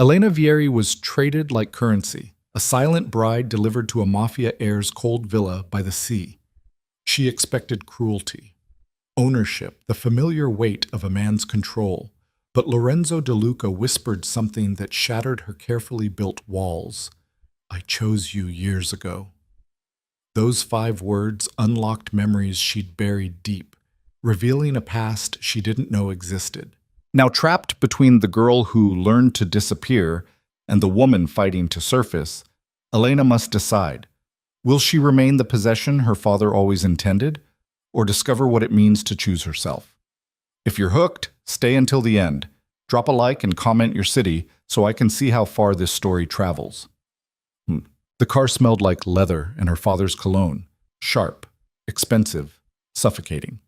Elena Vieri was traded like currency, a silent bride delivered to a mafia heir's cold villa by the sea. She expected cruelty, ownership, the familiar weight of a man's control. But Lorenzo De Luca whispered something that shattered her carefully built walls. "I chose you years ago." Those 5 words unlocked memories she'd buried deep, revealing a past she didn't know existed. Now trapped between the girl who learned to disappear and the woman fighting to surface, Elena must decide. Will she remain the possession her father always intended, or discover what it means to choose herself? If you're hooked, stay until the end. Drop a like and comment your city so I can see how far this story travels. The car smelled like leather and her father's cologne. Sharp, expensive, suffocating.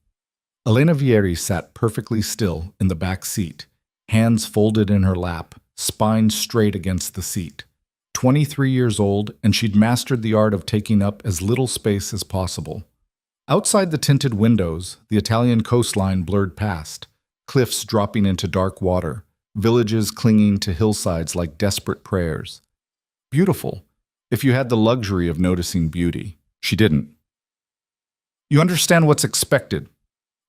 Elena Vieri sat perfectly still in the back seat, hands folded in her lap, spine straight against the seat. 23 years old, and she'd mastered the art of taking up as little space as possible. Outside the tinted windows, the Italian coastline blurred past, cliffs dropping into dark water, villages clinging to hillsides like desperate prayers. Beautiful, if you had the luxury of noticing beauty. She didn't. "You understand what's expected?"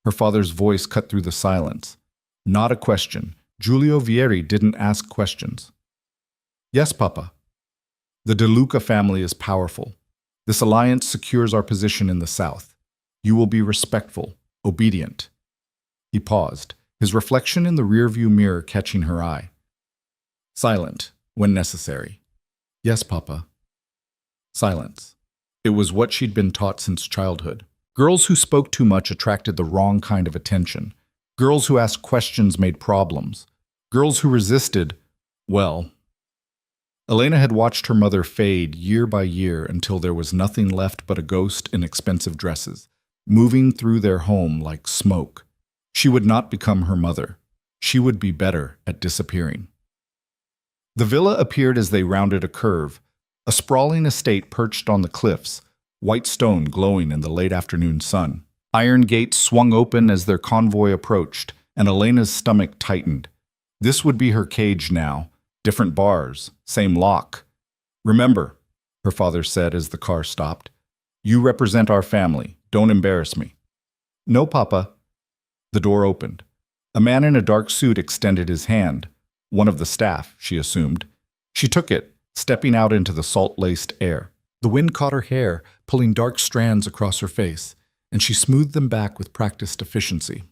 Her father's voice cut through the silence. Not a question. Giulio Vieri didn't ask questions. "Yes, Papa." "The De Luca family is powerful. This alliance secures our position in the south. You will be respectful, obedient." He paused, his reflection in the rearview mirror catching her eye. Silent, when necessary. "Yes, Papa." Silence. It was what she'd been taught since childhood. Girls who spoke too much attracted the wrong kind of attention. Girls who asked questions made problems. Girls who resisted, well. Elena had watched her mother fade year by year until there was nothing left but a ghost in expensive dresses, moving through their home like smoke. She would not become her mother. She would be better at disappearing. The villa appeared as they rounded a curve, a sprawling estate perched on the cliffs, white stone glowing in the late afternoon sun. Iron gates swung open as their convoy approached, and Elena's stomach tightened. This would be her cage now. Different bars, same lock. "Remember," her father said as the car stopped, "you represent our family. Don't embarrass me." "No, Papa." The door opened. A man in a dark suit extended his hand. One of the staff, she assumed. She took it, stepping out into the salt-laced air. The wind caught her hair, pulling dark strands across her face, and she smoothed them back with practiced efficiency.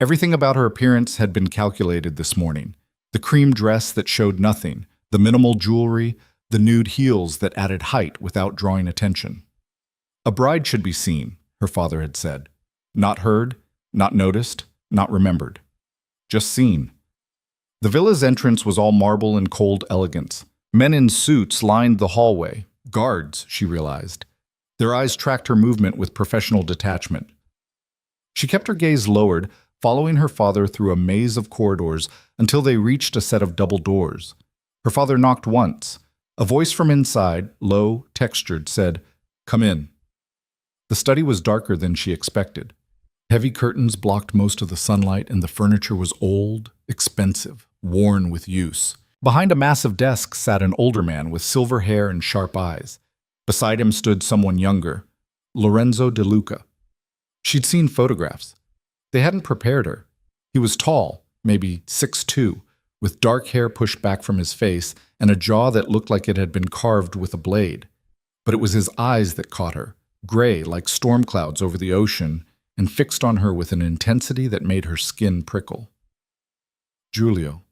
Everything about her appearance had been calculated this morning. The cream dress that showed nothing, the minimal jewelry, the nude heels that added height without drawing attention. A bride should be seen, her father had said. Not heard, not noticed, not remembered. Just seen. The villa's entrance was all marble and cold elegance. Men in suits lined the hallway. Guards, she realized. Their eyes tracked her movement with professional detachment. She kept her gaze lowered, following her father through a maze of corridors until they reached a set of double doors. Her father knocked once. A voice from inside, low, textured, said, "Come in." The study was darker than she expected. Heavy curtains blocked most of the sunlight, and the furniture was old, expensive, worn with use. Behind a massive desk sat an older man with silver hair and sharp eyes. Beside him stood someone younger, Lorenzo De Luca. She'd seen photographs. They hadn't prepared her. He was tall, maybe 6'2", with dark hair pushed back from his face and a jaw that looked like it had been carved with a blade. But it was his eyes that caught her, gray like storm clouds over the ocean, and fixed on her with an intensity that made her skin prickle. Giulio.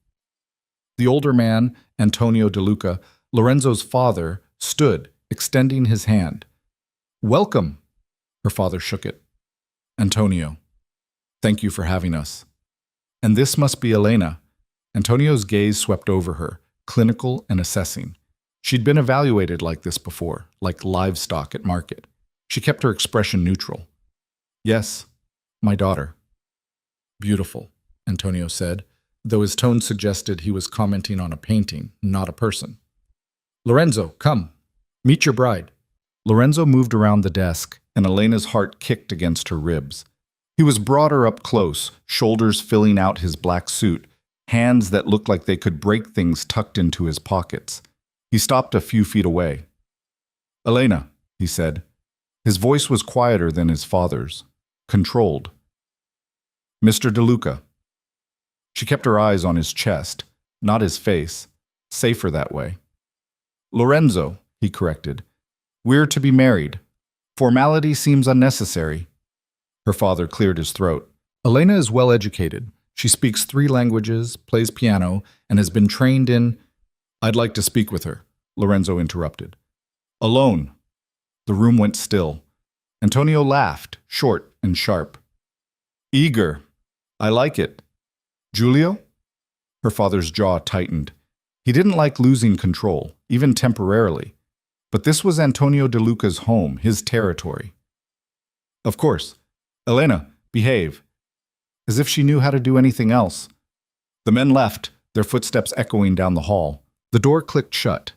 The older man, Antonio De Luca, Lorenzo's father, stood, extending his hand. "Welcome." Her father shook it. "Antonio, thank you for having us." "And this must be Elena." Antonio's gaze swept over her, clinical and assessing. She'd been evaluated like this before, like livestock at market. She kept her expression neutral. "Yes, my daughter." "Beautiful," Antonio said, though his tone suggested he was commenting on a painting, not a person. "Lorenzo, come. Meet your bride." Lorenzo moved around the desk, and Elena's heart kicked against her ribs. He was broader up close, shoulders filling out his black suit, hands that looked like they could break things tucked into his pockets. He stopped a few feet away. "Elena," he said. His voice was quieter than his father's, controlled. "Mr. DeLuca." She kept her eyes on his chest, not his face, safer that way. "Lorenzo," he corrected. "We're to be married. Formality seems unnecessary." Her father cleared his throat. "Elena is well educated. She speaks 3 languages, plays piano, and has been trained in—" "I'd like to speak with her," Lorenzo interrupted. "Alone." The room went still. Antonio laughed, short and sharp. "Eager. I like it. Giulio?" Her father's jaw tightened. He didn't like losing control, even temporarily. But this was Antonio DeLuca's home, his territory. "Of course. Elena, behave." As if she knew how to do anything else. The men left, their footsteps echoing down the hall. The door clicked shut,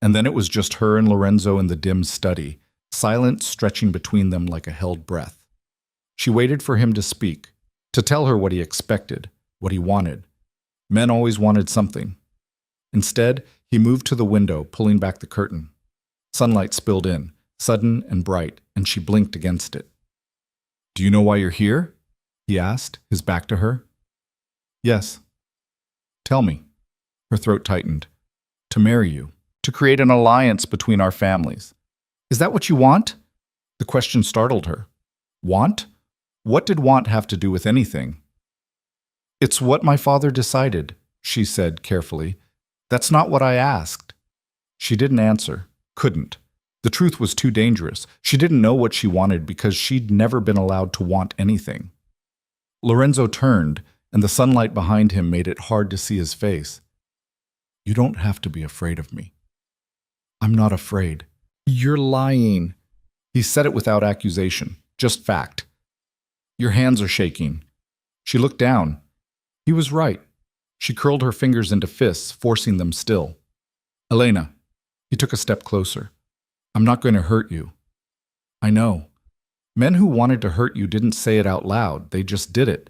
and then it was just her and Lorenzo in the dim study, silence stretching between them like a held breath. She waited for him to speak, to tell her what he expected, what he wanted. Men always wanted something. Instead, he moved to the window, pulling back the curtain. Sunlight spilled in, sudden and bright, and she blinked against it. "Do you know why you're here?" he asked, his back to her. "Yes." "Tell me." Her throat tightened. "To marry you. To create an alliance between our families." "Is that what you want?" The question startled her. Want? What did want have to do with anything? "It's what my father decided," she said carefully. "That's not what I asked." She didn't answer, couldn't. The truth was too dangerous. She didn't know what she wanted because she'd never been allowed to want anything. Lorenzo turned, and the sunlight behind him made it hard to see his face. "You don't have to be afraid of me." "I'm not afraid." "You're lying." He said it without accusation, just fact. "Your hands are shaking." She looked down. He was right. She curled her fingers into fists, forcing them still. "Elena." He took a step closer. "I'm not going to hurt you." "I know. Men who wanted to hurt you didn't say it out loud, they just did it."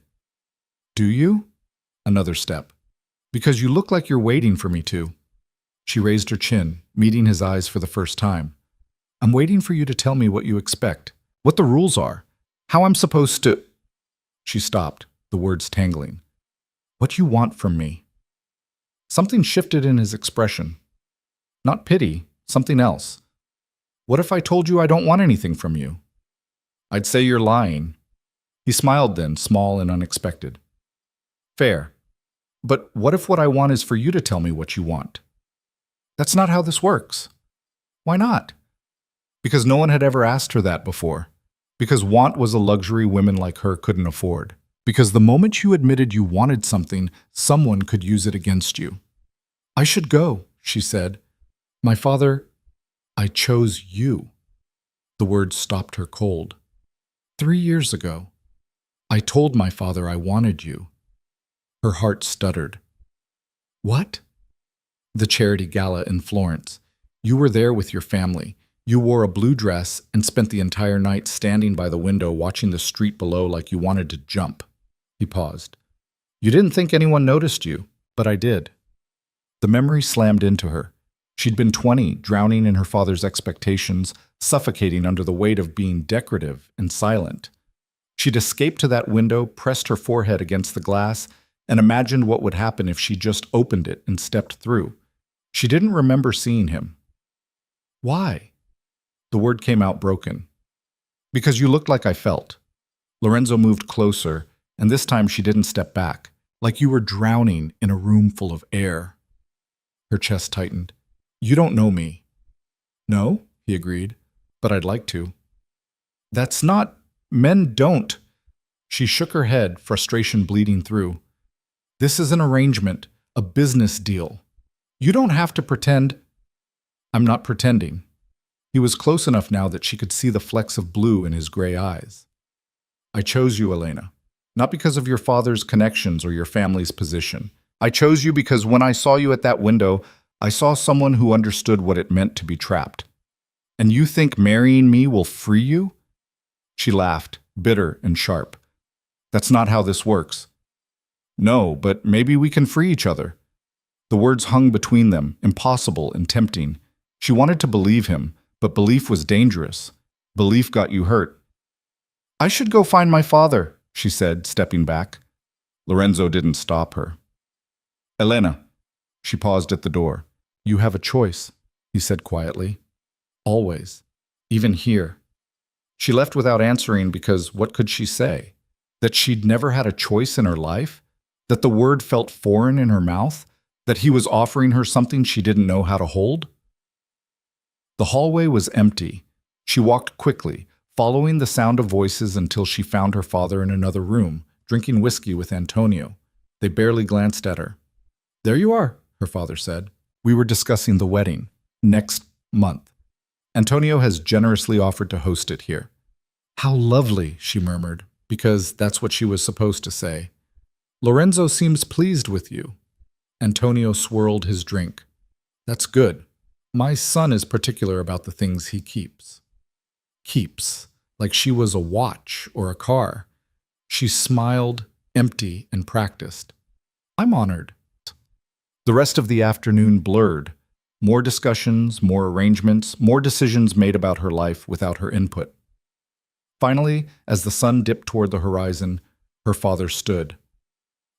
"Do you?" Another step. "Because you look like you're waiting for me to." She raised her chin, meeting his eyes for the first time. "I'm waiting for you to tell me what you expect, what the rules are, how I'm supposed to—" She stopped, the words tangling. "What you want from me." Something shifted in his expression. Not pity, something else. "What if I told you I don't want anything from you?" "I'd say you're lying." He smiled then, small and unexpected. "Fair. But what if what I want is for you to tell me what you want?" "That's not how this works." "Why not?" Because no one had ever asked her that before. Because want was a luxury women like her couldn't afford. Because the moment you admitted you wanted something, someone could use it against you. "I should go," she said. "My father—" "I chose you." The words stopped her cold. 3 years ago, I told my father I wanted you. Her heart stuttered. "What?" "The charity gala in Florence. You were there with your family. You wore a blue dress and spent the entire night standing by the window watching the street below like you wanted to jump." He paused. "You didn't think anyone noticed you, but I did." The memory slammed into her. She'd been 20, drowning in her father's expectations, suffocating under the weight of being decorative and silent. She'd escaped to that window, pressed her forehead against the glass, and imagined what would happen if she just opened it and stepped through. She didn't remember seeing him. "Why?" The word came out broken. "Because you looked like I felt." Lorenzo moved closer, and this time she didn't step back, like you were drowning in a room full of air. Her chest tightened. "You don't know me." "No," he agreed, "but I'd like to." "That's not— Men don't." She shook her head, frustration bleeding through. "This is an arrangement, a business deal. You don't have to pretend—" "I'm not pretending." He was close enough now that she could see the flecks of blue in his gray eyes. "I chose you, Elena. Not because of your father's connections or your family's position. I chose you because when I saw you at that window, I saw someone who understood what it meant to be trapped. And you think marrying me will free you?" She laughed, bitter and sharp. "That's not how this works." No, but maybe we can free each other. The words hung between them, impossible and tempting. She wanted to believe him, but belief was dangerous. Belief got you hurt. I should go find my father, she said, stepping back. Lorenzo didn't stop her. Elena. She paused at the door. You have a choice, he said quietly. Always. Even here. She left without answering because what could she say? That she'd never had a choice in her life? That the word felt foreign in her mouth? That he was offering her something she didn't know how to hold? The hallway was empty. She walked quickly, following the sound of voices until she found her father in another room, drinking whiskey with Antonio. They barely glanced at her. There you are, her father said. We were discussing the wedding. Next month. Antonio has generously offered to host it here. How lovely, she murmured, because that's what she was supposed to say. Lorenzo seems pleased with you. Antonio swirled his drink. That's good. My son is particular about the things he keeps. Keeps, like she was a watch or a car. She smiled, empty and practiced. I'm honored. The rest of the afternoon blurred. More discussions, more arrangements, more decisions made about her life without her input. Finally, as the sun dipped toward the horizon, her father stood.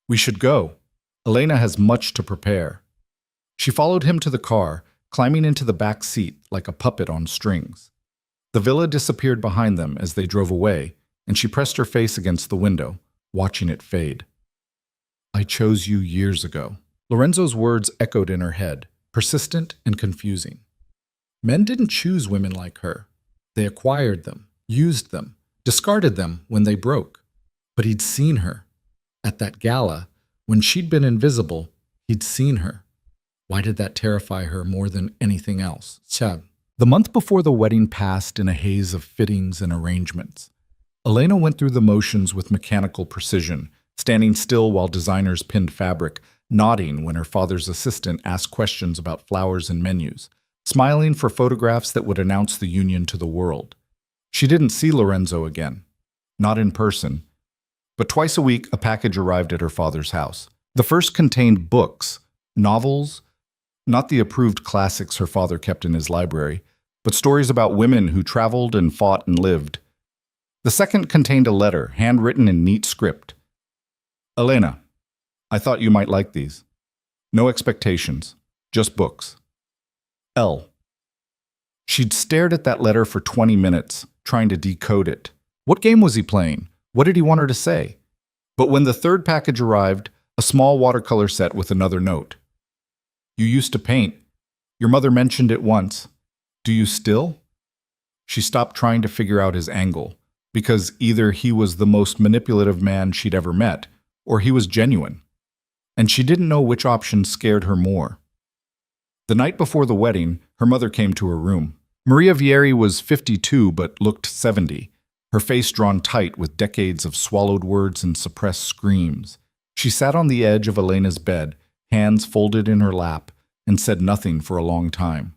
We should go. Elena has much to prepare. She followed him to the car, climbing into the back seat like a puppet on strings. The villa disappeared behind them as they drove away, and she pressed her face against the window, watching it fade. I chose you years ago. Lorenzo's words echoed in her head, persistent and confusing. Men didn't choose women like her. They acquired them, used them, discarded them when they broke. But he'd seen her. At that gala, when she'd been invisible, he'd seen her. Why did that terrify her more than anything else? The month before the wedding passed in a haze of fittings and arrangements. Elena went through the motions with mechanical precision, standing still while designers pinned fabric, nodding when her father's assistant asked questions about flowers and menus, smiling for photographs that would announce the union to the world. She didn't see Lorenzo again, not in person. But twice a week, a package arrived at her father's house. The first contained books, novels, not the approved classics her father kept in his library, but stories about women who traveled and fought and lived. The second contained a letter, handwritten in neat script. Elena, I thought you might like these. No expectations, just books. L. She'd stared at that letter for 20 minutes, trying to decode it. What game was he playing? What did he want her to say? But when the third package arrived, a small watercolor set with another note. You used to paint. Your mother mentioned it once. Do you still? She stopped trying to figure out his angle, because either he was the most manipulative man she'd ever met, or he was genuine. And she didn't know which option scared her more. The night before the wedding, her mother came to her room. Maria Vieri was 52 but looked 70, her face drawn tight with decades of swallowed words and suppressed screams. She sat on the edge of Elena's bed, hands folded in her lap, and said nothing for a long time.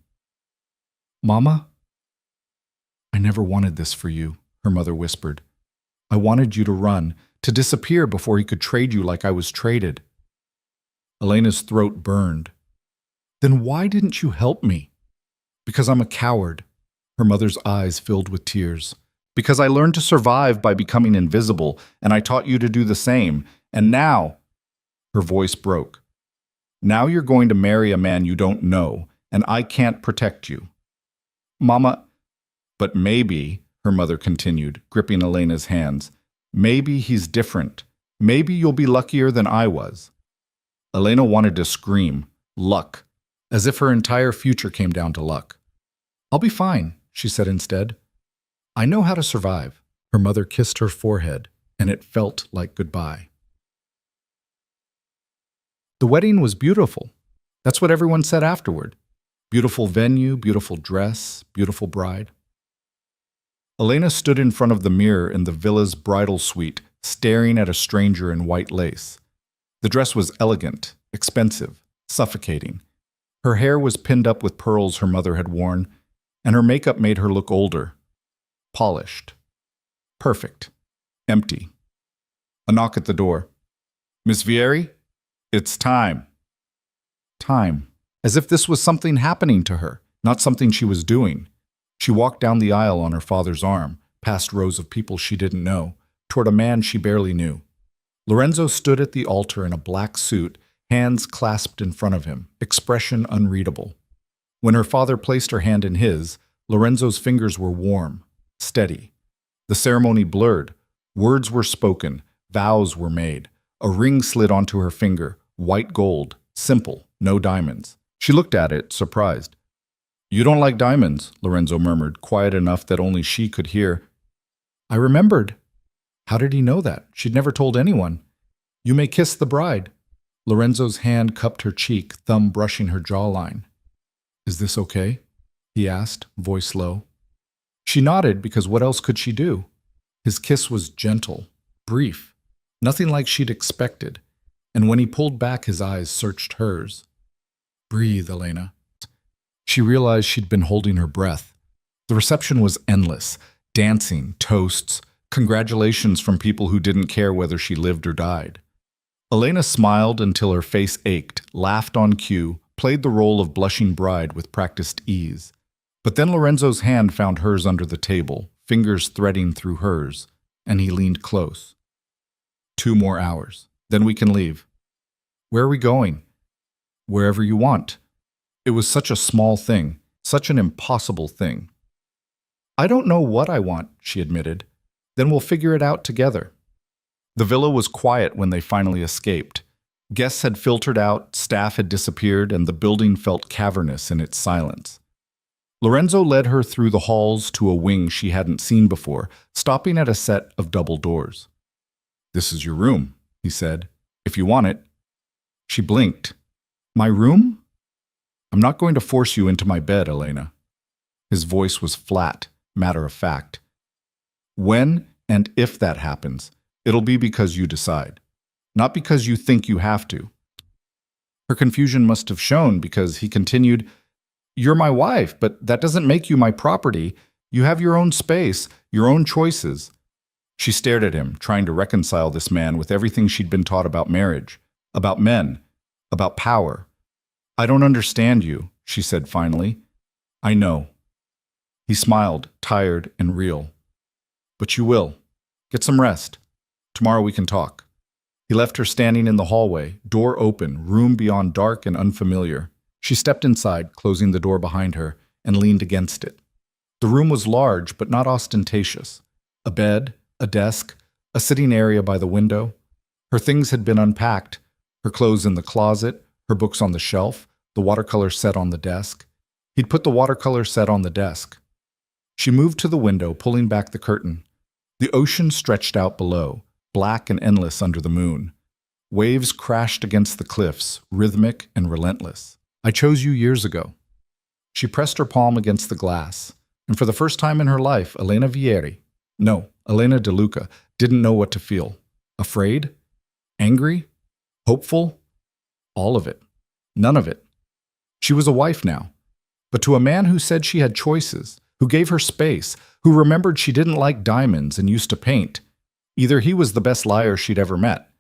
Mama? I never wanted this for you, her mother whispered. I wanted you to run, to disappear before he could trade you like I was traded. Elena's throat burned. Then why didn't you help me? Because I'm a coward. Her mother's eyes filled with tears. Because I learned to survive by becoming invisible, and I taught you to do the same. And now, her voice broke. Now you're going to marry a man you don't know, and I can't protect you. Mama, but maybe, her mother continued, gripping Elena's hands, maybe he's different. Maybe you'll be luckier than I was. Elena wanted to scream, luck, as if her entire future came down to luck. I'll be fine, she said instead. I know how to survive. Her mother kissed her forehead, and it felt like goodbye. The wedding was beautiful. That's what everyone said afterward. Beautiful venue, beautiful dress, beautiful bride. Elena stood in front of the mirror in the villa's bridal suite, staring at a stranger in white lace. The dress was elegant, expensive, suffocating. Her hair was pinned up with pearls her mother had worn, and her makeup made her look older. Polished. Perfect. Empty. A knock at the door. Miss Vieri, it's time. Time. As if this was something happening to her, not something she was doing. She walked down the aisle on her father's arm, past rows of people she didn't know, toward a man she barely knew. Lorenzo stood at the altar in a black suit, hands clasped in front of him, expression unreadable. When her father placed her hand in his, Lorenzo's fingers were warm, steady. The ceremony blurred. Words were spoken, vows were made. A ring slid onto her finger, white gold, simple, no diamonds. She looked at it, surprised. "You don't like diamonds," Lorenzo murmured, quiet enough that only she could hear. "I remembered." How did he know that? She'd never told anyone. "You may kiss the bride." Lorenzo's hand cupped her cheek, thumb brushing her jawline. "Is this okay?" he asked, voice low. She nodded because what else could she do? His kiss was gentle, brief, nothing like she'd expected, and when he pulled back, his eyes searched hers. "Breathe, Elena." She realized she'd been holding her breath. The reception was endless, dancing, toasts, congratulations from people who didn't care whether she lived or died. Elena smiled until her face ached, laughed on cue, played the role of blushing bride with practiced ease. But then Lorenzo's hand found hers under the table, fingers threading through hers, and he leaned close. 2 more hours. Then we can leave." "Where are we going?" "Wherever you want." It was such a small thing, such an impossible thing. "I don't know what I want," she admitted. "Then we'll figure it out together." The villa was quiet when they finally escaped. Guests had filtered out, staff had disappeared, and the building felt cavernous in its silence. Lorenzo led her through the halls to a wing she hadn't seen before, stopping at a set of double doors. "This is your room," he said, "if you want it." She blinked. "My room?" "I'm not going to force you into my bed, Elena." His voice was flat, matter-of-fact. "When and if that happens, it'll be because you decide, not because you think you have to." Her confusion must have shown because he continued, "You're my wife, but that doesn't make you my property. You have your own space, your own choices." She stared at him, trying to reconcile this man with everything she'd been taught about marriage, about men, about power. "I don't understand you," she said finally. "I know." He smiled, tired and real. "But you will. Get some rest. Tomorrow we can talk." He left her standing in the hallway, door open, room beyond dark and unfamiliar. She stepped inside, closing the door behind her, and leaned against it. The room was large, but not ostentatious. A bed, a desk, a sitting area by the window. Her things had been unpacked, her clothes in the closet, her books on the shelf, the watercolor set on the desk. He'd put the watercolor set on the desk. She moved to the window, pulling back the curtain. The ocean stretched out below, black and endless under the moon. Waves crashed against the cliffs, rhythmic and relentless. "I chose you years ago." She pressed her palm against the glass, and for the first time in her life, Elena De Luca, didn't know what to feel. Afraid? Angry? Hopeful? All of it. None of it. She was a wife now, but to a man who said she had choices, who gave her space, who remembered she didn't like diamonds and used to paint. Either he was the best liar she'd ever met,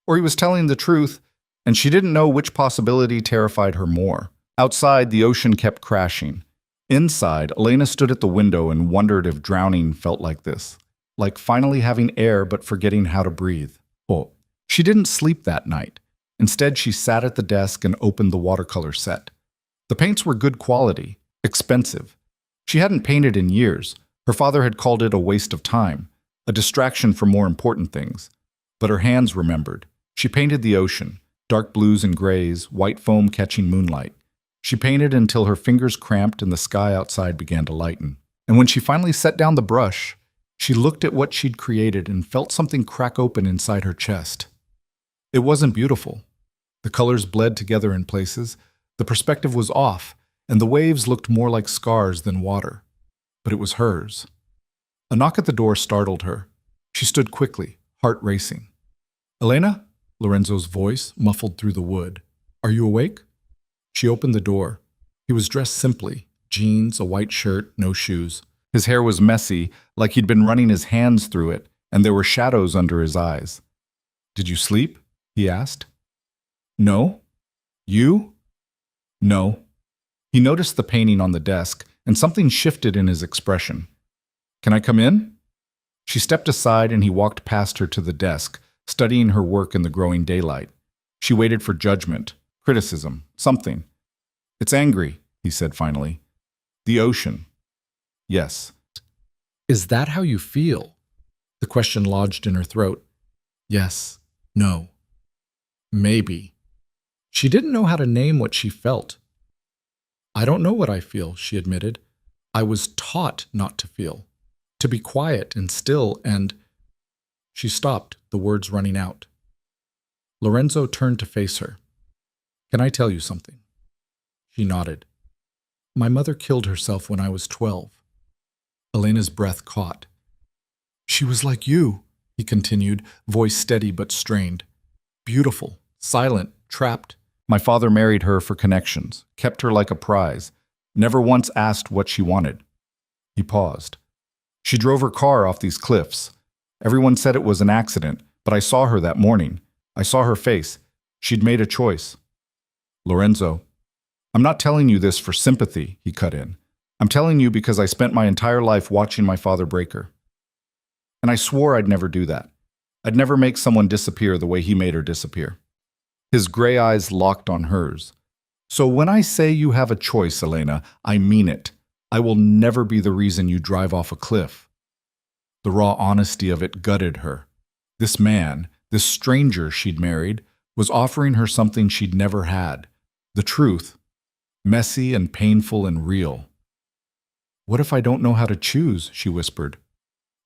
or he was telling the truth, and she didn't know which possibility terrified her more. Outside, the ocean kept crashing. Inside, Elena stood at the window and wondered if drowning felt like this, like finally having air but forgetting how to breathe. Oh, she didn't sleep that night. Instead, she sat at the desk and opened the watercolor set. The paints were good quality, expensive. She hadn't painted in years. Her father had called it a waste of time, a distraction from more important things. But her hands remembered. She painted the ocean, dark blues and grays, white foam catching moonlight. She painted until her fingers cramped and the sky outside began to lighten. And when she finally set down the brush, she looked at what she'd created and felt something crack open inside her chest. It wasn't beautiful. The colors bled together in places, the perspective was off, and the waves looked more like scars than water. But it was hers. A knock at the door startled her. She stood quickly, heart racing. "Elena?" Lorenzo's voice muffled through the wood. "Are you awake?" She opened the door. He was dressed simply, jeans, a white shirt, no shoes. His hair was messy, like he'd been running his hands through it, and there were shadows under his eyes. "Did you sleep?" he asked. No? You? No. He noticed the painting on the desk, and something shifted in his expression. Can I come in? She stepped aside and he walked past her to the desk, studying her work in the growing daylight. She waited for judgment, criticism, something. It's angry, he said finally. The ocean. Yes. Is that how you feel? The question lodged in her throat. Yes. No. Maybe. She didn't know how to name what she felt. I don't know what I feel, she admitted. I was taught not to feel, to be quiet and still, and... She stopped, the words running out. Lorenzo turned to face her. Can I tell you something? She nodded. My mother killed herself when I was 12. Elena's breath caught. She was like you, he continued, voice steady but strained. Beautiful, silent, trapped. My father married her for connections, kept her like a prize, never once asked what she wanted. He paused. She drove her car off these cliffs. Everyone said it was an accident, but I saw her that morning. I saw her face. She'd made a choice. Lorenzo, I'm not telling you this for sympathy, he cut in. I'm telling you because I spent my entire life watching my father break her. And I swore I'd never do that. I'd never make someone disappear the way he made her disappear. His gray eyes locked on hers. So when I say you have a choice, Elena, I mean it. I will never be the reason you drive off a cliff. The raw honesty of it gutted her. This man, this stranger she'd married, was offering her something she'd never had. The truth. Messy and painful and real. What if I don't know how to choose, she whispered.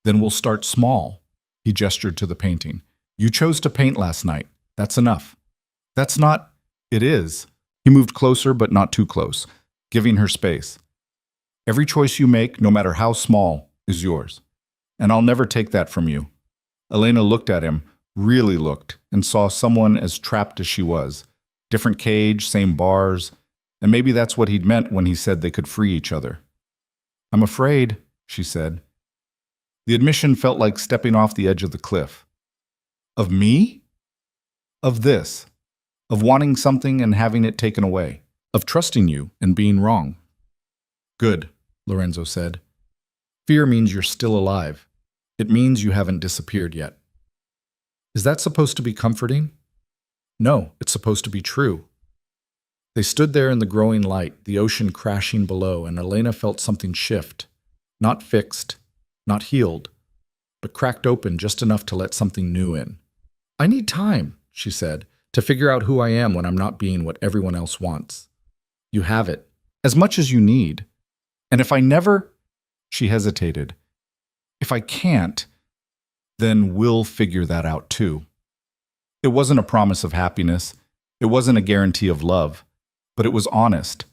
Then we'll start small. He gestured to the painting. You chose to paint last night. That's enough. That's not... It is. He moved closer but not too close, giving her space. Every choice you make, no matter how small, is yours. And I'll never take that from you. Elena looked at him, really looked, and saw someone as trapped as she was. Different cage, same bars, and maybe that's what he'd meant when he said they could free each other. I'm afraid, she said. The admission felt like stepping off the edge of the cliff. Of me? Of this. Of wanting something and having it taken away. Of trusting you and being wrong. Good, Lorenzo said. Fear means you're still alive. It means you haven't disappeared yet. Is that supposed to be comforting? No, it's supposed to be true. They stood there in the growing light, the ocean crashing below, and Elena felt something shift. Not fixed, not healed, but cracked open just enough to let something new in. I need time, she said, to figure out who I am when I'm not being what everyone else wants. You have it, as much as you need. And if I never... She hesitated. If I can't, then we'll figure that out too. It wasn't a promise of happiness. It wasn't a guarantee of love. But it was honest.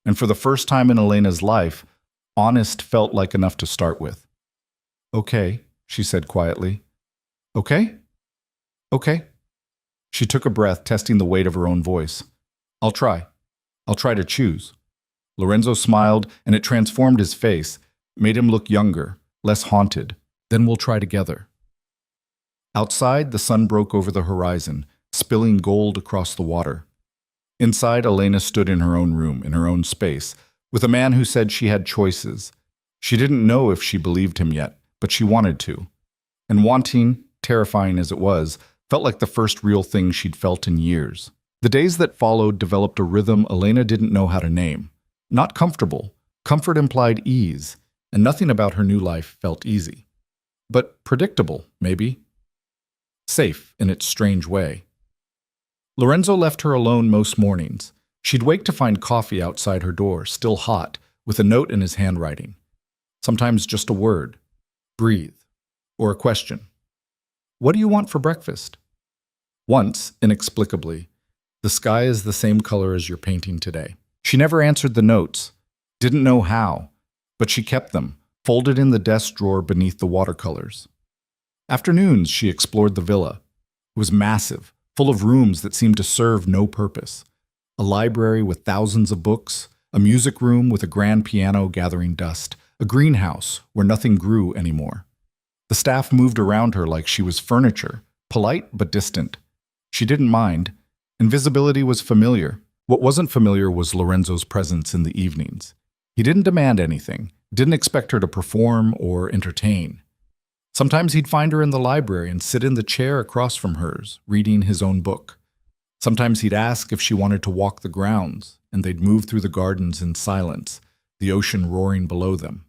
And for the first time in Elena's life, honest felt like enough to start with. Okay, she said quietly. Okay? Okay. She took a breath, testing the weight of her own voice. I'll try. I'll try to choose. Lorenzo smiled, and it transformed his face, made him look younger, less haunted. Then we'll try together. Outside, the sun broke over the horizon, spilling gold across the water. Inside, Elena stood in her own room, in her own space, with a man who said she had choices. She didn't know if she believed him yet, but she wanted to. And wanting, terrifying as it was, felt like the first real thing she'd felt in years. The days that followed developed a rhythm Elena didn't know how to name. Not comfortable. Comfort implied ease, and nothing about her new life felt easy. But predictable, maybe. Safe in its strange way. Lorenzo left her alone most mornings. She'd wake to find coffee outside her door, still hot, with a note in his handwriting. Sometimes just a word. Breathe. Or a question. What do you want for breakfast? Once, inexplicably, the sky is the same color as your painting today. She never answered the notes, didn't know how, but she kept them, folded in the desk drawer beneath the watercolors. Afternoons, she explored the villa. It was massive, full of rooms that seemed to serve no purpose. A library with thousands of books, a music room with a grand piano gathering dust, a greenhouse where nothing grew anymore. The staff moved around her like she was furniture, polite but distant. She didn't mind. Invisibility was familiar. What wasn't familiar was Lorenzo's presence in the evenings. He didn't demand anything, didn't expect her to perform or entertain. Sometimes he'd find her in the library and sit in the chair across from hers, reading his own book. Sometimes he'd ask if she wanted to walk the grounds, and they'd move through the gardens in silence, the ocean roaring below them.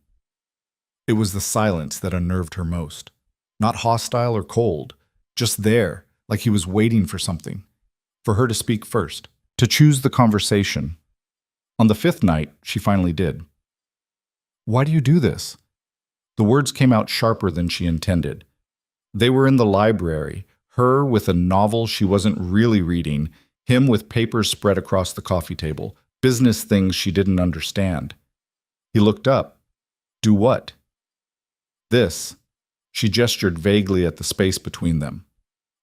It was the silence that unnerved her most. Not hostile or cold, just there, like he was waiting for something. For her to speak first, to choose the conversation. On the fifth night, she finally did. "Why do you do this?" The words came out sharper than she intended. They were in the library, her with a novel she wasn't really reading, him with papers spread across the coffee table, business things she didn't understand. He looked up. "Do what?" "This." She gestured vaguely at the space between them.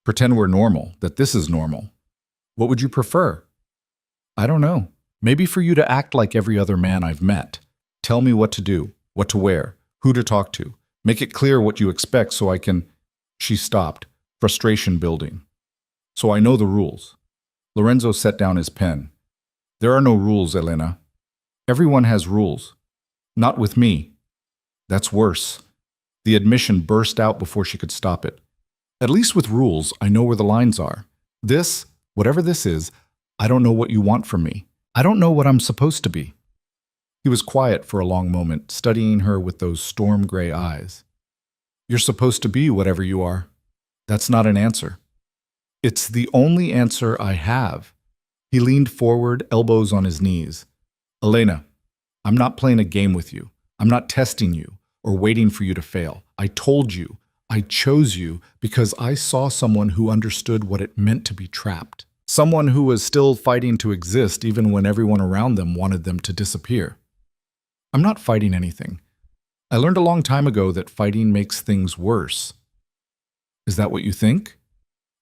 "Pretend we're normal, that this is normal. What would you prefer?" "I don't know. Maybe for you to act like every other man I've met. Tell me what to do, what to wear, who to talk to. Make it clear what you expect so I can—" She stopped, frustration building. "So I know the rules." Lorenzo set down his pen. "There are no rules, Elena. Everyone has rules. Not with me." "That's worse." The admission burst out before she could stop it. "At least with rules, I know where the lines are. This, whatever this is, I don't know what you want from me. I don't know what I'm supposed to be." He was quiet for a long moment, studying her with those storm gray eyes. "You're supposed to be whatever you are. That's not an answer." "It's the only answer I have." He leaned forward, elbows on his knees. "Elena, I'm not playing a game with you. I'm not testing you or waiting for you to fail. I told you, I chose you because I saw someone who understood what it meant to be trapped. Someone who was still fighting to exist even when everyone around them wanted them to disappear. I'm not fighting anything. I learned a long time ago that fighting makes things worse." "Is that what you think?"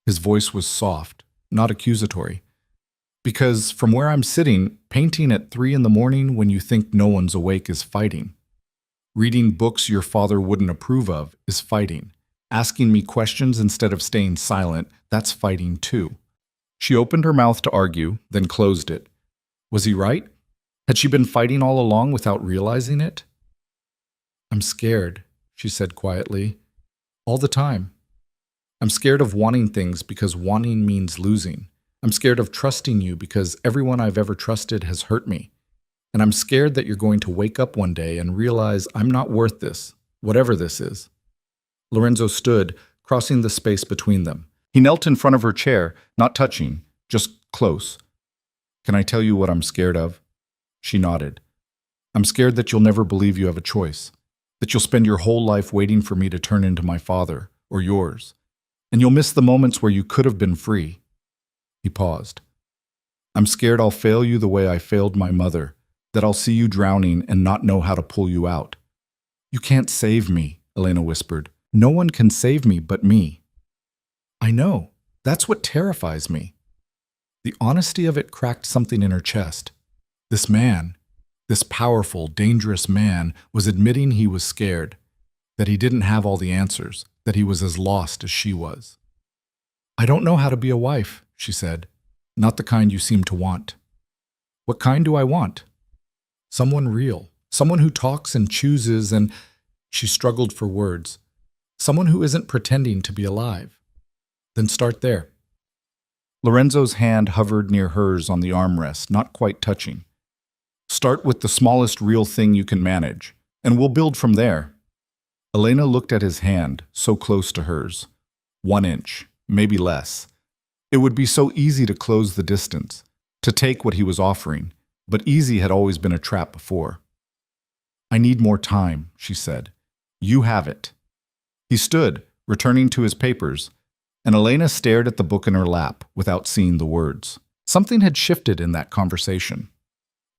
His voice was soft, not accusatory. "Because from where I'm sitting, painting at 3 a.m. when you think no one's awake is fighting. Reading books your father wouldn't approve of is fighting. Asking me questions instead of staying silent, that's fighting too." She opened her mouth to argue, then closed it. Was he right? Had she been fighting all along without realizing it? "I'm scared," she said quietly. "All the time. I'm scared of wanting things because wanting means losing. I'm scared of trusting you because everyone I've ever trusted has hurt me. And I'm scared that you're going to wake up one day and realize I'm not worth this, whatever this is." Lorenzo stood, crossing the space between them. He knelt in front of her chair, not touching, just close. "Can I tell you what I'm scared of?" She nodded. "I'm scared that you'll never believe you have a choice, that you'll spend your whole life waiting for me to turn into my father, or yours, and you'll miss the moments where you could have been free." He paused. "I'm scared I'll fail you the way I failed my mother, that I'll see you drowning and not know how to pull you out." "You can't save me," Elena whispered. "No one can save me but me." "I know. That's what terrifies me." The honesty of it cracked something in her chest. This man, this powerful, dangerous man, was admitting he was scared, that he didn't have all the answers, that he was as lost as she was. "I don't know how to be a wife," she said. "Not the kind you seem to want." "What kind do I want?" "Someone real, someone who talks and chooses and—" She struggled for words. "Someone who isn't pretending to be alive." "Then start there." Lorenzo's hand hovered near hers on the armrest, not quite touching. "Start with the smallest real thing you can manage, and we'll build from there." Elena looked at his hand, so close to hers. 1 inch, maybe less. It would be so easy to close the distance, to take what he was offering, but easy had always been a trap before. "I need more time," she said. "You have it." He stood, returning to his papers, and Elena stared at the book in her lap without seeing the words. Something had shifted in that conversation.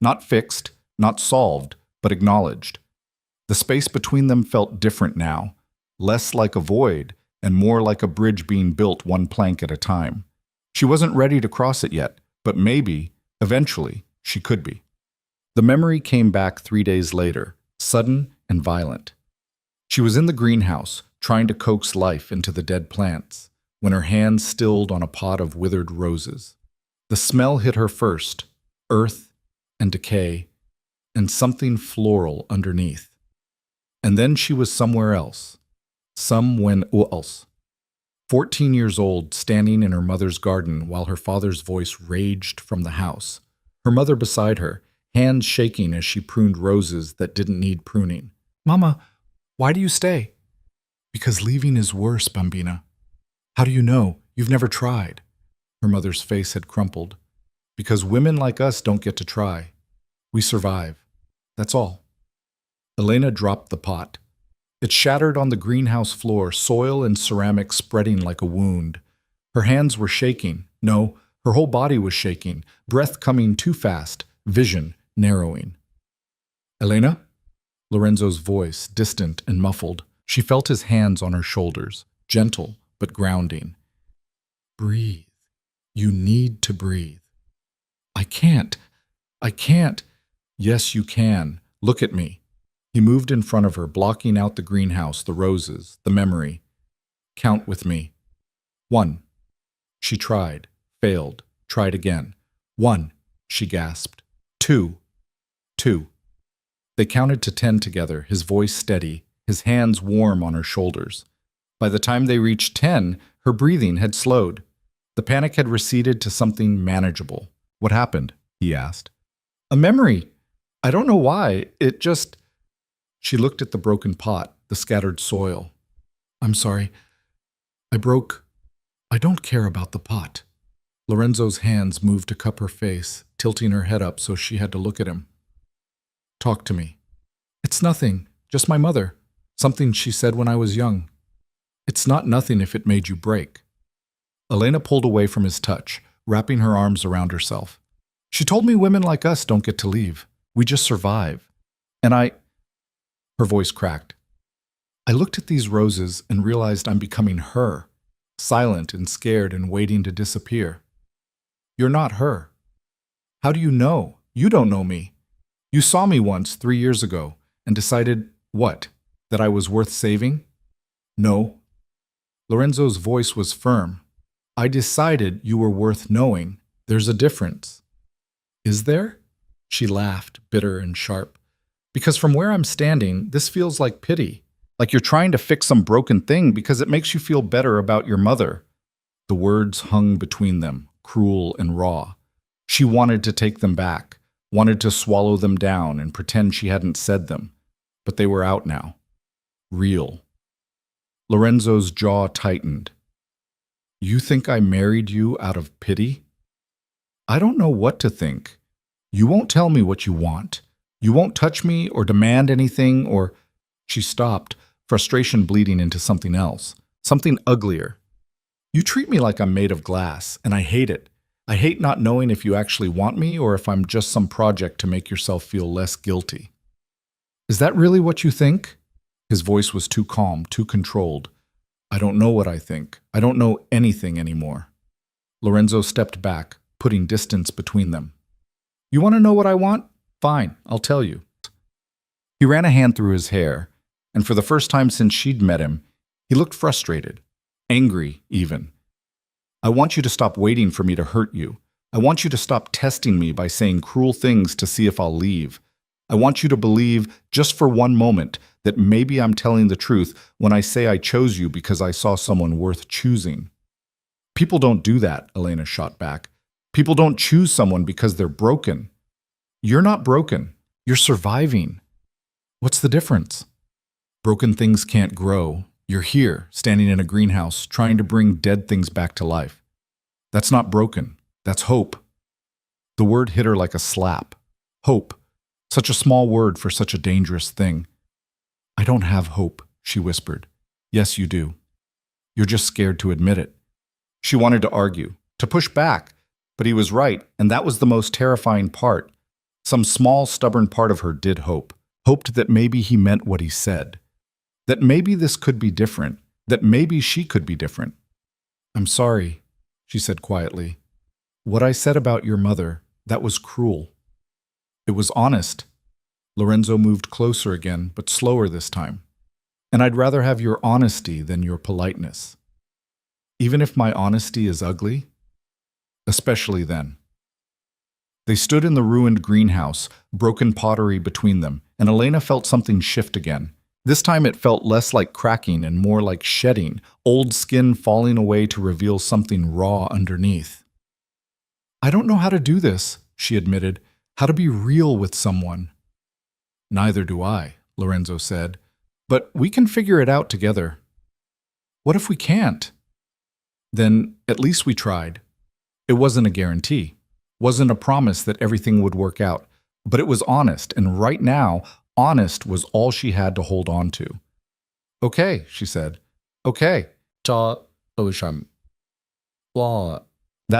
Not fixed, not solved, but acknowledged. The space between them felt different now, less like a void and more like a bridge being built one plank at a time. She wasn't ready to cross it yet, but maybe, eventually, she could be. The memory came back 3 days later, sudden and violent. She was in the greenhouse, trying to coax life into the dead plants. when her hand stilled on a pot of withered roses. The smell hit her first, earth and decay, and something floral underneath. And then she was somewhere else. Somewhen else. 14 years old, standing in her mother's garden while her father's voice raged from the house. Her mother beside her, hands shaking as she pruned roses that didn't need pruning. "Mama, why do you stay?" "Because leaving is worse, Bambina." "How do you know? You've never tried." Her mother's face had crumpled. "Because women like us don't get to try. We survive. That's all." Elena dropped the pot. It shattered on the greenhouse floor, soil and ceramic spreading like a wound. Her hands were shaking. No, her whole body was shaking, breath coming too fast, vision narrowing. "Elena?" Lorenzo's voice, distant and muffled. She felt his hands on her shoulders, gentle but grounding. "Breathe. You need to breathe." "I can't. I can't." "Yes, you can. Look at me." He moved in front of her, blocking out the greenhouse, the roses, the memory. "Count with me." 1. She tried, failed, tried again. 1, she gasped. 2. 2. They counted to 10 together, his voice steady, his hands warm on her shoulders. By the time they reached 10, her breathing had slowed. The panic had receded to something manageable. "What happened?" he asked. "A memory. I don't know why. It just..." She looked at the broken pot, the scattered soil. "I'm sorry. I don't care about the pot." Lorenzo's hands moved to cup her face, tilting her head up so she had to look at him. "Talk to me." "It's nothing. Just my mother. Something she said when I was young." "It's not nothing if it made you break." Elena pulled away from his touch, wrapping her arms around herself. "She told me women like us don't get to leave. We just survive. And Her voice cracked. "I looked at these roses and realized I'm becoming her, silent and scared and waiting to disappear." "You're not her." "How do you know? You don't know me. You saw me once 3 years ago and decided, what, that I was worth saving?" "No." Lorenzo's voice was firm. "I decided you were worth knowing. There's a difference." "Is there?" She laughed, bitter and sharp. "Because from where I'm standing, this feels like pity. Like you're trying to fix some broken thing because it makes you feel better about your mother." The words hung between them, cruel and raw. She wanted to take them back, wanted to swallow them down and pretend she hadn't said them. But they were out now. Real. Lorenzo's jaw tightened. "You think I married you out of pity?" "I don't know what to think. You won't tell me what you want. You won't touch me or demand anything or..." She stopped, frustration bleeding into something else, something uglier. "You treat me like I'm made of glass, and I hate it. I hate not knowing if you actually want me or if I'm just some project to make yourself feel less guilty." "Is that really what you think?" His voice was too calm, too controlled. "I don't know what I think. I don't know anything anymore." Lorenzo stepped back, putting distance between them. "You want to know what I want? Fine, I'll tell you." He ran a hand through his hair, and for the first time since she'd met him, he looked frustrated, angry even. "I want you to stop waiting for me to hurt you. I want you to stop testing me by saying cruel things to see if I'll leave. I want you to believe, just for one moment, that maybe I'm telling the truth when I say I chose you because I saw someone worth choosing." "People don't do that," Elena shot back. "People don't choose someone because they're broken. You're not broken. You're surviving. What's the difference? Broken things can't grow. You're here, standing in a greenhouse, trying to bring dead things back to life. That's not broken. That's hope." The word hit her like a slap. Hope. Such a small word for such a dangerous thing. "I don't have hope," she whispered. "Yes, you do. You're just scared to admit it." She wanted to argue, to push back, but he was right, and that was the most terrifying part. Some small, stubborn part of her did hope, hoped that maybe he meant what he said, that maybe this could be different, that maybe she could be different. "I'm sorry," she said quietly. "What I said about your mother, that was cruel. It was honest." Lorenzo moved closer again, but slower this time. "And I'd rather have your honesty than your politeness." even if my honesty is ugly? Especially then. They stood in the ruined greenhouse, broken pottery between them, and Elena felt something shift again. This time it felt less like cracking and more like shedding, old skin falling away to reveal something raw underneath. I don't know how to do this, she admitted, how to be real with someone. Neither do I, Lorenzo said, but we can figure it out together. What if we can't? Then at least we tried. It wasn't a guarantee, wasn't a promise that everything would work out, but it was honest, and right now, honest was all she had to hold on to. Okay, she said. Okay. That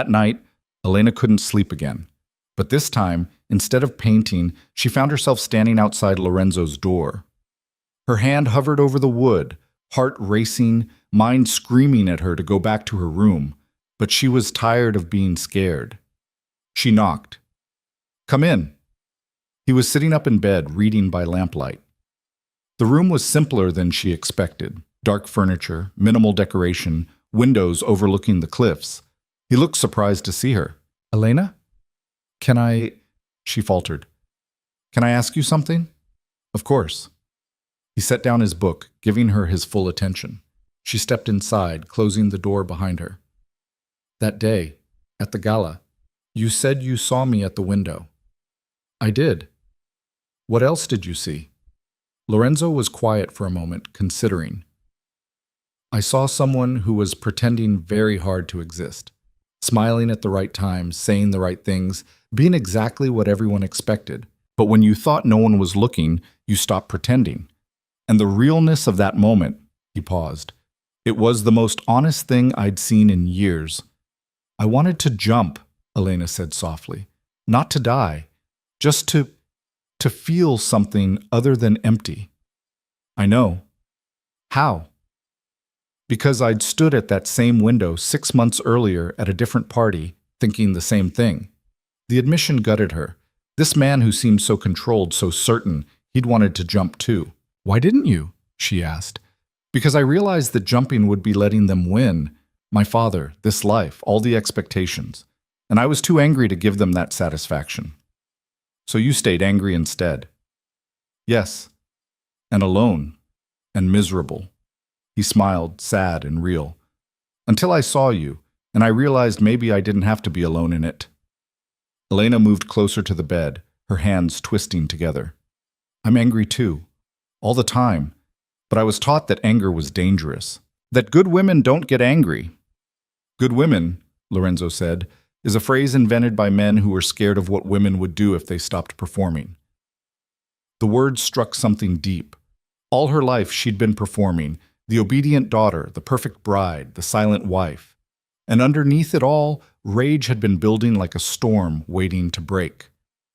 night, Elena couldn't sleep again. But this time, instead of painting, she found herself standing outside Lorenzo's door. Her hand hovered over the wood, heart racing, mind screaming at her to go back to her room, but she was tired of being scared. She knocked. Come in. He was sitting up in bed, reading by lamplight. The room was simpler than she expected. Dark furniture, minimal decoration, windows overlooking the cliffs. He looked surprised to see her. Elena? Can I... She faltered. Can I ask you something? Of course. He set down his book, giving her his full attention. She stepped inside, closing the door behind her. That day, at the gala, you said you saw me at the window. I did. What else did you see? Lorenzo was quiet for a moment, considering. I saw someone who was pretending very hard to exist, smiling at the right time, saying the right things, being exactly what everyone expected. But when you thought no one was looking, you stopped pretending. And the realness of that moment, he paused. It was the most honest thing I'd seen in years. I wanted to jump, Elena said softly. Not to die, just to feel something other than empty. I know. How? Because I'd stood at that same window 6 months earlier at a different party, thinking the same thing. The admission gutted her. This man who seemed so controlled, so certain, he'd wanted to jump too. Why didn't you? She asked. Because I realized that jumping would be letting them win. My father, this life, all the expectations. And I was too angry to give them that satisfaction. So you stayed angry instead. Yes. And alone. And miserable. He smiled, sad and real. Until I saw you, and I realized maybe I didn't have to be alone in it. Elena moved closer to the bed, her hands twisting together. I'm angry too. All the time. But I was taught that anger was dangerous. That good women don't get angry. Good women, Lorenzo said, is a phrase invented by men who were scared of what women would do if they stopped performing. The word struck something deep. All her life she'd been performing, the obedient daughter, the perfect bride, the silent wife. And underneath it all, rage had been building like a storm waiting to break.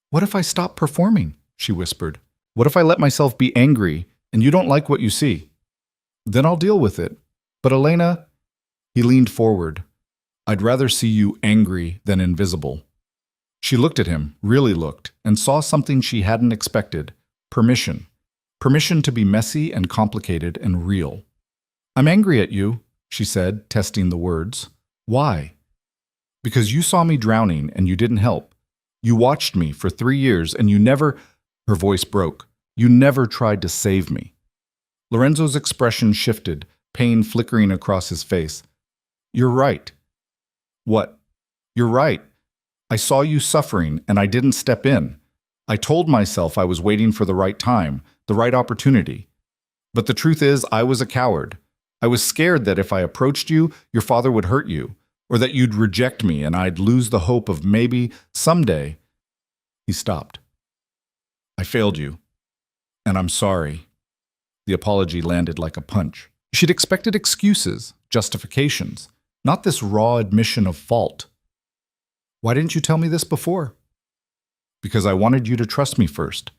What if I stop performing? She whispered. What if I let myself be angry and you don't like what you see? Then I'll deal with it. But Elena, he leaned forward. I'd rather see you angry than invisible. She looked at him, really looked, and saw something she hadn't expected. Permission. Permission to be messy and complicated and real. I'm angry at you, she said, testing the words. Why? Because you saw me drowning and you didn't help. You watched me for 3 years and you never... Her voice broke. You never tried to save me. Lorenzo's expression shifted, pain flickering across his face. You're right. What? You're right. I saw you suffering and I didn't step in. I told myself I was waiting for the right time, the right opportunity. But the truth is, I was a coward. I was scared that if I approached you, your father would hurt you, or that you'd reject me and I'd lose the hope of maybe, someday. He stopped. I failed you. And I'm sorry. The apology landed like a punch. She'd expected excuses, justifications, not this raw admission of fault. Why didn't you tell me this before? Because I wanted you to trust me first.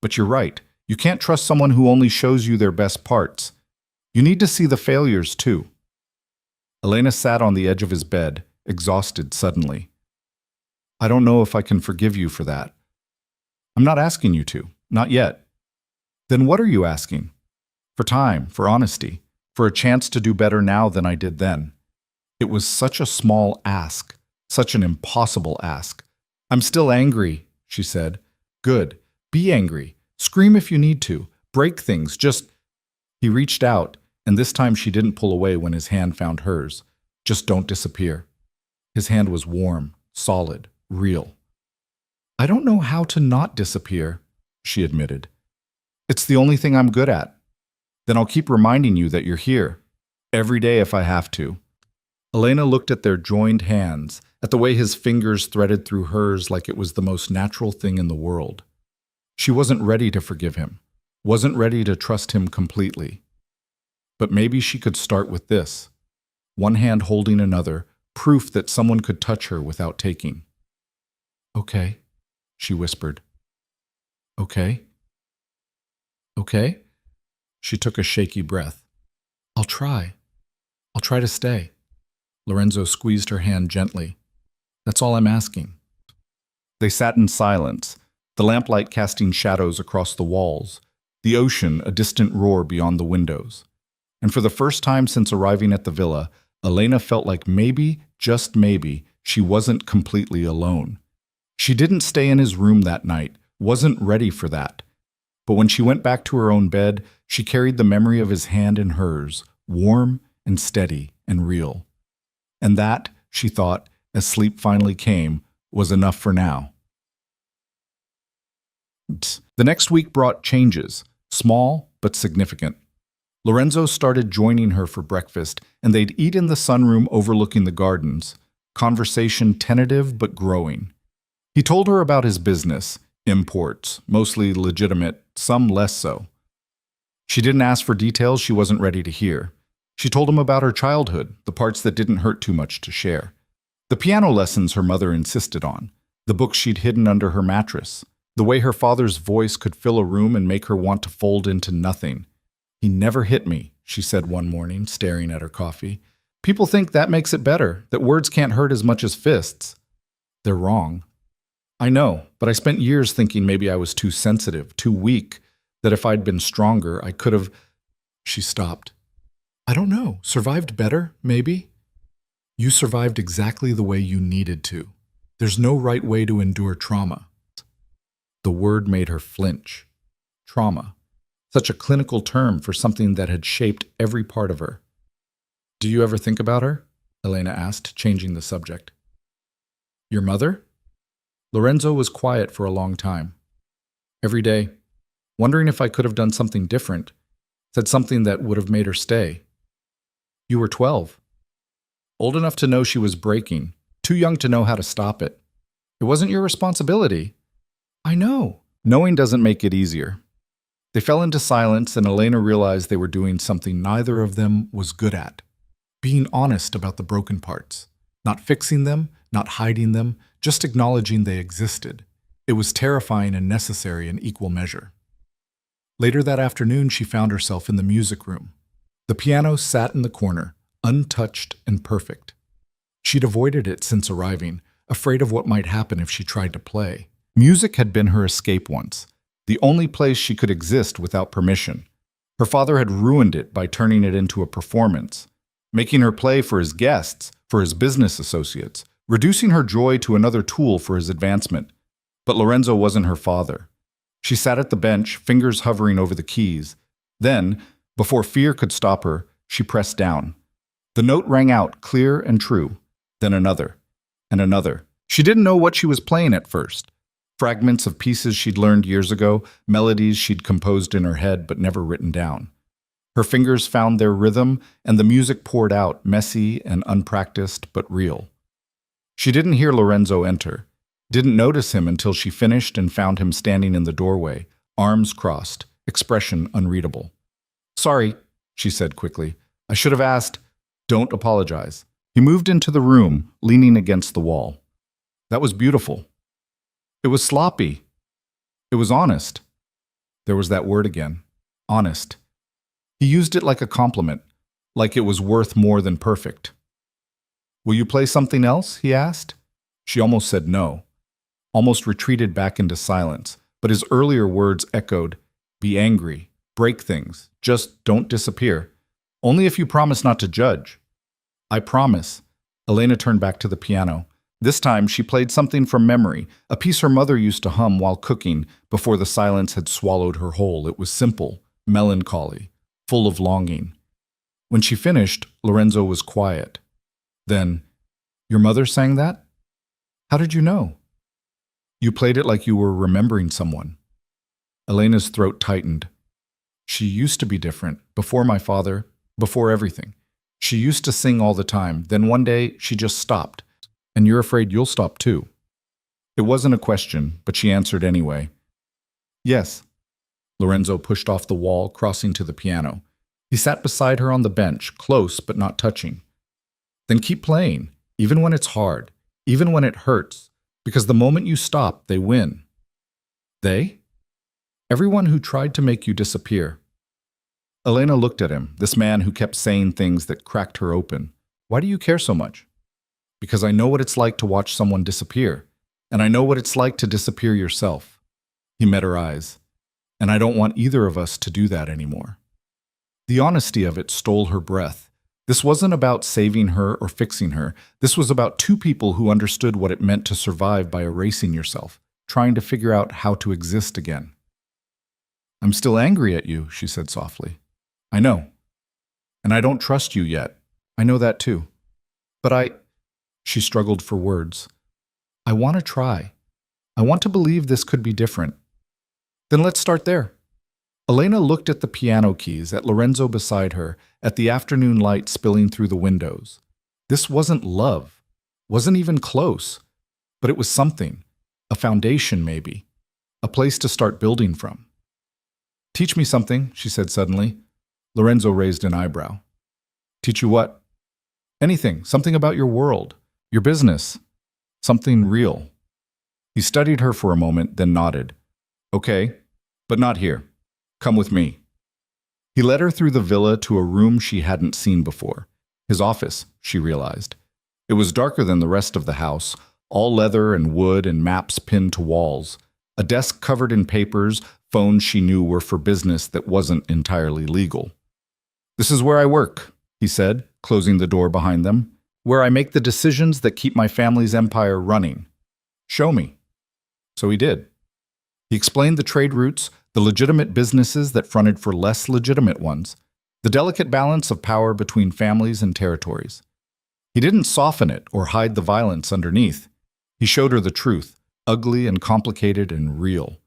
But you're right. You can't trust someone who only shows you their best parts. You need to see the failures too. Elena sat on the edge of his bed, exhausted suddenly. I don't know if I can forgive you for that. I'm not asking you to, not yet. Then what are you asking? For time, for honesty, for a chance to do better now than I did then. It was such a small ask, such an impossible ask. I'm still angry, she said. Good. Be angry. Scream if you need to. Break things. Just. He reached out, and this time she didn't pull away when his hand found hers. Just don't disappear. His hand was warm, solid, real. I don't know how to not disappear, she admitted. It's the only thing I'm good at. Then I'll keep reminding you that you're here. Every day if I have to. Elena looked at their joined hands, at the way his fingers threaded through hers like it was the most natural thing in the world. She wasn't ready to forgive him, wasn't ready to trust him completely. But maybe she could start with this. One hand holding another, proof that someone could touch her without taking. Okay, she whispered. Okay? Okay? She took a shaky breath. I'll try. I'll try to stay. Lorenzo squeezed her hand gently. That's all I'm asking. They sat in silence, the lamplight casting shadows across the walls, the ocean a distant roar beyond the windows. And for the first time since arriving at the villa, Elena felt like maybe, just maybe, she wasn't completely alone. She didn't stay in his room that night, wasn't ready for that. But when she went back to her own bed, she carried the memory of his hand in hers, warm and steady and real. And that, she thought, as sleep finally came, was enough for now. The next week brought changes, small but significant. Lorenzo started joining her for breakfast, and they'd eat in the sunroom overlooking the gardens, conversation tentative but growing. He told her about his business, imports, mostly legitimate, some less so. She didn't ask for details she wasn't ready to hear. She told him about her childhood, the parts that didn't hurt too much to share. The piano lessons her mother insisted on, the books she'd hidden under her mattress, the way her father's voice could fill a room and make her want to fold into nothing. He never hit me, she said one morning, staring at her coffee. People think that makes it better, that words can't hurt as much as fists. They're wrong. I know, but I spent years thinking maybe I was too sensitive, too weak, that if I'd been stronger, I could have... She stopped. I don't know. Survived better, maybe? You survived exactly the way you needed to. There's no right way to endure trauma. The word made her flinch. Trauma. Such a clinical term for something that had shaped every part of her. Do you ever think about her? Elena asked, changing the subject. Your mother? Lorenzo was quiet for a long time. Every day, wondering if I could have done something different, said something that would have made her stay. You were 12. Old enough to know she was breaking, too young to know how to stop it. It wasn't your responsibility. I know. Knowing doesn't make it easier. They fell into silence, and Elena realized they were doing something neither of them was good at. Being honest about the broken parts. Not fixing them, not hiding them, just acknowledging they existed. It was terrifying and necessary in equal measure. Later that afternoon, she found herself in the music room. The piano sat in the corner, untouched and perfect. She'd avoided it since arriving, afraid of what might happen if she tried to play. Music had been her escape once, the only place she could exist without permission. Her father had ruined it by turning it into a performance, making her play for his guests, for his business associates, reducing her joy to another tool for his advancement. But Lorenzo wasn't her father. She sat at the bench, fingers hovering over the keys. Then, before fear could stop her, she pressed down. The note rang out clear and true, then another, and another. She didn't know what she was playing at first. Fragments of pieces she'd learned years ago, melodies she'd composed in her head but never written down. Her fingers found their rhythm, and the music poured out, messy and unpracticed but real. She didn't hear Lorenzo enter, didn't notice him until she finished and found him standing in the doorway, arms crossed, expression unreadable. Sorry, she said quickly. I should have asked. Don't apologize. He moved into the room, leaning against the wall. That was beautiful. It was sloppy. It was honest. There was that word again. Honest. He used it like a compliment, like it was worth more than perfect. Will you play something else? He asked. She almost said no, almost retreated back into silence, but his earlier words echoed, be angry, break things, just don't disappear. Only if you promise not to judge. I promise. Elena turned back to the piano. This time, she played something from memory, a piece her mother used to hum while cooking before the silence had swallowed her whole. It was simple, melancholy, full of longing. When she finished, Lorenzo was quiet. Then, "Your mother sang that? How did you know?" "You played it like you were remembering someone." Elena's throat tightened. "She used to be different, before my father, before everything. She used to sing all the time. Then one day, she just stopped. And you're afraid you'll stop too." It wasn't a question, but she answered anyway. "Yes." Lorenzo pushed off the wall, crossing to the piano. He sat beside her on the bench, close but not touching. "Then keep playing, even when it's hard, even when it hurts, because the moment you stop, they win." "They?" "Everyone who tried to make you disappear." Elena looked at him, this man who kept saying things that cracked her open. "Why do you care so much?" "Because I know what it's like to watch someone disappear, and I know what it's like to disappear yourself." He met her eyes. "And I don't want either of us to do that anymore." The honesty of it stole her breath. This wasn't about saving her or fixing her. This was about two people who understood what it meant to survive by erasing yourself, trying to figure out how to exist again. "I'm still angry at you," she said softly. "I know. And I don't trust you yet. I know that too. But She struggled for words. "I want to try. I want to believe this could be different." "Then let's start there." Elena looked at the piano keys, at Lorenzo beside her, at the afternoon light spilling through the windows. This wasn't love, wasn't even close, but it was something, a foundation maybe, a place to start building from. "Teach me something," she said suddenly. Lorenzo raised an eyebrow. "Teach you what?" "Anything, something about your world, your business, something real." He studied her for a moment, then nodded. "Okay, but not here. Come with me." He led her through the villa to a room she hadn't seen before. His office, she realized. It was darker than the rest of the house, all leather and wood and maps pinned to walls. A desk covered in papers, phones she knew were for business that wasn't entirely legal. "This is where I work," he said, closing the door behind them. "Where I make the decisions that keep my family's empire running. Show me." So he did. He explained the trade routes, the legitimate businesses that fronted for less legitimate ones, the delicate balance of power between families and territories. He didn't soften it or hide the violence underneath. He showed her the truth, ugly and complicated and real.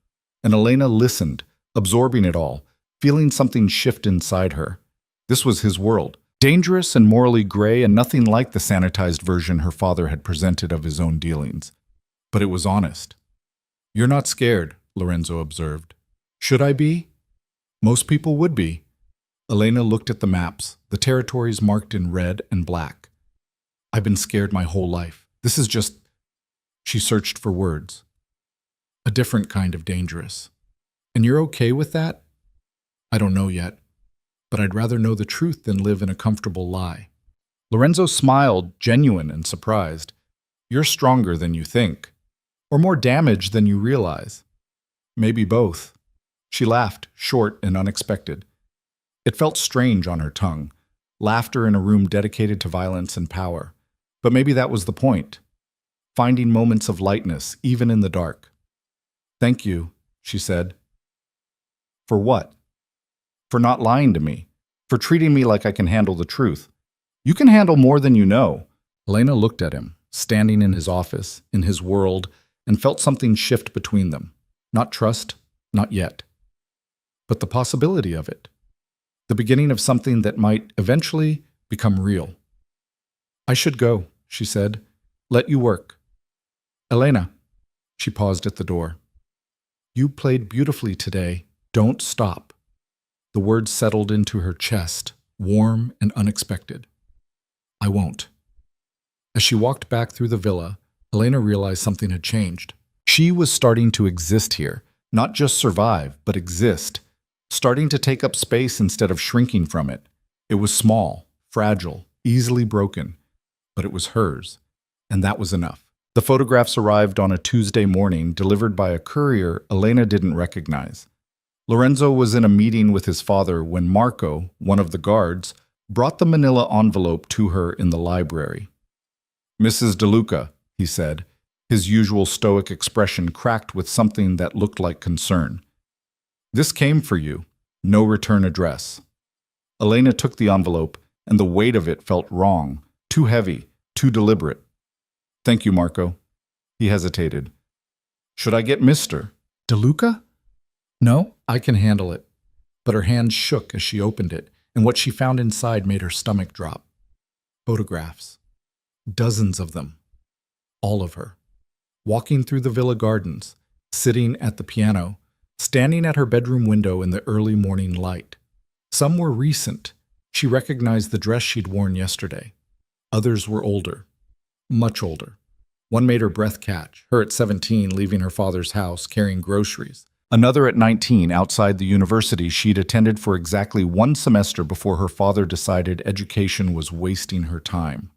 And Elena listened, absorbing it all, feeling something shift inside her. This was his world, dangerous and morally gray and nothing like the sanitized version her father had presented of his own dealings. But it was honest. "You're not scared," Lorenzo observed. "Should I be?" "Most people would be." Elena looked at the maps, the territories marked in red and black. "I've been scared my whole life. This is just..." She searched for words. "A different kind of dangerous." "And you're okay with that?" "I don't know yet. But I'd rather know the truth than live in a comfortable lie." Lorenzo smiled, genuine and surprised. "You're stronger than you think. Or more damaged than you realize." "Maybe both." She laughed, short and unexpected. It felt strange on her tongue, laughter in a room dedicated to violence and power. But maybe that was the point. Finding moments of lightness, even in the dark. "Thank you," she said. "For what?" "For not lying to me. For treating me like I can handle the truth." "You can handle more than you know." Elena looked at him, standing in his office, in his world, and felt something shift between them. Not trust, not yet. But the possibility of it. The beginning of something that might eventually become real. "I should go," she said. "Let you work." "Elena." She paused at the door. "You played beautifully today. Don't stop." The words settled into her chest, warm and unexpected. "I won't." As she walked back through the villa, Elena realized something had changed. She was starting to exist here, not just survive, but exist, starting to take up space instead of shrinking from it. It was small, fragile, easily broken, but it was hers, and that was enough. The photographs arrived on a Tuesday morning, delivered by a courier Elena didn't recognize. Lorenzo was in a meeting with his father when Marco, one of the guards, brought the manila envelope to her in the library. Mrs. DeLuca, he said, his usual stoic expression cracked with something that looked like concern. This came for you. No return address. Elena took the envelope, and the weight of it felt wrong, too heavy, too deliberate. Thank you, Marco. He hesitated. Should I get Mr. DeLuca? No, I can handle it. But her hands shook as she opened it, and what she found inside made her stomach drop. Photographs. Dozens of them. All of her. Walking through the villa gardens, sitting at the piano, standing at her bedroom window in the early morning light. Some were recent. She recognized the dress she'd worn yesterday. Others were older. Much older. One made her breath catch, her at 17 leaving her father's house carrying groceries. Another at 19 outside the university she'd attended for exactly one semester before her father decided education was wasting her time.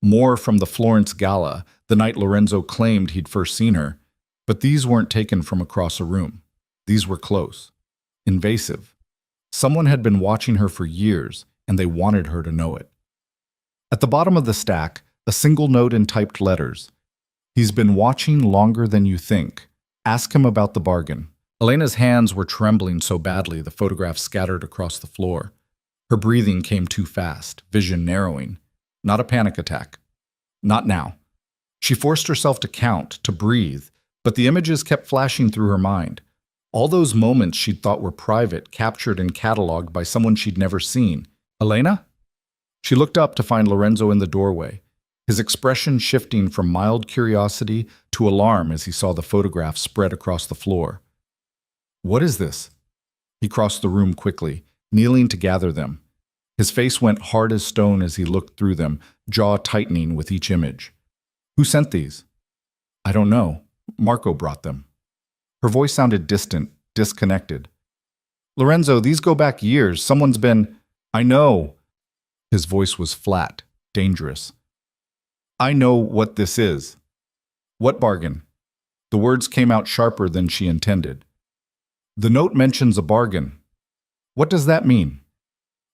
More from the Florence Gala, the night Lorenzo claimed he'd first seen her, but these weren't taken from across a room. These were close. Invasive. Someone had been watching her for years, and they wanted her to know it. At the bottom of the stack, a single note in typed letters. He's been watching longer than you think. Ask him about the bargain. Elena's hands were trembling so badly the photographs scattered across the floor. Her breathing came too fast, vision narrowing. Not a panic attack. Not now. She forced herself to count, to breathe, but the images kept flashing through her mind. All those moments she'd thought were private, captured and cataloged by someone she'd never seen. Elena? She looked up to find Lorenzo in the doorway, his expression shifting from mild curiosity to alarm as he saw the photographs spread across the floor. What is this? He crossed the room quickly, kneeling to gather them. His face went hard as stone as he looked through them, jaw tightening with each image. Who sent these? I don't know. Marco brought them. Her voice sounded distant, disconnected. Lorenzo, these go back years. Someone's been… I know. His voice was flat, dangerous. I know what this is. What bargain? The words came out sharper than she intended. The note mentions a bargain. What does that mean?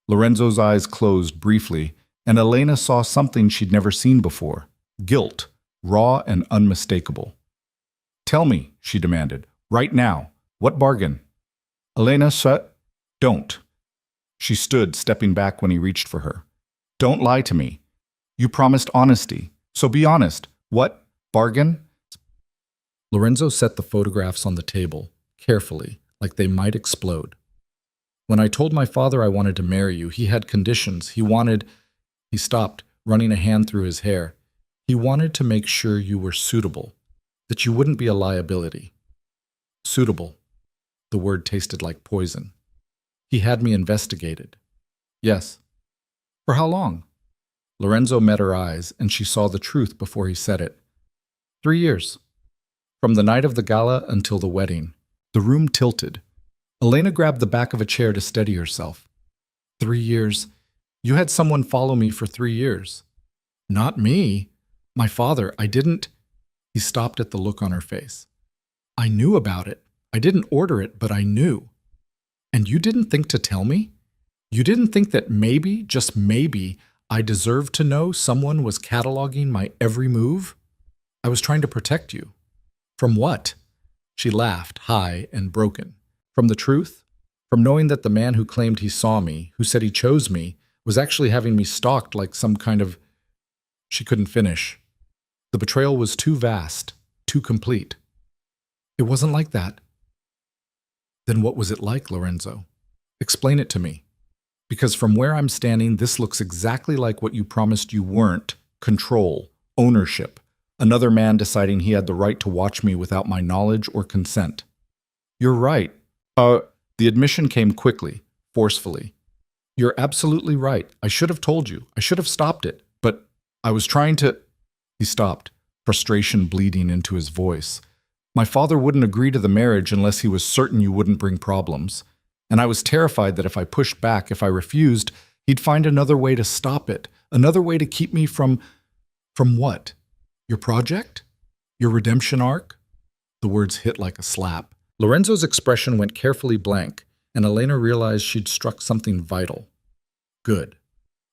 Lorenzo's eyes closed briefly, and Elena saw something she'd never seen before. Guilt, raw and unmistakable. Tell me, she demanded, right now. What bargain? Elena Don't. She stood, stepping back when he reached for her. Don't lie to me. You promised honesty, so be honest. What bargain? Lorenzo set the photographs on the table, carefully, like they might explode. When I told my father I wanted to marry you, he had conditions. He stopped, running a hand through his hair. He wanted to make sure you were suitable, that you wouldn't be a liability. Suitable. The word tasted like poison. He had me investigated. Yes. For how long? Lorenzo met her eyes, and she saw the truth before he said it. 3 years. From the night of the gala until the wedding. The room tilted. Elena grabbed the back of a chair to steady herself. 3 years. You had someone follow me for 3 years. Not me. My father, I didn't… He stopped at the look on her face. I knew about it. I didn't order it, but I knew. And you didn't think to tell me? You didn't think that maybe, just maybe, I deserved to know someone was cataloging my every move? I was trying to protect you. From what? She laughed, high and broken. From the truth? From knowing that the man who claimed he saw me, who said he chose me, was actually having me stalked like some kind of… She couldn't finish. The betrayal was too vast, too complete. It wasn't like that. Then what was it like, Lorenzo? Explain it to me. Because from where I'm standing, this looks exactly like what you promised you weren't. Control, ownership. Another man deciding he had the right to watch me without my knowledge or consent. You're right. The admission came quickly, forcefully. You're absolutely right. I should have told you. I should have stopped it. But I was trying to… He stopped, frustration bleeding into his voice. My father wouldn't agree to the marriage unless he was certain you wouldn't bring problems. And I was terrified that if I pushed back, if I refused, he'd find another way to stop it, another way to keep me from… From what? Your project? Your redemption arc? The words hit like a slap. Lorenzo's expression went carefully blank, and Elena realized she'd struck something vital. Good.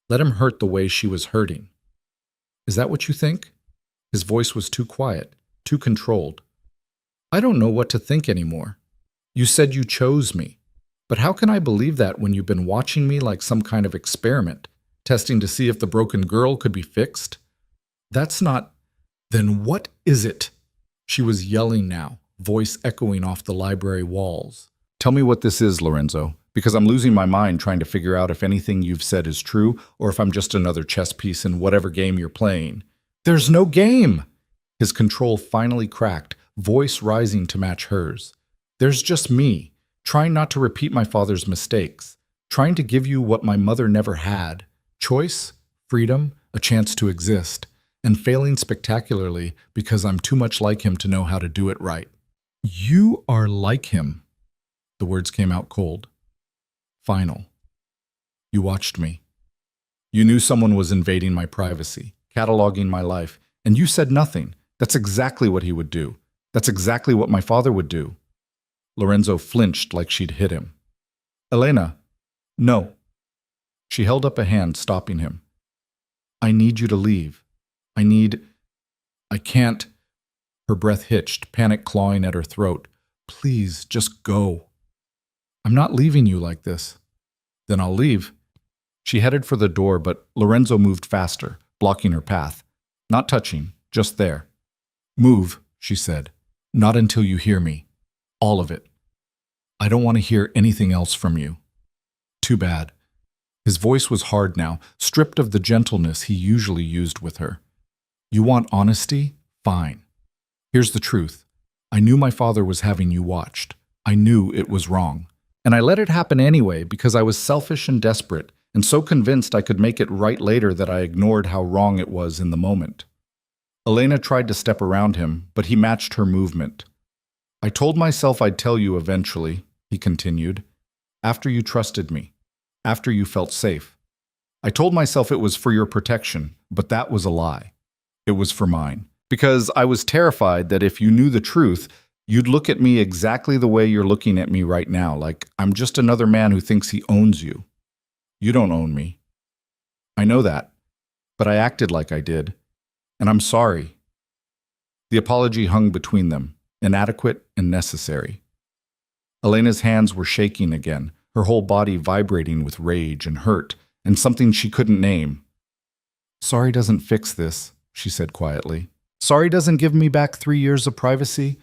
Let him hurt the way she was hurting. Is that what you think? His voice was too quiet, too controlled. I don't know what to think anymore. You said you chose me. But how can I believe that when you've been watching me like some kind of experiment, testing to see if the broken girl could be fixed? That's not... Then what is it? She was yelling now, voice echoing off the library walls. Tell me what this is, Lorenzo, because I'm losing my mind trying to figure out if anything you've said is true or if I'm just another chess piece in whatever game you're playing. There's no game! His control finally cracked, voice rising to match hers. There's just me, trying not to repeat my father's mistakes, trying to give you what my mother never had: choice, freedom, a chance to exist, and failing spectacularly because I'm too much like him to know how to do it right. You are like him. The words came out cold. Final. You watched me. You knew someone was invading my privacy, cataloging my life, and you said nothing. That's exactly what he would do. That's exactly what my father would do. Lorenzo flinched like she'd hit him. Elena, no. She held up a hand, stopping him. I need you to leave. I can't. Her breath hitched, panic clawing at her throat. Please, just go. I'm not leaving you like this. Then I'll leave. She headed for the door, but Lorenzo moved faster, blocking her path. Not touching, just there. Move, she said. Not until you hear me. All of it. I don't want to hear anything else from you. Too bad. His voice was hard now, stripped of the gentleness he usually used with her. You want honesty? Fine. Here's the truth. I knew my father was having you watched. I knew it was wrong. And I let it happen anyway because I was selfish and desperate, and so convinced I could make it right later that I ignored how wrong it was in the moment. Elena tried to step around him, but he matched her movement. I told myself I'd tell you eventually, he continued, after you trusted me, after you felt safe. I told myself it was for your protection, but that was a lie. It was for mine. Because I was terrified that if you knew the truth, you'd look at me exactly the way you're looking at me right now, like I'm just another man who thinks he owns you. You don't own me. I know that, but I acted like I did, and I'm sorry. The apology hung between them, inadequate and necessary. Elena's hands were shaking again, her whole body vibrating with rage and hurt, and something she couldn't name. Sorry doesn't fix this, she said quietly. Sorry doesn't give me back 3 years of privacy.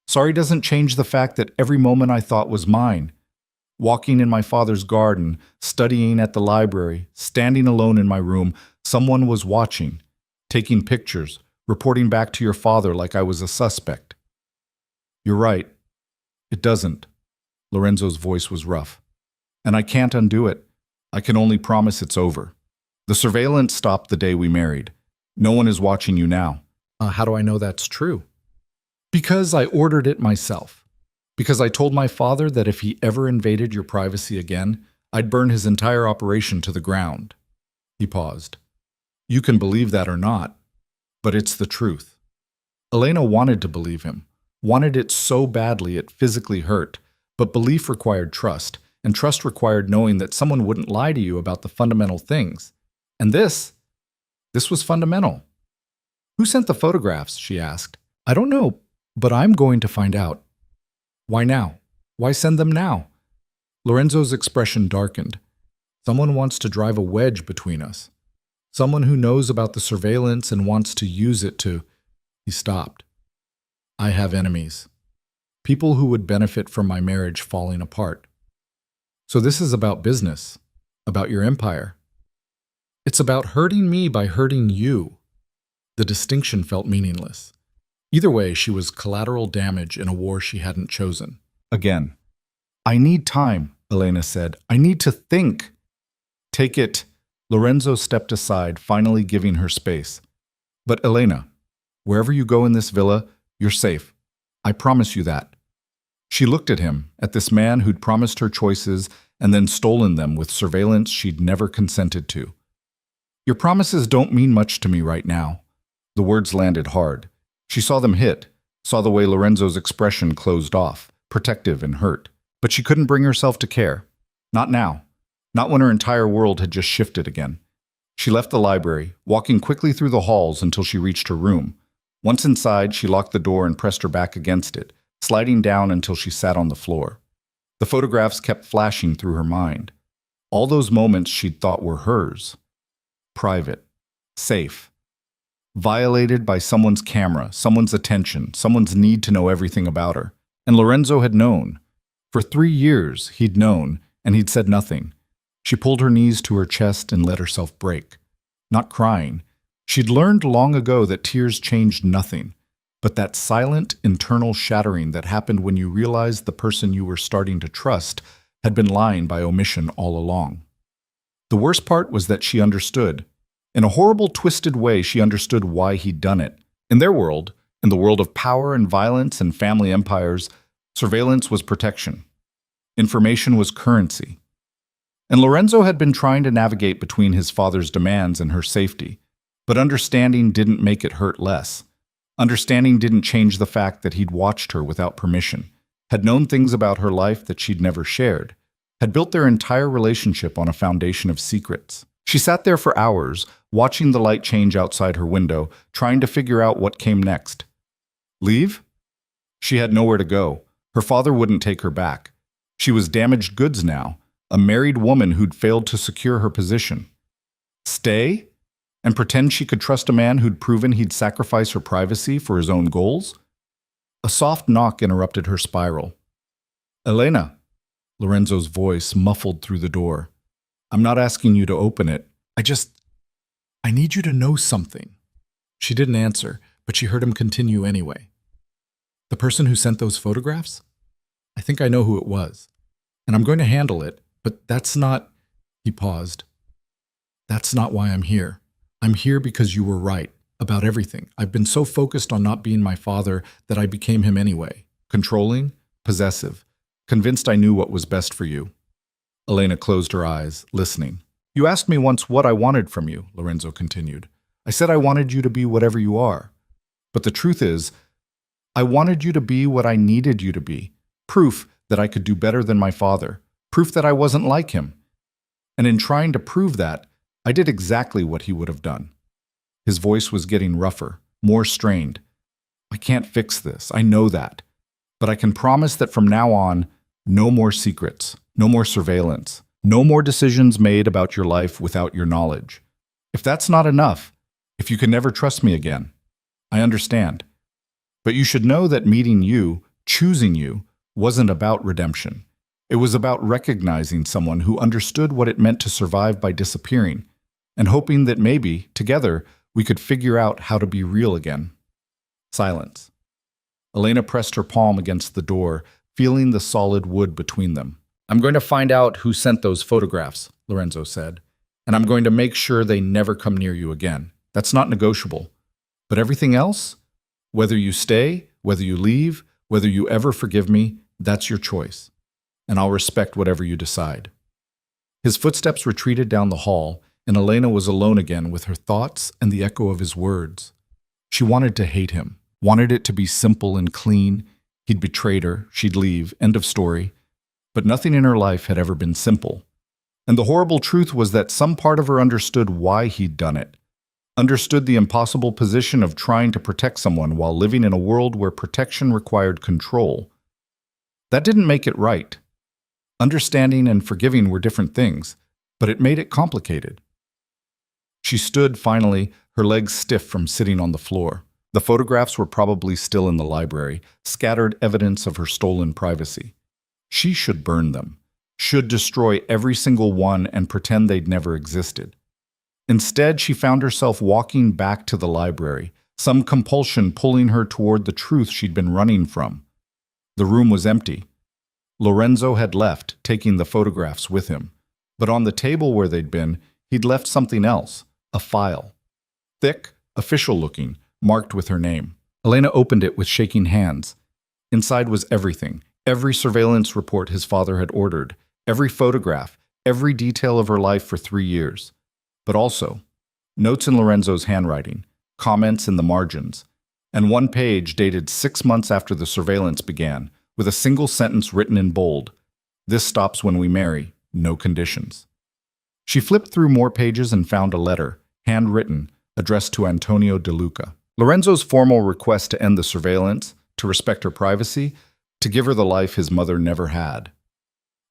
Sorry doesn't change the fact that every moment I thought was mine. Walking in my father's garden, studying at the library, standing alone in my room, someone was watching, taking pictures, reporting back to your father like I was a suspect. You're right. It doesn't. Lorenzo's voice was rough. And I can't undo it. I can only promise it's over. The surveillance stopped the day we married. No one is watching you now. How do I know that's true? Because I ordered it myself. Because I told my father that if he ever invaded your privacy again, I'd burn his entire operation to the ground. He paused. You can believe that or not, but it's the truth. Elena wanted to believe him, wanted it so badly it physically hurt, but belief required trust, and trust required knowing that someone wouldn't lie to you about the fundamental things. And this was fundamental. Who sent the photographs? She asked. I don't know, but I'm going to find out. Why now? Why send them now? Lorenzo's expression darkened. Someone wants to drive a wedge between us. Someone who knows about the surveillance and wants to use it to... He stopped. I have enemies. People who would benefit from my marriage falling apart. So this is about business, about your empire. It's about hurting me by hurting you. The distinction felt meaningless. Either way, she was collateral damage in a war she hadn't chosen. Again. I need time, Elena said. I need to think. Take it. Lorenzo stepped aside, finally giving her space. But Elena, wherever you go in this villa, you're safe. I promise you that. She looked at him, at this man who'd promised her choices and then stolen them with surveillance she'd never consented to. Your promises don't mean much to me right now. The words landed hard. She saw them hit, saw the way Lorenzo's expression closed off, protective and hurt. But she couldn't bring herself to care. Not now. Not when her entire world had just shifted again. She left the library, walking quickly through the halls until she reached her room. Once inside, she locked the door and pressed her back against it, sliding down until she sat on the floor. The photographs kept flashing through her mind. All those moments she'd thought were hers. Private. Safe. Violated by someone's camera, someone's attention, someone's need to know everything about her. And Lorenzo had known. For 3 years, he'd known, and he'd said nothing. She pulled her knees to her chest and let herself break. Not crying. She'd learned long ago that tears changed nothing, but that silent, internal shattering that happened when you realized the person you were starting to trust had been lying by omission all along. The worst part was that she understood. In a horrible, twisted way, she understood why he'd done it. In their world, in the world of power and violence and family empires, surveillance was protection. Information was currency. And Lorenzo had been trying to navigate between his father's demands and her safety. But understanding didn't make it hurt less. Understanding didn't change the fact that he'd watched her without permission, had known things about her life that she'd never shared, had built their entire relationship on a foundation of secrets. She sat there for hours, watching the light change outside her window, trying to figure out what came next. Leave? She had nowhere to go. Her father wouldn't take her back. She was damaged goods now, a married woman who'd failed to secure her position. Stay? And pretend she could trust a man who'd proven he'd sacrifice her privacy for his own goals? A soft knock interrupted her spiral. Elena, Lorenzo's voice muffled through the door. I'm not asking you to open it. I need you to know something. She didn't answer, but she heard him continue anyway. The person who sent those photographs? I think I know who it was. And I'm going to handle it, but that's not... He paused. That's not why I'm here. I'm here because you were right about everything. I've been so focused on not being my father that I became him anyway. Controlling, possessive, convinced I knew what was best for you. Elena closed her eyes, listening. You asked me once what I wanted from you, Lorenzo continued. I said I wanted you to be whatever you are. But the truth is, I wanted you to be what I needed you to be. Proof that I could do better than my father. Proof that I wasn't like him. And in trying to prove that, I did exactly what he would have done. His voice was getting rougher, more strained. I can't fix this, I know that. But I can promise that from now on, no more secrets, no more surveillance, no more decisions made about your life without your knowledge. If that's not enough, if you can never trust me again, I understand. But you should know that meeting you, choosing you, wasn't about redemption. It was about recognizing someone who understood what it meant to survive by disappearing, and hoping that maybe, together, we could figure out how to be real again. Silence. Elena pressed her palm against the door, feeling the solid wood between them. I'm going to find out who sent those photographs, Lorenzo said, and I'm going to make sure they never come near you again. That's not negotiable. But everything else? Whether you stay, whether you leave, whether you ever forgive me, that's your choice. And I'll respect whatever you decide. His footsteps retreated down the hall, and Elena was alone again with her thoughts and the echo of his words. She wanted to hate him, wanted it to be simple and clean. He'd betrayed her, she'd leave, end of story. But nothing in her life had ever been simple. And the horrible truth was that some part of her understood why he'd done it. Understood the impossible position of trying to protect someone while living in a world where protection required control. That didn't make it right. Understanding and forgiving were different things, but it made it complicated. She stood finally, her legs stiff from sitting on the floor. The photographs were probably still in the library, scattered evidence of her stolen privacy. She should burn them, should destroy every single one and pretend they'd never existed. Instead, she found herself walking back to the library, some compulsion pulling her toward the truth she'd been running from. The room was empty. Lorenzo had left, taking the photographs with him. But on the table where they'd been, he'd left something else, a file. Thick, official-looking, marked with her name. Elena opened it with shaking hands. Inside was everything, every surveillance report his father had ordered, every photograph, every detail of her life for 3 years. But also, notes in Lorenzo's handwriting, comments in the margins, and one page dated 6 months after the surveillance began, with a single sentence written in bold. This stops when we marry, no conditions. She flipped through more pages and found a letter, handwritten, addressed to Antonio De Luca. Lorenzo's formal request to end the surveillance, to respect her privacy, to give her the life his mother never had.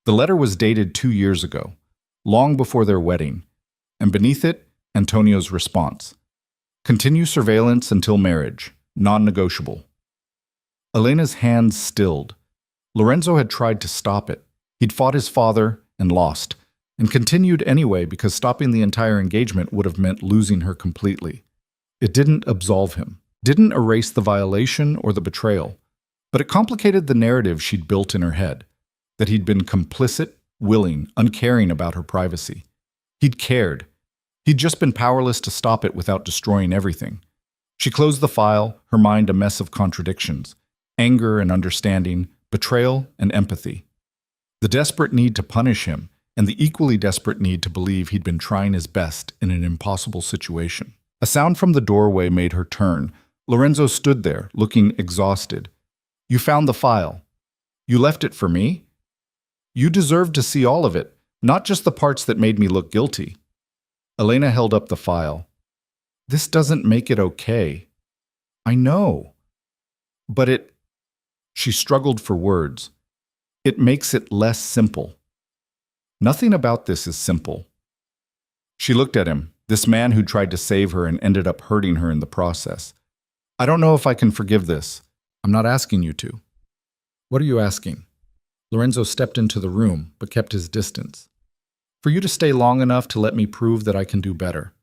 The letter was dated 2 years ago, long before their wedding, and beneath it, Antonio's response. Continue surveillance until marriage, non-negotiable. Elena's hands stilled. Lorenzo had tried to stop it. He'd fought his father and lost, and continued anyway because stopping the entire engagement would have meant losing her completely. It didn't absolve him, didn't erase the violation or the betrayal, but it complicated the narrative she'd built in her head, that he'd been complicit, willing, uncaring about her privacy. He'd cared. He'd just been powerless to stop it without destroying everything. She closed the file, her mind a mess of contradictions, anger and understanding, betrayal and empathy. The desperate need to punish him, and the equally desperate need to believe he'd been trying his best in an impossible situation. A sound from the doorway made her turn. Lorenzo stood there, looking exhausted. You found the file. You left it for me? You deserved to see all of it, not just the parts that made me look guilty. Elena held up the file. This doesn't make it okay. I know. But it... She struggled for words. It makes it less simple. Nothing about this is simple. She looked at him, this man who tried to save her and ended up hurting her in the process. I don't know if I can forgive this. I'm not asking you to. What are you asking? Lorenzo stepped into the room, but kept his distance. For you to stay long enough to let me prove that I can do better,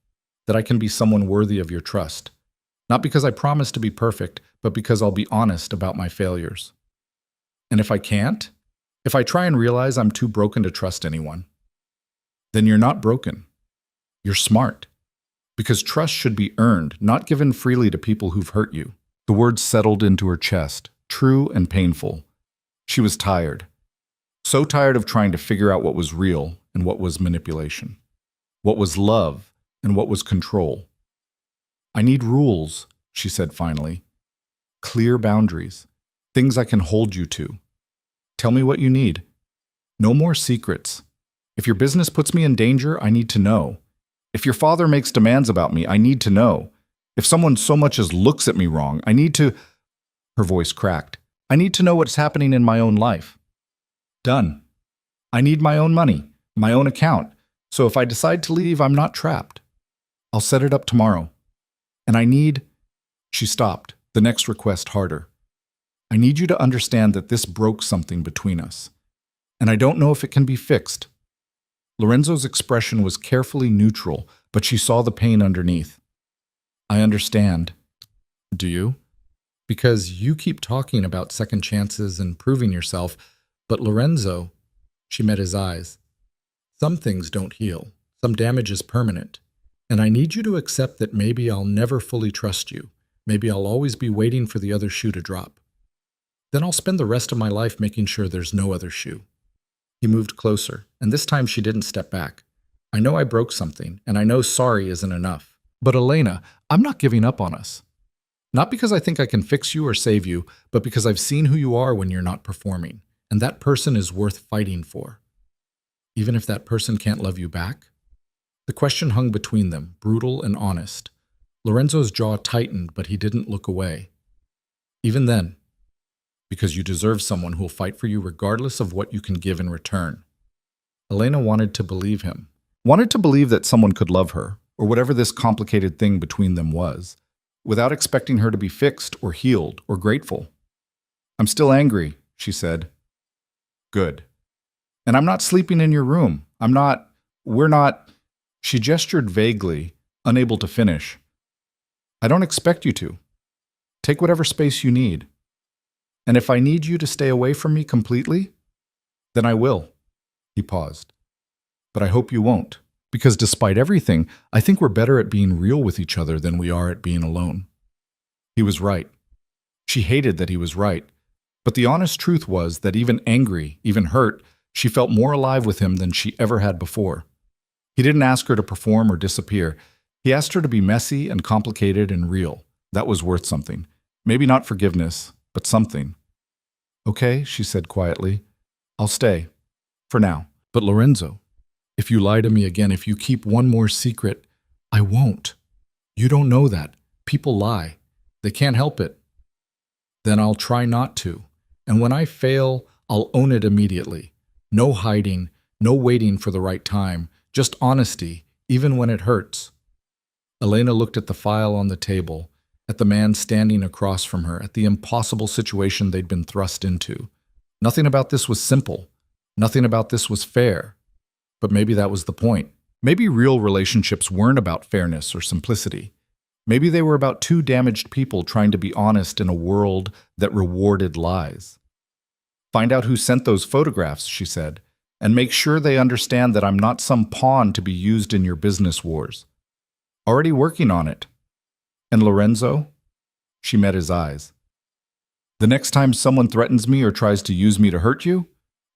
that I can be someone worthy of your trust. Not because I promise to be perfect, but because I'll be honest about my failures. And if I can't, if I try and realize I'm too broken to trust anyone, then you're not broken. You're smart. Because trust should be earned, not given freely to people who've hurt you. The words settled into her chest, true and painful. She was tired. So tired of trying to figure out what was real and what was manipulation. What was love and what was control. I need rules, she said finally. Clear boundaries. Things I can hold you to. Tell me what you need. No more secrets. If your business puts me in danger, I need to know. If your father makes demands about me, I need to know. If someone so much as looks at me wrong, I need to... Her voice cracked. I need to know what's happening in my own life. Done. I need my own money, my own account, so if I decide to leave, I'm not trapped. I'll set it up tomorrow. And I need... She stopped, the next request harder. I need you to understand that this broke something between us. And I don't know if it can be fixed. Lorenzo's expression was carefully neutral, but she saw the pain underneath. I understand. Do you? Because you keep talking about second chances and proving yourself, but Lorenzo, she met his eyes. Some things don't heal. Some damage is permanent. And I need you to accept that maybe I'll never fully trust you. Maybe I'll always be waiting for the other shoe to drop. Then I'll spend the rest of my life making sure there's no other shoe. He moved closer, and this time she didn't step back. I know I broke something, and I know sorry isn't enough. But Elena, I'm not giving up on us. Not because I think I can fix you or save you, but because I've seen who you are when you're not performing, and that person is worth fighting for. Even if that person can't love you back? The question hung between them, brutal and honest. Lorenzo's jaw tightened, but he didn't look away. Even then, because you deserve someone who'll fight for you regardless of what you can give in return. Elena wanted to believe him. Wanted to believe that someone could love her, or whatever this complicated thing between them was, without expecting her to be fixed or healed or grateful. I'm still angry, she said. Good. And I'm not sleeping in your room. We're not... She gestured vaguely, unable to finish. I don't expect you to. Take whatever space you need. And if I need you to stay away from me completely, then I will. He paused. But I hope you won't, because despite everything, I think we're better at being real with each other than we are at being alone. He was right. She hated that he was right. But the honest truth was that even angry, even hurt, she felt more alive with him than she ever had before. He didn't ask her to perform or disappear. He asked her to be messy and complicated and real. That was worth something. Maybe not forgiveness, but something. Okay, she said quietly. I'll stay. For now. But Lorenzo, If you lie to me again, if you keep one more secret, I won't. You don't know that. People lie. They can't help it. Then I'll try not to. And when I fail, I'll own it immediately. No hiding, no waiting for the right time, just honesty, even when it hurts. Elena looked at the file on the table, at the man standing across from her, at the impossible situation they'd been thrust into. Nothing about this was simple. Nothing about this was fair. But maybe that was the point. Maybe real relationships weren't about fairness or simplicity. Maybe they were about two damaged people trying to be honest in a world that rewarded lies. Find out who sent those photographs, she said, and make sure they understand that I'm not some pawn to be used in your business wars. Already working on it. And Lorenzo? She met his eyes. The next time someone threatens me or tries to use me to hurt you,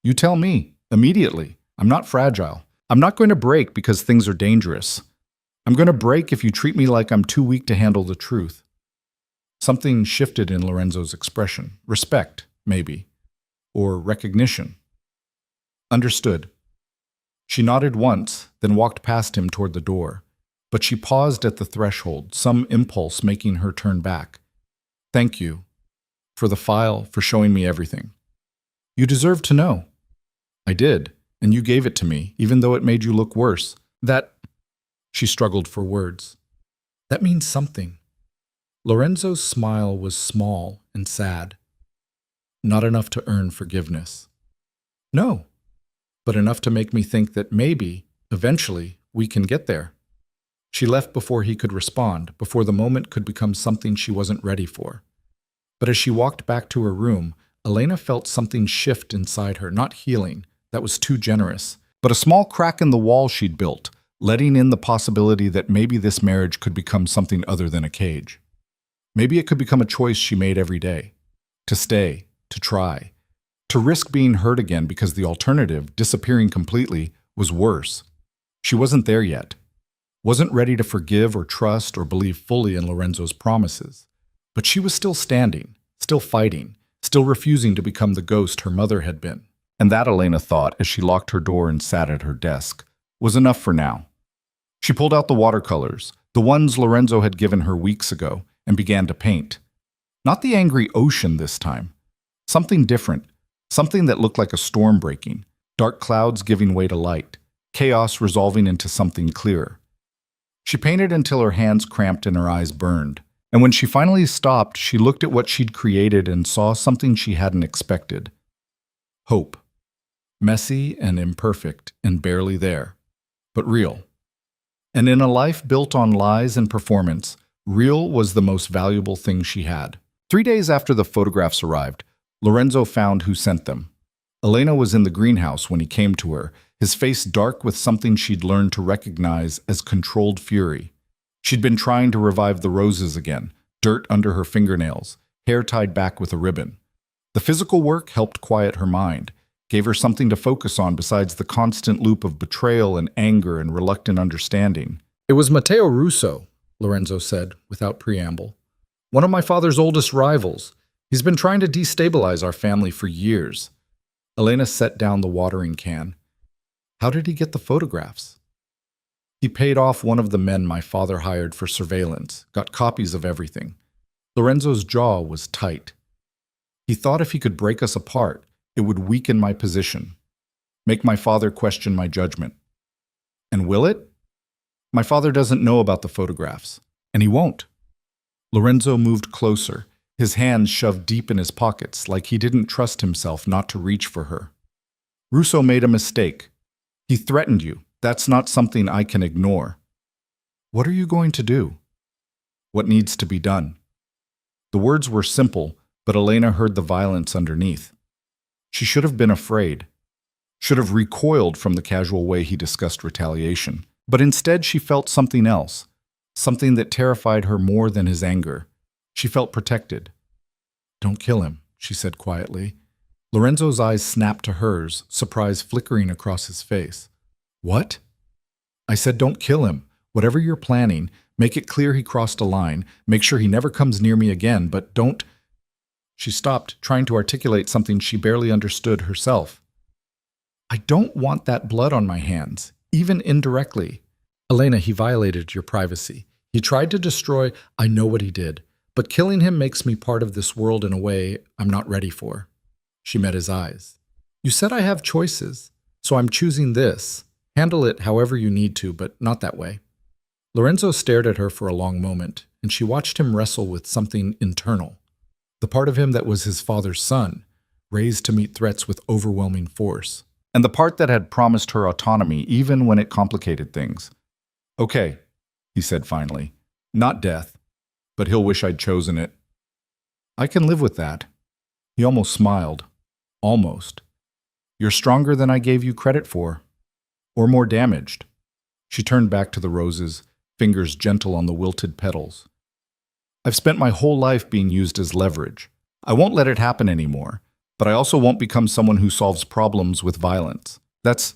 you tell me, immediately. I'm not fragile. I'm not going to break because things are dangerous. I'm going to break if you treat me like I'm too weak to handle the truth. Something shifted in Lorenzo's expression. Respect, maybe. Or recognition. Understood. She nodded once, then walked past him toward the door. But she paused at the threshold, some impulse making her turn back. Thank you. For the file, for showing me everything. You deserve to know. I did, and you gave it to me, even though it made you look worse. She struggled for words. That means something. Lorenzo's smile was small and sad. Not enough to earn forgiveness. No, but enough to make me think that maybe, eventually, we can get there. She left before he could respond, before the moment could become something she wasn't ready for. But as she walked back to her room, Elena felt something shift inside her, not healing, that was too generous, but a small crack in the wall she'd built, letting in the possibility that maybe this marriage could become something other than a cage. Maybe it could become a choice she made every day. To stay, to try, to risk being hurt again because the alternative, disappearing completely, was worse. She wasn't there yet. Wasn't ready to forgive or trust or believe fully in Lorenzo's promises. But she was still standing, still fighting, still refusing to become the ghost her mother had been. And that, Elena thought, as she locked her door and sat at her desk, was enough for now. She pulled out the watercolors, the ones Lorenzo had given her weeks ago, and began to paint. Not the angry ocean this time. Something different, something that looked like a storm breaking, dark clouds giving way to light, chaos resolving into something clearer. She painted until her hands cramped and her eyes burned. And when she finally stopped, she looked at what she'd created and saw something she hadn't expected. Hope. Messy and imperfect and barely there, but real. And in a life built on lies and performance, real was the most valuable thing she had. 3 days after the photographs arrived, Lorenzo found who sent them. Elena was in the greenhouse when he came to her, his face dark with something she'd learned to recognize as controlled fury. She'd been trying to revive the roses again, dirt under her fingernails, hair tied back with a ribbon. The physical work helped quiet her mind, gave her something to focus on besides the constant loop of betrayal and anger and reluctant understanding. It was Matteo Russo, Lorenzo said, without preamble. One of my father's oldest rivals. He's been trying to destabilize our family for years. Elena set down the watering can. How did he get the photographs? He paid off one of the men my father hired for surveillance, got copies of everything. Lorenzo's jaw was tight. He thought if he could break us apart, it would weaken my position, make my father question my judgment. And will it? My father doesn't know about the photographs, and he won't. Lorenzo moved closer, his hands shoved deep in his pockets like he didn't trust himself not to reach for her. Russo made a mistake. He threatened you. That's not something I can ignore. What are you going to do? What needs to be done? The words were simple, but Elena heard the violence underneath. She should have been afraid, should have recoiled from the casual way he discussed retaliation. But instead she felt something else, something that terrified her more than his anger. She felt protected. Don't kill him, she said quietly. Lorenzo's eyes snapped to hers, surprise flickering across his face. What? I said don't kill him. Whatever you're planning, make it clear he crossed a line, make sure he never comes near me again, but don't... She stopped, trying to articulate something she barely understood herself. I don't want that blood on my hands, even indirectly. Elena, he violated your privacy. He tried to destroy, I know what he did, but killing him makes me part of this world in a way I'm not ready for. She met his eyes. You said I have choices, so I'm choosing this. Handle it however you need to, but not that way. Lorenzo stared at her for a long moment, and she watched him wrestle with something internal. The part of him that was his father's son, raised to meet threats with overwhelming force. And the part that had promised her autonomy even when it complicated things. Okay, he said finally. Not death, but he'll wish I'd chosen it. I can live with that. He almost smiled. Almost. You're stronger than I gave you credit for. Or more damaged. She turned back to the roses, fingers gentle on the wilted petals. I've spent my whole life being used as leverage. I won't let it happen anymore, but I also won't become someone who solves problems with violence. That's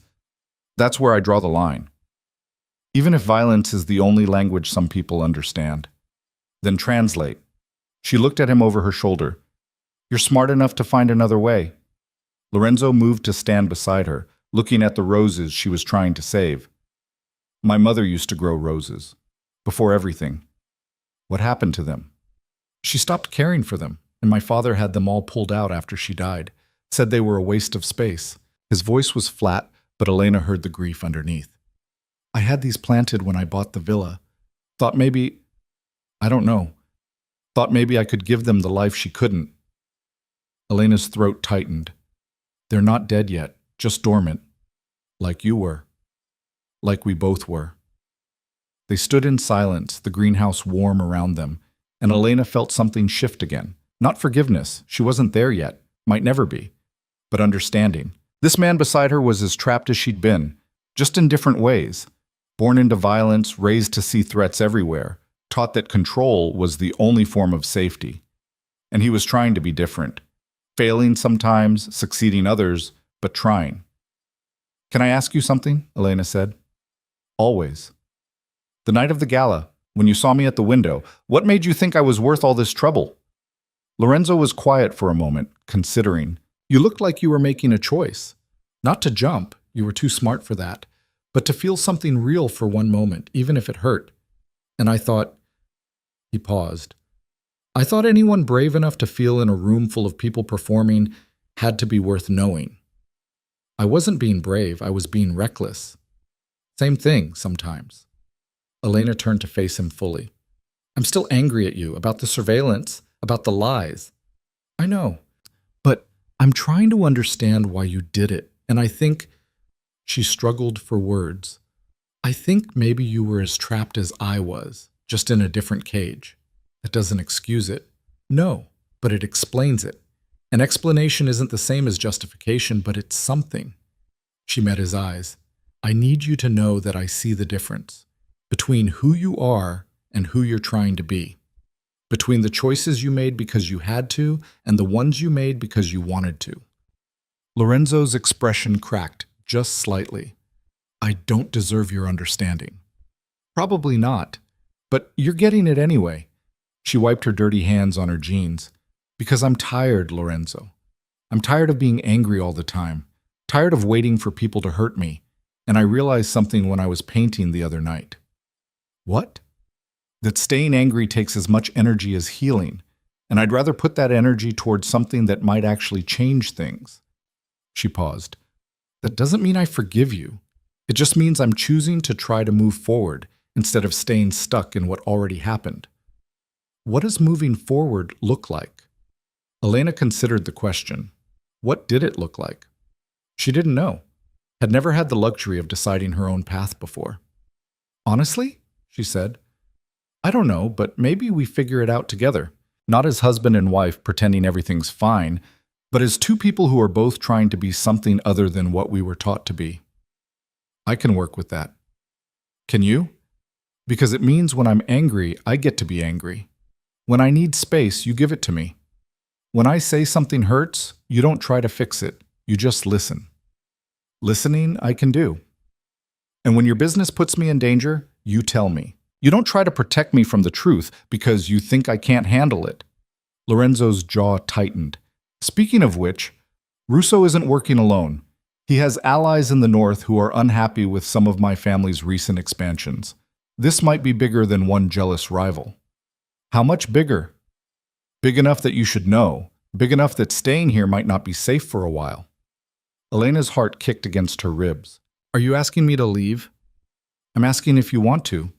where I draw the line. Even if violence is the only language some people understand. Then translate. She looked at him over her shoulder. You're smart enough to find another way. Lorenzo moved to stand beside her, looking at the roses she was trying to save. My mother used to grow roses. Before everything. What happened to them? She stopped caring for them, and my father had them all pulled out after she died. Said they were a waste of space. His voice was flat, but Elena heard the grief underneath. I had these planted when I bought the villa. Thought maybe, I don't know. Thought maybe I could give them the life she couldn't. Elena's throat tightened. They're not dead yet, just dormant. Like you were. Like we both were. They stood in silence, the greenhouse warm around them, and Elena felt something shift again. Not forgiveness, she wasn't there yet, might never be, but understanding. This man beside her was as trapped as she'd been, just in different ways. Born into violence, raised to see threats everywhere, taught that control was the only form of safety. And he was trying to be different. Failing sometimes, succeeding others, but trying. Can I ask you something? Elena said. Always. The night of the gala, when you saw me at the window, what made you think I was worth all this trouble? Lorenzo was quiet for a moment, considering. You looked like you were making a choice. Not to jump, you were too smart for that, but to feel something real for one moment, even if it hurt. And I thought, he paused. I thought anyone brave enough to feel in a room full of people performing had to be worth knowing. I wasn't being brave, I was being reckless. Same thing, sometimes. Elena turned to face him fully. I'm still angry at you, about the surveillance, about the lies. I know, but I'm trying to understand why you did it, and I think... She struggled for words. I think maybe you were as trapped as I was, just in a different cage. That doesn't excuse it. No, but it explains it. An explanation isn't the same as justification, but it's something. She met his eyes. I need you to know that I see the difference between who you are and who you're trying to be. Between the choices you made because you had to and the ones you made because you wanted to. Lorenzo's expression cracked. Just slightly. I don't deserve your understanding. Probably not, but you're getting it anyway. She wiped her dirty hands on her jeans. Because I'm tired, Lorenzo. I'm tired of being angry all the time. Tired of waiting for people to hurt me. And I realized something when I was painting the other night. What? That staying angry takes as much energy as healing, and I'd rather put that energy towards something that might actually change things. She paused. That doesn't mean I forgive you. It just means I'm choosing to try to move forward instead of staying stuck in what already happened. What does moving forward look like? Elena considered the question. What did it look like? She didn't know. Had never had the luxury of deciding her own path before. Honestly, she said, I don't know, but maybe we figure it out together. Not as husband and wife pretending everything's fine, but as two people who are both trying to be something other than what we were taught to be. I can work with that. Can you? Because it means when I'm angry, I get to be angry. When I need space, you give it to me. When I say something hurts, you don't try to fix it. You just listen. Listening, I can do. And when your business puts me in danger, you tell me. You don't try to protect me from the truth because you think I can't handle it. Lorenzo's jaw tightened. Speaking of which, Russo isn't working alone. He has allies in the north who are unhappy with some of my family's recent expansions. This might be bigger than one jealous rival. How much bigger? Big enough that you should know. Big enough that staying here might not be safe for a while. Elena's heart kicked against her ribs. Are you asking me to leave? I'm asking if you want to.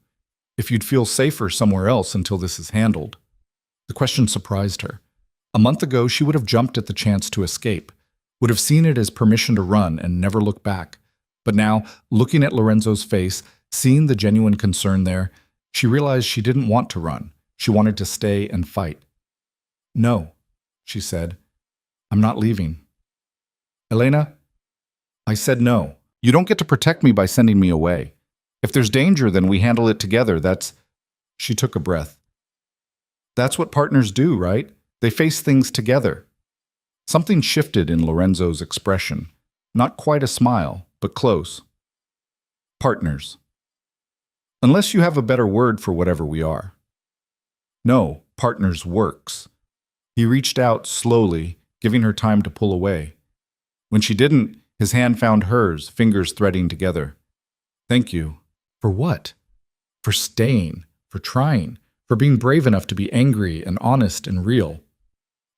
If you'd feel safer somewhere else until this is handled. The question surprised her. A month ago, she would have jumped at the chance to escape, would have seen it as permission to run and never look back. But now, looking at Lorenzo's face, seeing the genuine concern there, she realized she didn't want to run. She wanted to stay and fight. No, she said. I'm not leaving. Elena, I said no. You don't get to protect me by sending me away. If there's danger, then we handle it together. She took a breath. That's what partners do, right? They face things together. Something shifted in Lorenzo's expression. Not quite a smile, but close. Partners. Unless you have a better word for whatever we are. No, partners works. He reached out slowly, giving her time to pull away. When she didn't, his hand found hers, fingers threading together. Thank you. For what? For staying, for trying, for being brave enough to be angry and honest and real.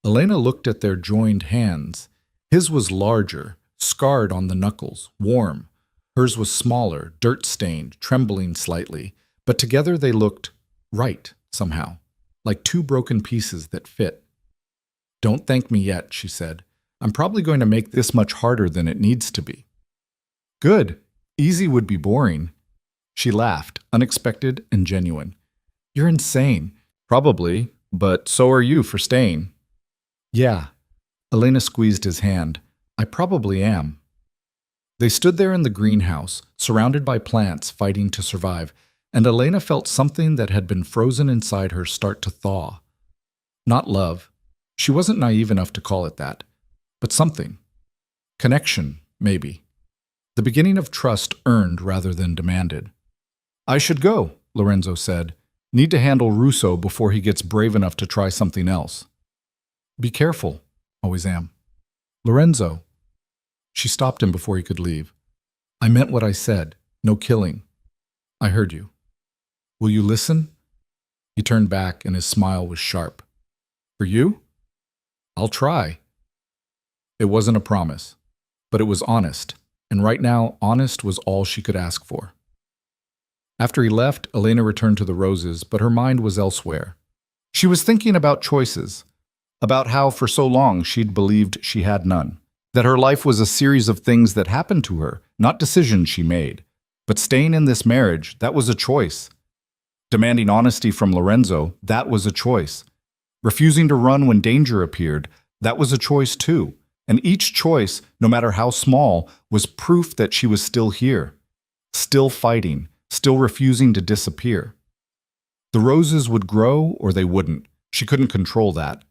Elena looked at their joined hands. His was larger, scarred on the knuckles, warm. Hers was smaller, dirt-stained, trembling slightly. But together they looked right, somehow, like two broken pieces that fit. Don't thank me yet, she said. I'm probably going to make this much harder than it needs to be. Good. Easy would be boring. She laughed, unexpected and genuine. You're insane. Probably, but so are you for staying. Yeah. Elena squeezed his hand. I probably am. They stood there in the greenhouse, surrounded by plants fighting to survive, and Elena felt something that had been frozen inside her start to thaw. Not love. She wasn't naive enough to call it that. But something. Connection, maybe. The beginning of trust earned rather than demanded. I should go, Lorenzo said. Need to handle Russo before he gets brave enough to try something else. Be careful. Always am. Lorenzo. She stopped him before he could leave. I meant what I said. No killing. I heard you. Will you listen? He turned back and his smile was sharp. For you? I'll try. It wasn't a promise, but it was honest, and right now, honest was all she could ask for. After he left, Elena returned to the roses, but her mind was elsewhere. She was thinking about choices, about how for so long she'd believed she had none, that her life was a series of things that happened to her, not decisions she made. But staying in this marriage, that was a choice. Demanding honesty from Lorenzo, that was a choice. Refusing to run when danger appeared, that was a choice too. And each choice, no matter how small, was proof that she was still here, still fighting, still refusing to disappear. The roses would grow or they wouldn't. She couldn't control that.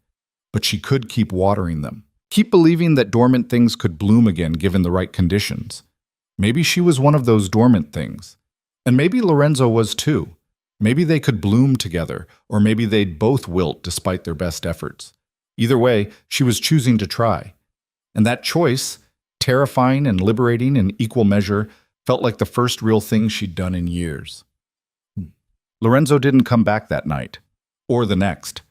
But she could keep watering them. Keep believing that dormant things could bloom again given the right conditions. Maybe she was one of those dormant things. And maybe Lorenzo was too. Maybe they could bloom together, or maybe they'd both wilt despite their best efforts. Either way, she was choosing to try. And that choice, terrifying and liberating in equal measure, felt like the first real thing she'd done in years. Lorenzo didn't come back that night, or the next.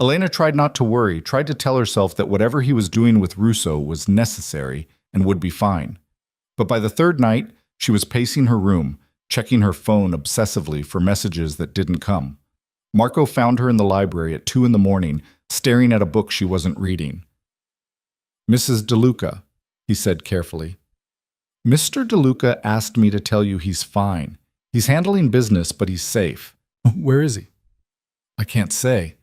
Elena tried not to worry, tried to tell herself that whatever he was doing with Russo was necessary and would be fine. But by the third night, she was pacing her room, checking her phone obsessively for messages that didn't come. Marco found her in the library at 2 a.m, staring at a book she wasn't reading. Mrs. DeLuca, he said carefully. Mr. DeLuca asked me to tell you he's fine. He's handling business, but he's safe. Where is he? I can't say,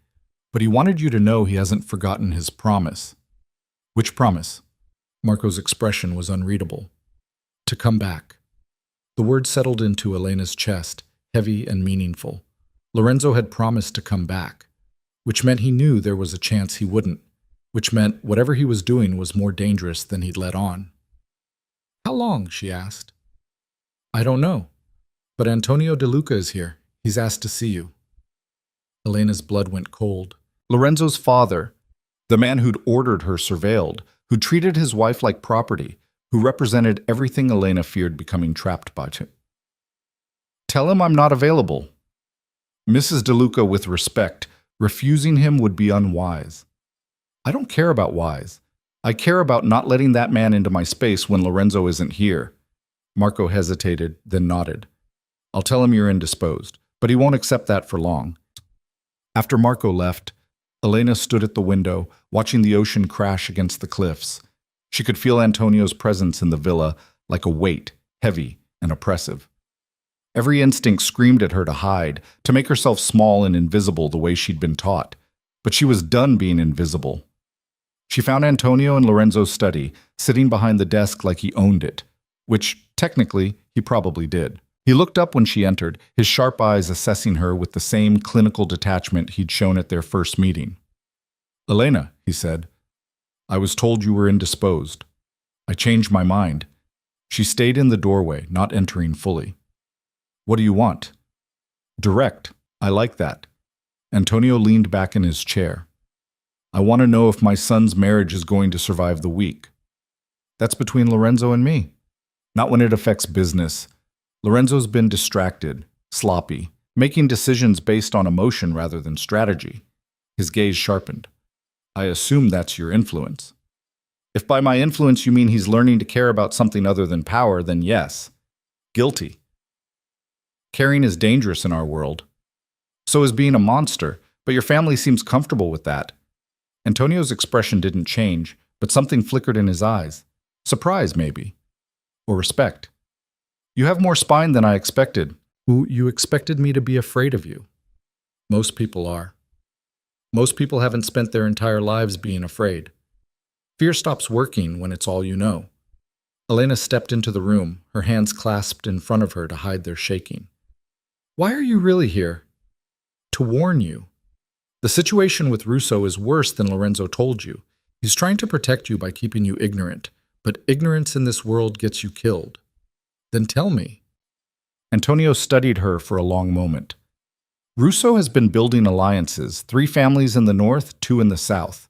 but he wanted you to know he hasn't forgotten his promise. Which promise? Marco's expression was unreadable. To come back. The word settled into Elena's chest, heavy and meaningful. Lorenzo had promised to come back, which meant he knew there was a chance he wouldn't, which meant whatever he was doing was more dangerous than he'd let on. How long? She asked. I don't know, but Antonio DeLuca is here. He's asked to see you. Elena's blood went cold. Lorenzo's father, the man who'd ordered her surveilled, who treated his wife like property, who represented everything Elena feared becoming trapped by. Tell him I'm not available. Mrs. DeLuca, with respect, refusing him would be unwise. I don't care about wise. I care about not letting that man into my space when Lorenzo isn't here. Marco hesitated, then nodded. I'll tell him you're indisposed, but he won't accept that for long. After Marco left, Elena stood at the window, watching the ocean crash against the cliffs. She could feel Antonio's presence in the villa like a weight, heavy and oppressive. Every instinct screamed at her to hide, to make herself small and invisible the way she'd been taught. But she was done being invisible. She found Antonio in Lorenzo's study, sitting behind the desk like he owned it, which, technically, he probably did. He looked up when she entered, his sharp eyes assessing her with the same clinical detachment he'd shown at their first meeting. Elena, he said, I was told you were indisposed. I changed my mind. She stayed in the doorway, not entering fully. What do you want? Direct. I like that. Antonio leaned back in his chair. I want to know if my son's marriage is going to survive the week. That's between Lorenzo and me. Not when it affects business. Lorenzo's been distracted, sloppy, making decisions based on emotion rather than strategy. His gaze sharpened. I assume that's your influence. If by my influence you mean he's learning to care about something other than power, then yes. Guilty. Caring is dangerous in our world. So is being a monster, but your family seems comfortable with that. Antonio's expression didn't change, but something flickered in his eyes. Surprise, maybe. Or respect. You have more spine than I expected. You expected me to be afraid of you. Most people are. Most people haven't spent their entire lives being afraid. Fear stops working when it's all you know. Elena stepped into the room, her hands clasped in front of her to hide their shaking. Why are you really here? To warn you. The situation with Russo is worse than Lorenzo told you. He's trying to protect you by keeping you ignorant, but ignorance in this world gets you killed. Then tell me. Antonio studied her for a long moment. Russo has been building alliances, 3 families in the north, 2 in the south.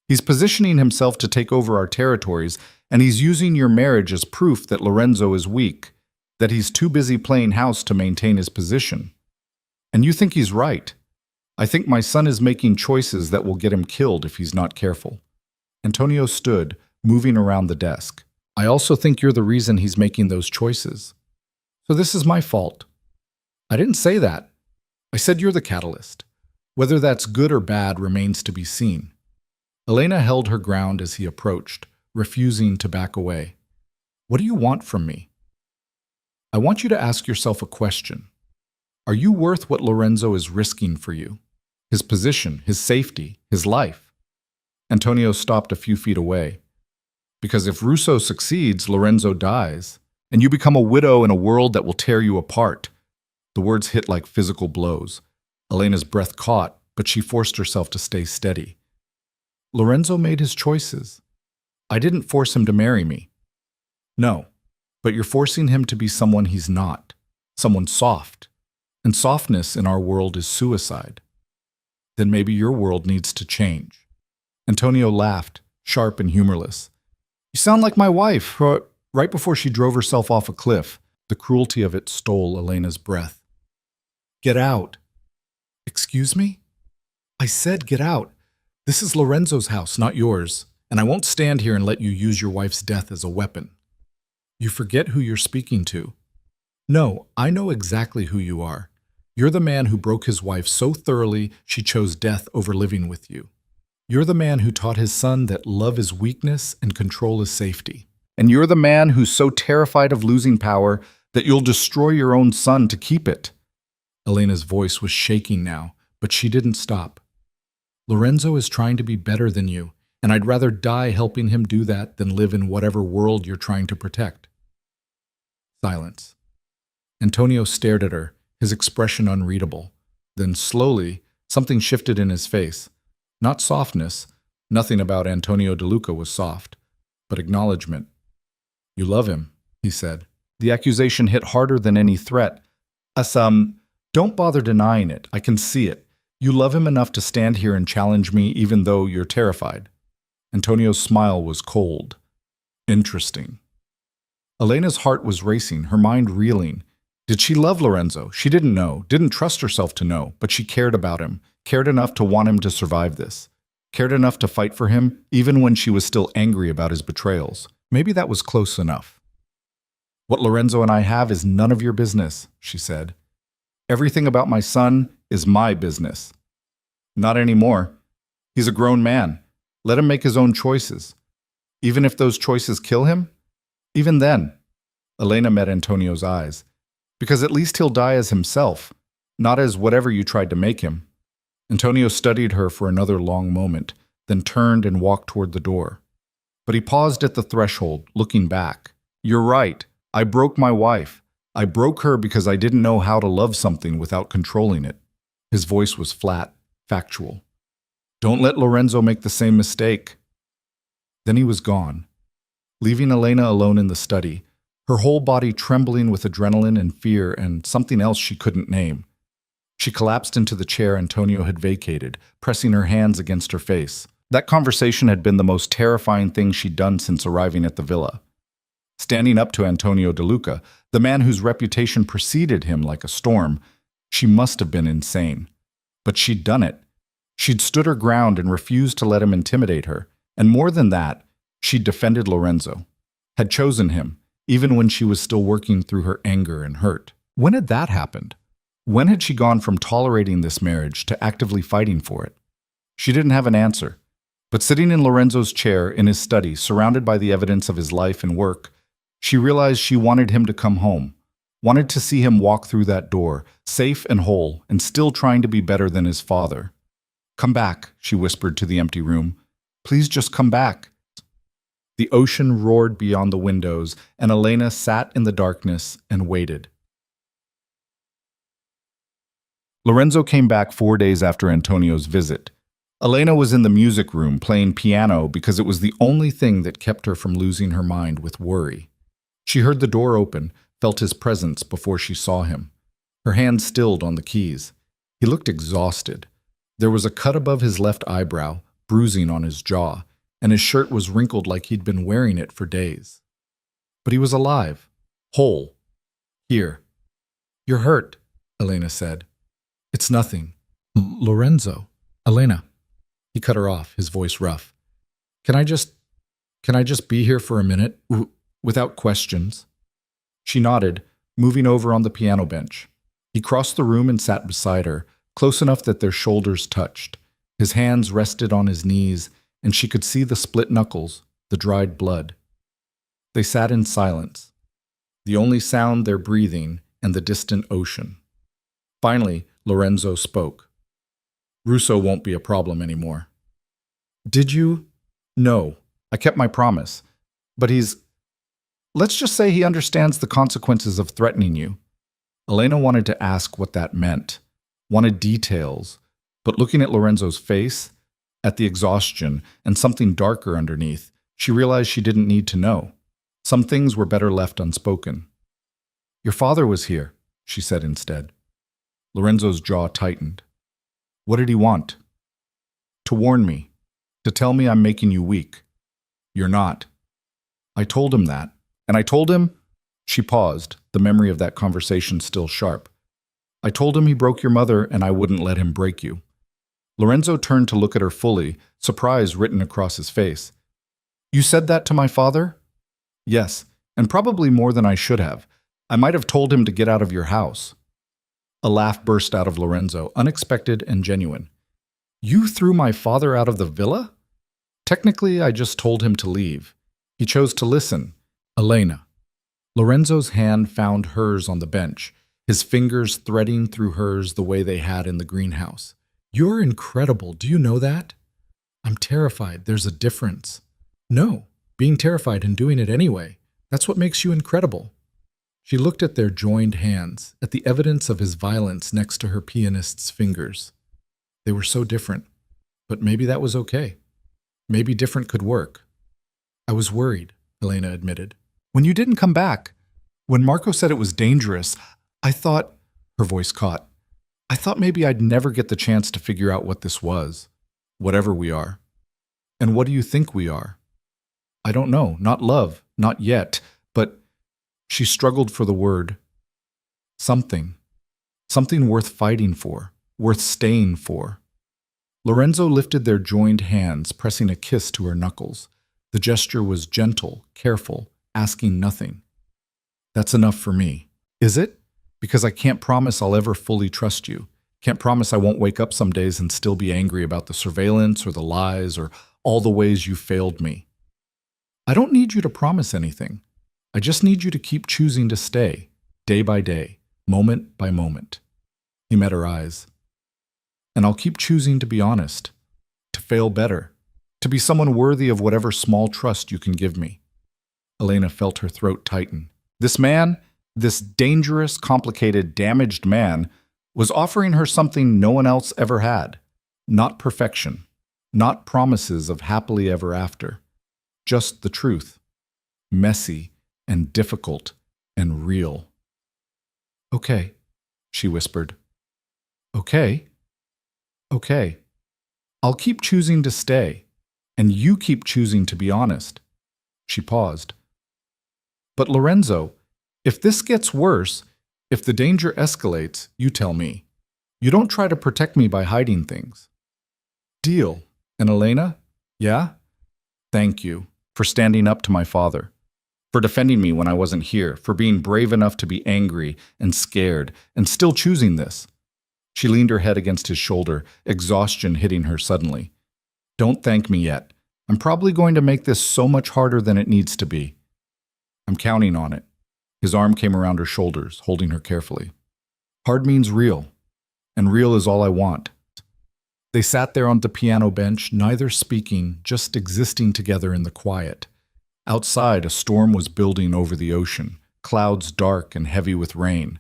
He's positioning himself to take over our territories, and he's using your marriage as proof that Lorenzo is weak, that he's too busy playing house to maintain his position. And you think he's right. I think my son is making choices that will get him killed if he's not careful. Antonio stood, moving around the desk. I also think you're the reason he's making those choices. So this is my fault. I didn't say that. I said you're the catalyst. Whether that's good or bad remains to be seen. Elena held her ground as he approached, refusing to back away. What do you want from me? I want you to ask yourself a question. Are you worth what Lorenzo is risking for you? His position, his safety, his life? Antonio stopped a few feet away. Because if Russo succeeds, Lorenzo dies, and you become a widow in a world that will tear you apart. The words hit like physical blows. Elena's breath caught, but she forced herself to stay steady. Lorenzo made his choices. I didn't force him to marry me. No, but you're forcing him to be someone he's not, someone soft. And softness in our world is suicide. Then maybe your world needs to change. Antonio laughed, sharp and humorless. You sound like my wife. Right before she drove herself off a cliff, the cruelty of it stole Elena's breath. Get out. Excuse me? I said get out. This is Lorenzo's house, not yours, and I won't stand here and let you use your wife's death as a weapon. You forget who you're speaking to. No, I know exactly who you are. You're the man who broke his wife so thoroughly she chose death over living with you. You're the man who taught his son that love is weakness and control is safety. And you're the man who's so terrified of losing power that you'll destroy your own son to keep it. Elena's voice was shaking now, but she didn't stop. Lorenzo is trying to be better than you, and I'd rather die helping him do that than live in whatever world you're trying to protect. Silence. Antonio stared at her, his expression unreadable. Then slowly, something shifted in his face. Not softness. Nothing about Antonio DeLuca was soft, but acknowledgement. You love him, he said. The accusation hit harder than any threat. Don't bother denying it. I can see it. You love him enough to stand here and challenge me even though you're terrified. Antonio's smile was cold. Interesting. Elena's heart was racing, her mind reeling. Did she love Lorenzo? She didn't know, didn't trust herself to know, but she cared about him, cared enough to want him to survive this, cared enough to fight for him, even when she was still angry about his betrayals. Maybe that was close enough. What Lorenzo and I have is none of your business, she said. Everything about my son is my business. Not anymore. He's a grown man. Let him make his own choices. Even if those choices kill him? Even then. Elena met Antonio's eyes. Because at least he'll die as himself, not as whatever you tried to make him. Antonio studied her for another long moment, then turned and walked toward the door. But he paused at the threshold, looking back. You're right. I broke my wife. I broke her because I didn't know how to love something without controlling it. His voice was flat, factual. Don't let Lorenzo make the same mistake. Then he was gone, leaving Elena alone in the study, her whole body trembling with adrenaline and fear and something else she couldn't name. She collapsed into the chair Antonio had vacated, pressing her hands against her face. That conversation had been the most terrifying thing she'd done since arriving at the villa. Standing up to Antonio De Luca, the man whose reputation preceded him like a storm, she must have been insane. But she'd done it. She'd stood her ground and refused to let him intimidate her. And more than that, she'd defended Lorenzo, had chosen him, even when she was still working through her anger and hurt. When had that happened? When had she gone from tolerating this marriage to actively fighting for it? She didn't have an answer. But sitting in Lorenzo's chair in his study, surrounded by the evidence of his life and work, she realized she wanted him to come home, wanted to see him walk through that door, safe and whole, and still trying to be better than his father. Come back, she whispered to the empty room. Please just come back. The ocean roared beyond the windows, and Elena sat in the darkness and waited. Lorenzo came back 4 days after Antonio's visit. Elena was in the music room playing piano because it was the only thing that kept her from losing her mind with worry. She heard the door open, felt his presence before she saw him. Her hand stilled on the keys. He looked exhausted. There was a cut above his left eyebrow, bruising on his jaw, and his shirt was wrinkled like he'd been wearing it for days. But he was alive, whole, here. You're hurt, Elena said. It's nothing. Lorenzo. Elena. He cut her off, his voice rough. Can I just be here for a minute? Without questions. She nodded, moving over on the piano bench. He crossed the room and sat beside her, close enough that their shoulders touched. His hands rested on his knees, and she could see the split knuckles, the dried blood. They sat in silence, the only sound their breathing and the distant ocean. Finally, Lorenzo spoke. Russo won't be a problem anymore. Did you? No, I kept my promise. But let's just say he understands the consequences of threatening you. Elena wanted to ask what that meant, wanted details, but looking at Lorenzo's face, at the exhaustion, and something darker underneath, she realized she didn't need to know. Some things were better left unspoken. Your father was here, she said instead. Lorenzo's jaw tightened. What did he want? To warn me, to tell me I'm making you weak. You're not. I told him that, and I told him, she paused, the memory of that conversation still sharp. I told him he broke your mother and I wouldn't let him break you. Lorenzo turned to look at her fully, surprise written across his face. You said that to my father? Yes, and probably more than I should have. I might have told him to get out of your house. A laugh burst out of Lorenzo, unexpected and genuine. You threw my father out of the villa? Technically, I just told him to leave. He chose to listen. Elena. Lorenzo's hand found hers on the bench, his fingers threading through hers the way they had in the greenhouse. You're incredible, do you know that? I'm terrified, there's a difference. No, being terrified and doing it anyway. That's what makes you incredible. She looked at their joined hands, at the evidence of his violence next to her pianist's fingers. They were so different, but maybe that was okay. Maybe different could work. I was worried, Elena admitted. When you didn't come back, when Marco said it was dangerous, I thought, her voice caught, I thought maybe I'd never get the chance to figure out what this was, whatever we are. And what do you think we are? I don't know, not love, not yet, but She struggled for the word. Something. Something worth fighting for, worth staying for. Lorenzo lifted their joined hands, pressing a kiss to her knuckles. The gesture was gentle, careful, asking nothing. That's enough for me. Is it? Because I can't promise I'll ever fully trust you. Can't promise I won't wake up some days and still be angry about the surveillance or the lies or all the ways you failed me. I don't need you to promise anything. I just need you to keep choosing to stay, day by day, moment by moment. He met her eyes. And I'll keep choosing to be honest, to fail better, to be someone worthy of whatever small trust you can give me. Elena felt her throat tighten. This man, this dangerous, complicated, damaged man, was offering her something no one else ever had. Not perfection, not promises of happily ever after. Just the truth. Messy and difficult and real. Okay, she whispered. Okay. Okay. I'll keep choosing to stay, and you keep choosing to be honest. She paused. But Lorenzo, if this gets worse, if the danger escalates, you tell me. You don't try to protect me by hiding things. Deal. And Elena? Yeah? Thank you for standing up to my father, for defending me when I wasn't here, for being brave enough to be angry and scared and still choosing this. She leaned her head against his shoulder, exhaustion hitting her suddenly. Don't thank me yet. I'm probably going to make this so much harder than it needs to be. I'm counting on it. His arm came around her shoulders, holding her carefully. Hard means real, and real is all I want. They sat there on the piano bench, neither speaking, just existing together in the quiet. Outside, a storm was building over the ocean, clouds dark and heavy with rain.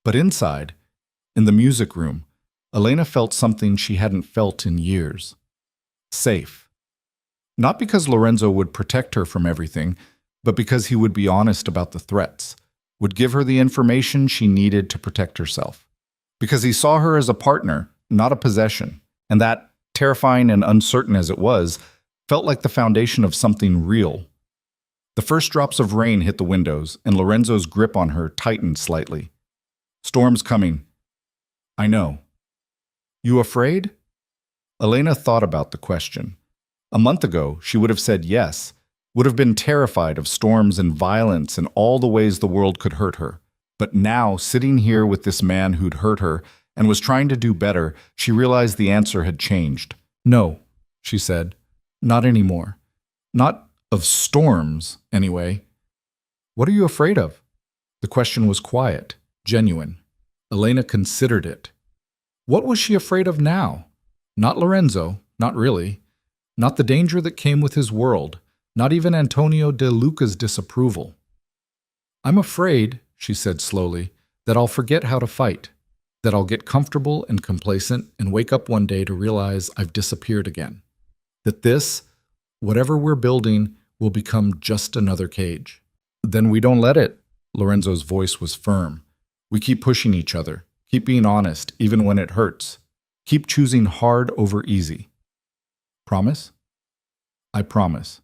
But inside, in the music room, Elena felt something she hadn't felt in years. Safe. Not because Lorenzo would protect her from everything, but because he would be honest about the threats, would give her the information she needed to protect herself. Because he saw her as a partner, not a possession, and that, terrifying and uncertain as it was, felt like the foundation of something real. The first drops of rain hit the windows, and Lorenzo's grip on her tightened slightly. Storm's coming. I know. You afraid? Elena thought about the question. A month ago, she would have said yes, would have been terrified of storms and violence and all the ways the world could hurt her. But now, sitting here with this man who'd hurt her and was trying to do better, she realized the answer had changed. No, she said. Not anymore. Not of storms, anyway. What are you afraid of? The question was quiet, genuine. Elena considered it. What was she afraid of now? Not Lorenzo, not really. Not the danger that came with his world, not even Antonio de Luca's disapproval. I'm afraid, she said slowly, that I'll forget how to fight, that I'll get comfortable and complacent and wake up one day to realize I've disappeared again. That this, whatever we're building, will become just another cage. Then we don't let it. Lorenzo's voice was firm. We keep pushing each other, keep being honest, even when it hurts. Keep choosing hard over easy. Promise? I promise.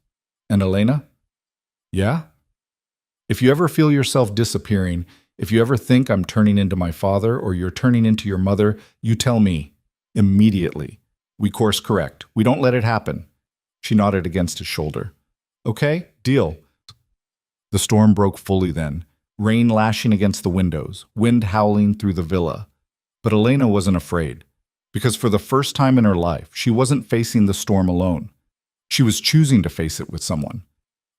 And Elena? Yeah? If you ever feel yourself disappearing, if you ever think I'm turning into my father or you're turning into your mother, you tell me. Immediately. We course correct. We don't let it happen. She nodded against his shoulder. Okay, deal. The storm broke fully then, rain lashing against the windows, wind howling through the villa. But Elena wasn't afraid, because for the first time in her life, she wasn't facing the storm alone. She was choosing to face it with someone.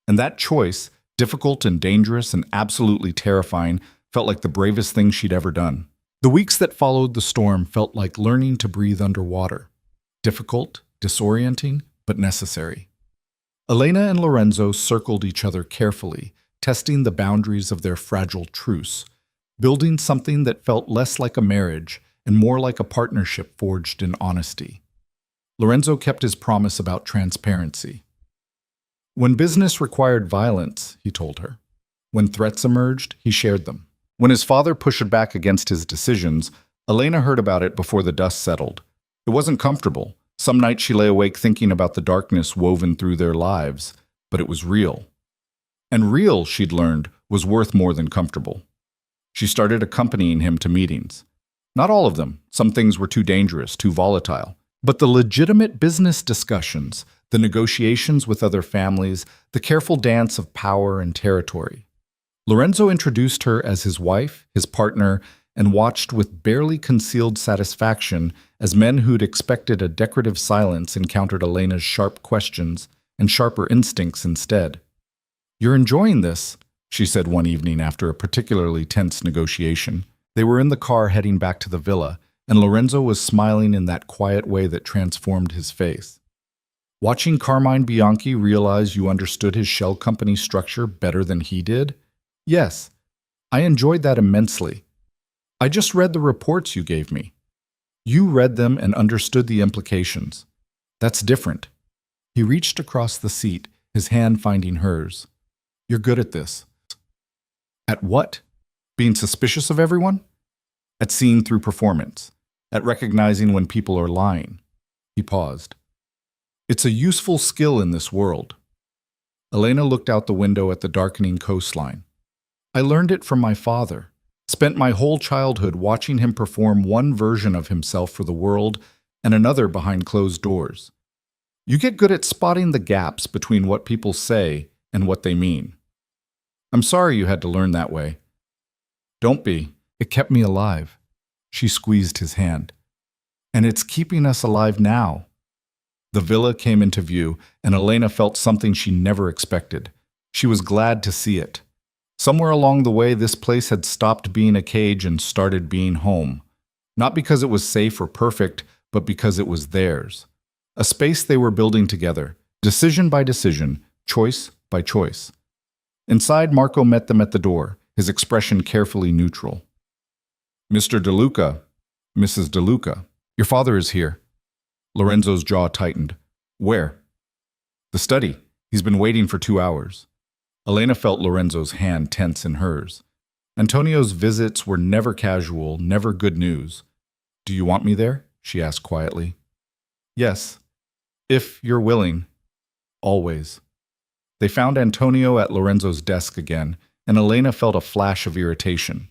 And that choice, difficult and dangerous and absolutely terrifying, felt like the bravest thing she'd ever done. The weeks that followed the storm felt like learning to breathe underwater. Difficult, disorienting, but necessary. Elena and Lorenzo circled each other carefully, testing the boundaries of their fragile truce, building something that felt less like a marriage and more like a partnership forged in honesty. Lorenzo kept his promise about transparency. When business required violence, he told her. When threats emerged, he shared them. When his father pushed back against his decisions, Elena heard about it before the dust settled. It wasn't comfortable. Some nights she lay awake thinking about the darkness woven through their lives, but it was real. And real, she'd learned, was worth more than comfortable. She started accompanying him to meetings. Not all of them. Some things were too dangerous, too volatile. But the legitimate business discussions, the negotiations with other families, the careful dance of power and territory. Lorenzo introduced her as his wife, his partner, and watched with barely concealed satisfaction as men who'd expected a decorative silence encountered Elena's sharp questions and sharper instincts instead. "You're enjoying this," she said one evening after a particularly tense negotiation. They were in the car heading back to the villa, and Lorenzo was smiling in that quiet way that transformed his face. "Watching Carmine Bianchi realize you understood his shell company structure better than he did? Yes, I enjoyed that immensely. I just read the reports you gave me. You read them and understood the implications. That's different." He reached across the seat, his hand finding hers. "You're good at this." "At what? Being suspicious of everyone?" "At seeing through performance. At recognizing when people are lying." He paused. "It's a useful skill in this world." Elena looked out the window at the darkening coastline. "I learned it from my father. Spent my whole childhood watching him perform one version of himself for the world and another behind closed doors. You get good at spotting the gaps between what people say and what they mean. I'm sorry you had to learn that way." "Don't be. It kept me alive." She squeezed his hand. "And it's keeping us alive now." The villa came into view, and Elena felt something she never expected. She was glad to see it. Somewhere along the way, this place had stopped being a cage and started being home. Not because it was safe or perfect, but because it was theirs. A space they were building together, decision by decision, choice by choice. Inside, Marco met them at the door, his expression carefully neutral. "Mr. DeLuca, Mrs. DeLuca, your father is here." Lorenzo's jaw tightened. "Where?" "The study. He's been waiting for 2 hours." Elena felt Lorenzo's hand tense in hers. Antonio's visits were never casual, never good news. "Do you want me there?" she asked quietly. "Yes, if you're willing. Always." They found Antonio at Lorenzo's desk again, and Elena felt a flash of irritation.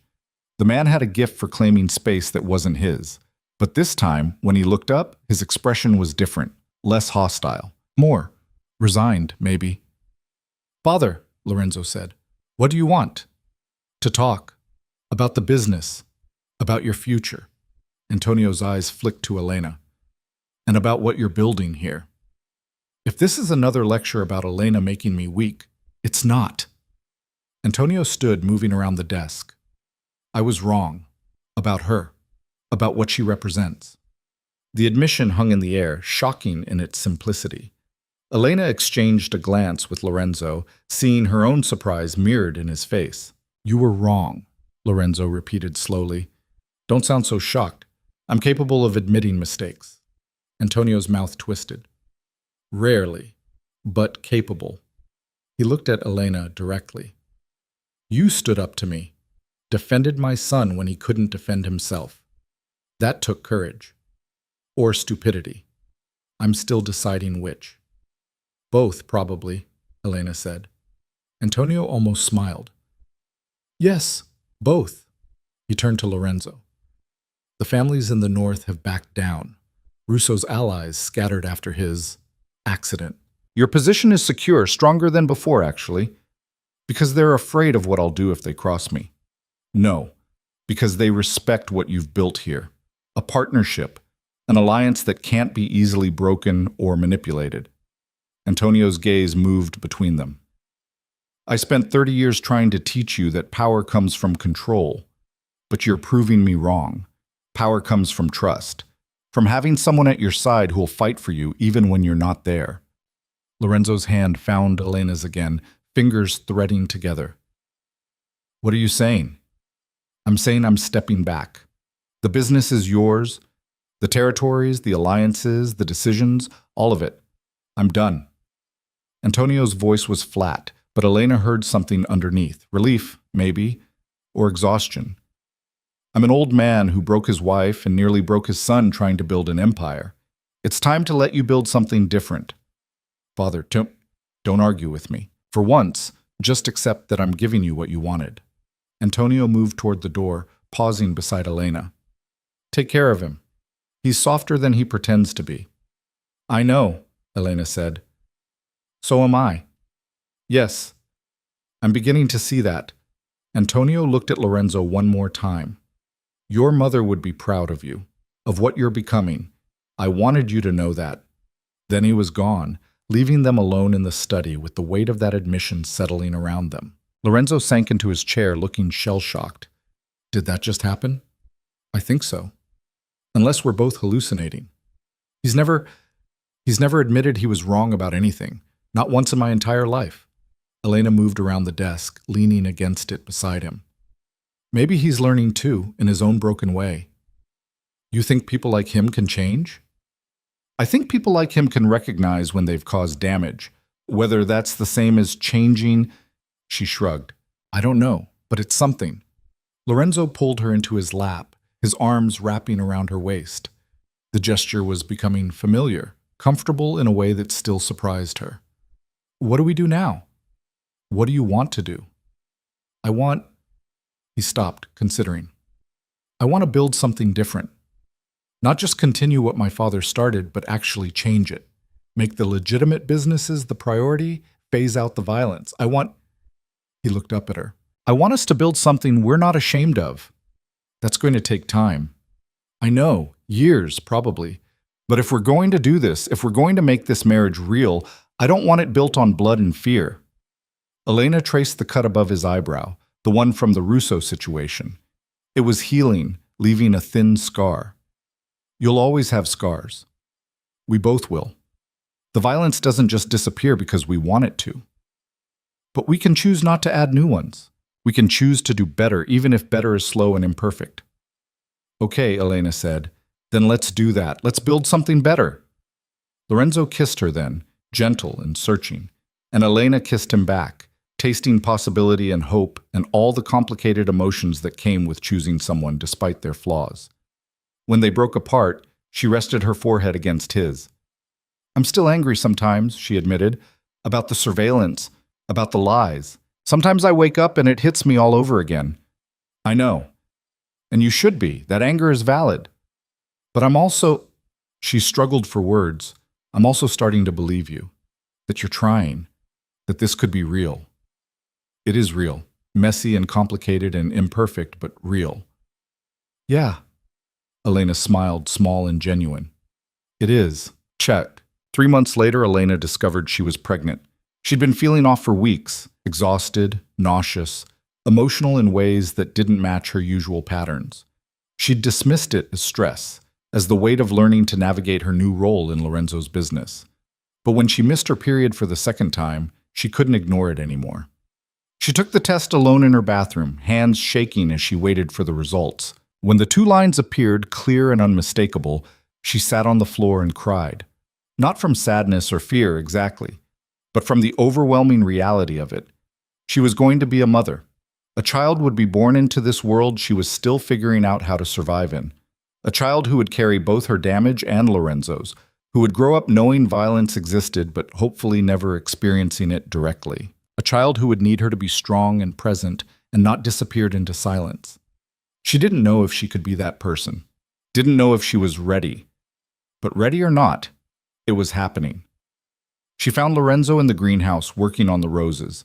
The man had a gift for claiming space that wasn't his. But this time, when he looked up, his expression was different, less hostile, more resigned, maybe. "Father," Lorenzo said, "what do you want?" "To talk. About the business. About your future." Antonio's eyes flicked to Elena. "And about what you're building here." "If this is another lecture about Elena making me weak, it's not." Antonio stood, moving around the desk. "I was wrong. About her. About what she represents." The admission hung in the air, shocking in its simplicity. Elena exchanged a glance with Lorenzo, seeing her own surprise mirrored in his face. "You were wrong," Lorenzo repeated slowly. "Don't sound so shocked. I'm capable of admitting mistakes." Antonio's mouth twisted. "Rarely, but capable." He looked at Elena directly. "You stood up to me, defended my son when he couldn't defend himself. That took courage. Or stupidity. I'm still deciding which." "Both, probably," Elena said. Antonio almost smiled. "Yes, both." He turned to Lorenzo. "The families in the north have backed down. Russo's allies scattered after his accident. Your position is secure, stronger than before, actually. Because they're afraid of what I'll do if they cross me. No, because they respect what you've built here. A partnership, an alliance that can't be easily broken or manipulated." Antonio's gaze moved between them. "I spent 30 years trying to teach you that power comes from control, but you're proving me wrong. Power comes from trust, from having someone at your side who'll fight for you even when you're not there." Lorenzo's hand found Elena's again, fingers threading together. "What are you saying?" "I'm saying I'm stepping back. The business is yours, the territories, the alliances, the decisions, all of it. I'm done." Antonio's voice was flat, but Elena heard something underneath. Relief, maybe, or exhaustion. "I'm an old man who broke his wife and nearly broke his son trying to build an empire. It's time to let you build something different." "Father, don't argue with me. For once, Just accept that I'm giving you what you wanted. Antonio moved toward the door, pausing beside Elena. Take care of him. He's softer than he pretends to be. I know, Elena said. So am I. Yes, I'm beginning to see that. Antonio looked at Lorenzo one more time. Your mother would be proud of you, of what you're becoming. I wanted you to know that. Then he was gone, leaving them alone in the study with the weight of that admission settling around them. Lorenzo sank into his chair, looking shell-shocked. Did that just happen? I think so. Unless we're both hallucinating. He's never admitted he was wrong about anything, not once in my entire life. Elena moved around the desk, leaning against it beside him. Maybe he's learning too, in his own broken way. You think people like him can change? I think people like him can recognize when they've caused damage. Whether that's the same as changing, she shrugged. I don't know, but it's something. Lorenzo pulled her into his lap, his arms wrapping around her waist. The gesture was becoming familiar, comfortable in a way that still surprised her. What do we do now? What do you want to do? He stopped, considering. I want to build something different. Not just continue what my father started, but actually change it. Make the legitimate businesses the priority, phase out the violence. He looked up at her. I want us to build something we're not ashamed of. That's going to take time. I know, years probably. But if we're going to do this, if we're going to make this marriage real, I don't want it built on blood and fear. Elena traced the cut above his eyebrow, the one from the Russo situation. It was healing, leaving a thin scar. You'll always have scars. We both will. The violence doesn't just disappear because we want it to. But we can choose not to add new ones. We can choose to do better, even if better is slow and imperfect. Okay, Elena said. Then let's do that. Let's build something better. Lorenzo kissed her then, gentle and searching, and Elena kissed him back, tasting possibility and hope and all the complicated emotions that came with choosing someone despite their flaws. When they broke apart, she rested her forehead against his. I'm still angry sometimes, she admitted, about the surveillance, about the lies. Sometimes I wake up and it hits me all over again. I know. And you should be. That anger is valid. But I'm also... She struggled for words. I'm also starting to believe you. That you're trying. That this could be real. It is real. Messy and complicated and imperfect, but real. Yeah. Elena smiled, small and genuine. It is. Check. 3 months later, Elena discovered she was pregnant. She'd been feeling off for weeks, exhausted, nauseous, emotional in ways that didn't match her usual patterns. She'd dismissed it as stress, as the weight of learning to navigate her new role in Lorenzo's business. But when she missed her period for the second time, she couldn't ignore it anymore. She took the test alone in her bathroom, hands shaking as she waited for the results. When the 2 lines appeared, clear and unmistakable, she sat on the floor and cried. Not from sadness or fear exactly, but from the overwhelming reality of it. She was going to be a mother. A child would be born into this world she was still figuring out how to survive in. A child who would carry both her damage and Lorenzo's, who would grow up knowing violence existed but hopefully never experiencing it directly. A child who would need her to be strong and present and not disappeared into silence. She didn't know if she could be that person. Didn't know if she was ready. But ready or not, it was happening. She found Lorenzo in the greenhouse working on the roses.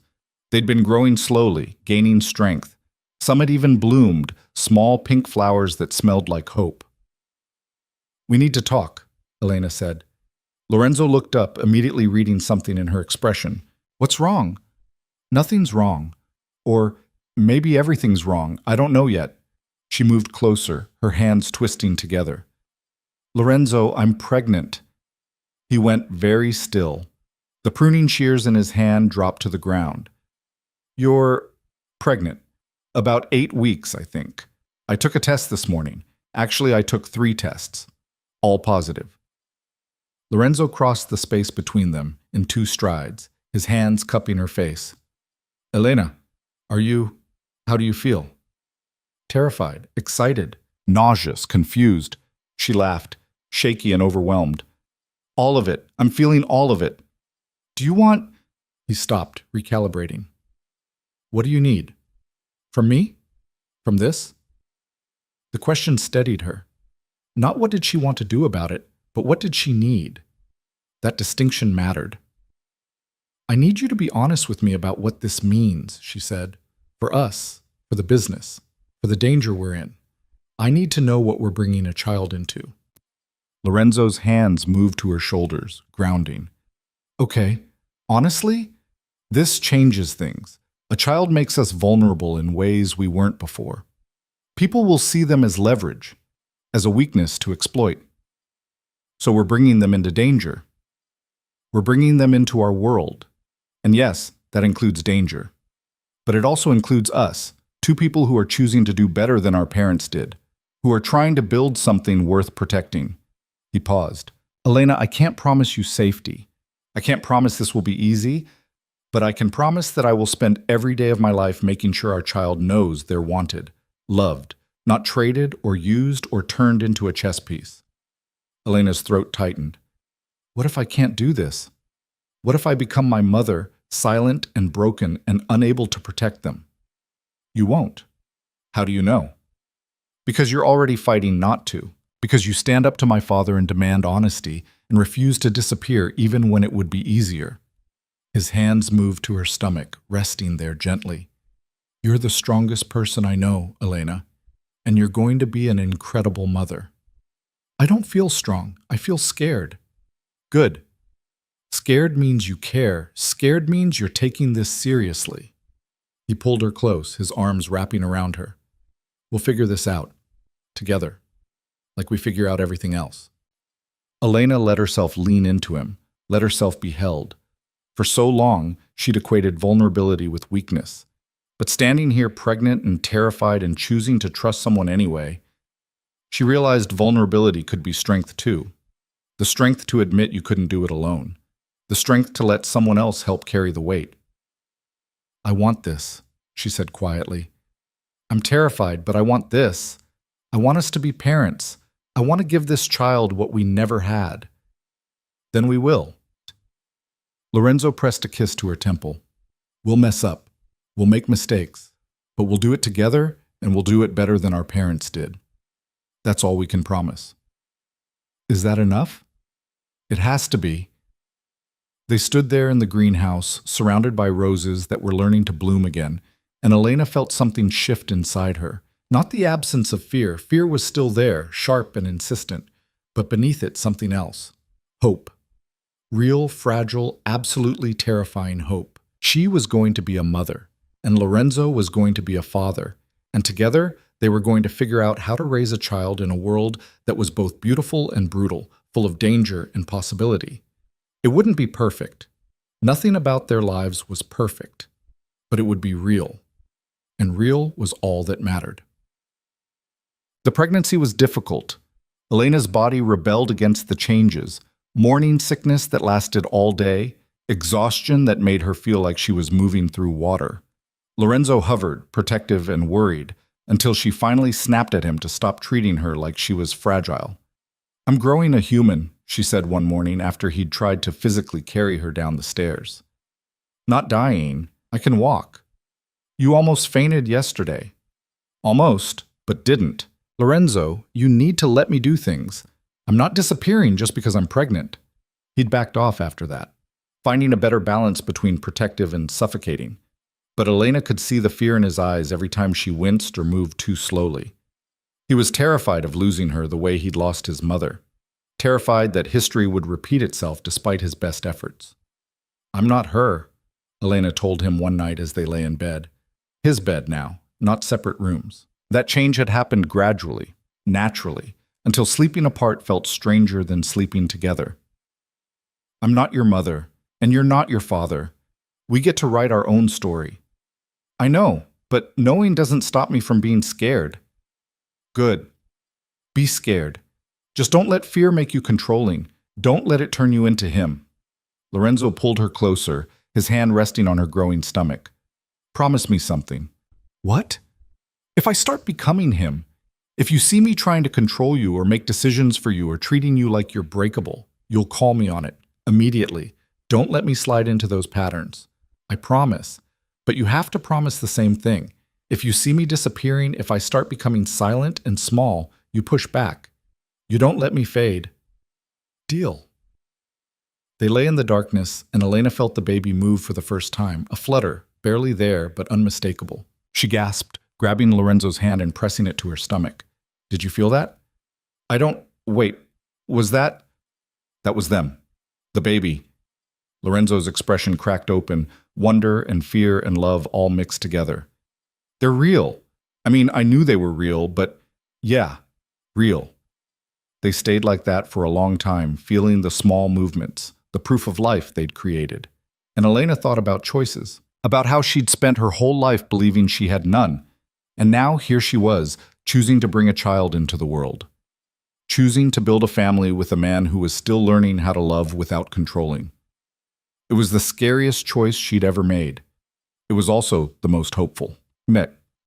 They'd been growing slowly, gaining strength. Some had even bloomed, small pink flowers that smelled like hope. We need to talk, Elena said. Lorenzo looked up, immediately reading something in her expression. What's wrong? Nothing's wrong. Or maybe everything's wrong. I don't know yet. She moved closer, her hands twisting together. Lorenzo, I'm pregnant. He went very still. The pruning shears in his hand dropped to the ground. You're pregnant. About 8 weeks, I think. I took a test this morning. Actually, I took 3 tests. All positive. Lorenzo crossed the space between them in 2 strides, his hands cupping her face. Elena, how do you feel? Terrified, excited, nauseous, confused. She laughed, shaky and overwhelmed. All of it. I'm feeling all of it. Do you want... He stopped, recalibrating. What do you need? From me? From this? The question steadied her. Not what did she want to do about it, but what did she need? That distinction mattered. I need you to be honest with me about what this means, she said. For us, for the business, for the danger we're in. I need to know what we're bringing a child into. Lorenzo's hands moved to her shoulders, grounding. Okay, honestly, this changes things. A child makes us vulnerable in ways we weren't before. People will see them as leverage, as a weakness to exploit. So we're bringing them into danger. We're bringing them into our world. And yes, that includes danger. But it also includes us, two people who are choosing to do better than our parents did, who are trying to build something worth protecting. He paused. Elena, I can't promise you safety. I can't promise this will be easy, but I can promise that I will spend every day of my life making sure our child knows they're wanted, loved, not traded or used or turned into a chess piece. Elena's throat tightened. What if I can't do this? What if I become my mother, silent and broken and unable to protect them? You won't. How do you know? Because you're already fighting not to. Because you stand up to my father and demand honesty and refuse to disappear even when it would be easier. His hands moved to her stomach, resting there gently. You're the strongest person I know, Elena, and you're going to be an incredible mother. I don't feel strong. I feel scared. Good. Scared means you care. Scared means you're taking this seriously. He pulled her close, his arms wrapping around her. We'll figure this out. Together. Like we figure out everything else. Elena let herself lean into him, let herself be held. For so long, she'd equated vulnerability with weakness. But standing here pregnant and terrified and choosing to trust someone anyway, she realized vulnerability could be strength too. The strength to admit you couldn't do it alone. The strength to let someone else help carry the weight. I want this, she said quietly. I'm terrified, but I want this. I want us to be parents. I want to give this child what we never had. Then we will. Lorenzo pressed a kiss to her temple. We'll mess up. We'll make mistakes. But we'll do it together, and we'll do it better than our parents did. That's all we can promise. Is that enough? It has to be. They stood there in the greenhouse, surrounded by roses that were learning to bloom again, and Elena felt something shift inside her. Not the absence of fear. Fear was still there, sharp and insistent, but beneath it something else. Hope. Real, fragile, absolutely terrifying hope. She was going to be a mother, and Lorenzo was going to be a father, and together they were going to figure out how to raise a child in a world that was both beautiful and brutal, full of danger and possibility. It wouldn't be perfect. Nothing about their lives was perfect, but it would be real, and real was all that mattered. The pregnancy was difficult. Elena's body rebelled against the changes, morning sickness that lasted all day, exhaustion that made her feel like she was moving through water. Lorenzo hovered, protective and worried, until she finally snapped at him to stop treating her like she was fragile. I'm growing a human, she said one morning after he'd tried to physically carry her down the stairs. Not dying. I can walk. You almost fainted yesterday. Almost, but didn't. Lorenzo, you need to let me do things. I'm not disappearing just because I'm pregnant. He'd backed off after that, finding a better balance between protective and suffocating. But Elena could see the fear in his eyes every time she winced or moved too slowly. He was terrified of losing her the way he'd lost his mother, terrified that history would repeat itself despite his best efforts. I'm not her, Elena told him one night as they lay in bed. His bed now, not separate rooms. That change had happened gradually, naturally, until sleeping apart felt stranger than sleeping together. I'm not your mother, and you're not your father. We get to write our own story. I know, but knowing doesn't stop me from being scared. Good. Be scared. Just don't let fear make you controlling. Don't let it turn you into him. Lorenzo pulled her closer, his hand resting on her growing stomach. Promise me something. What? If I start becoming him, if you see me trying to control you or make decisions for you or treating you like you're breakable, you'll call me on it, immediately. Don't let me slide into those patterns. I promise. But you have to promise the same thing. If you see me disappearing, if I start becoming silent and small, you push back. You don't let me fade. Deal. They lay in the darkness, and Elena felt the baby move for the first time, a flutter, barely there, but unmistakable. She gasped, grabbing Lorenzo's hand and pressing it to her stomach. Did you feel that? Wait, was that? That was them. The baby. Lorenzo's expression cracked open, wonder and fear and love all mixed together. They're real. I mean, I knew they were real, but yeah, real. They stayed like that for a long time, feeling the small movements, the proof of life they'd created. And Elena thought about choices, about how she'd spent her whole life believing she had none. And now here she was, choosing to bring a child into the world. Choosing to build a family with a man who was still learning how to love without controlling. It was the scariest choice she'd ever made. It was also the most hopeful.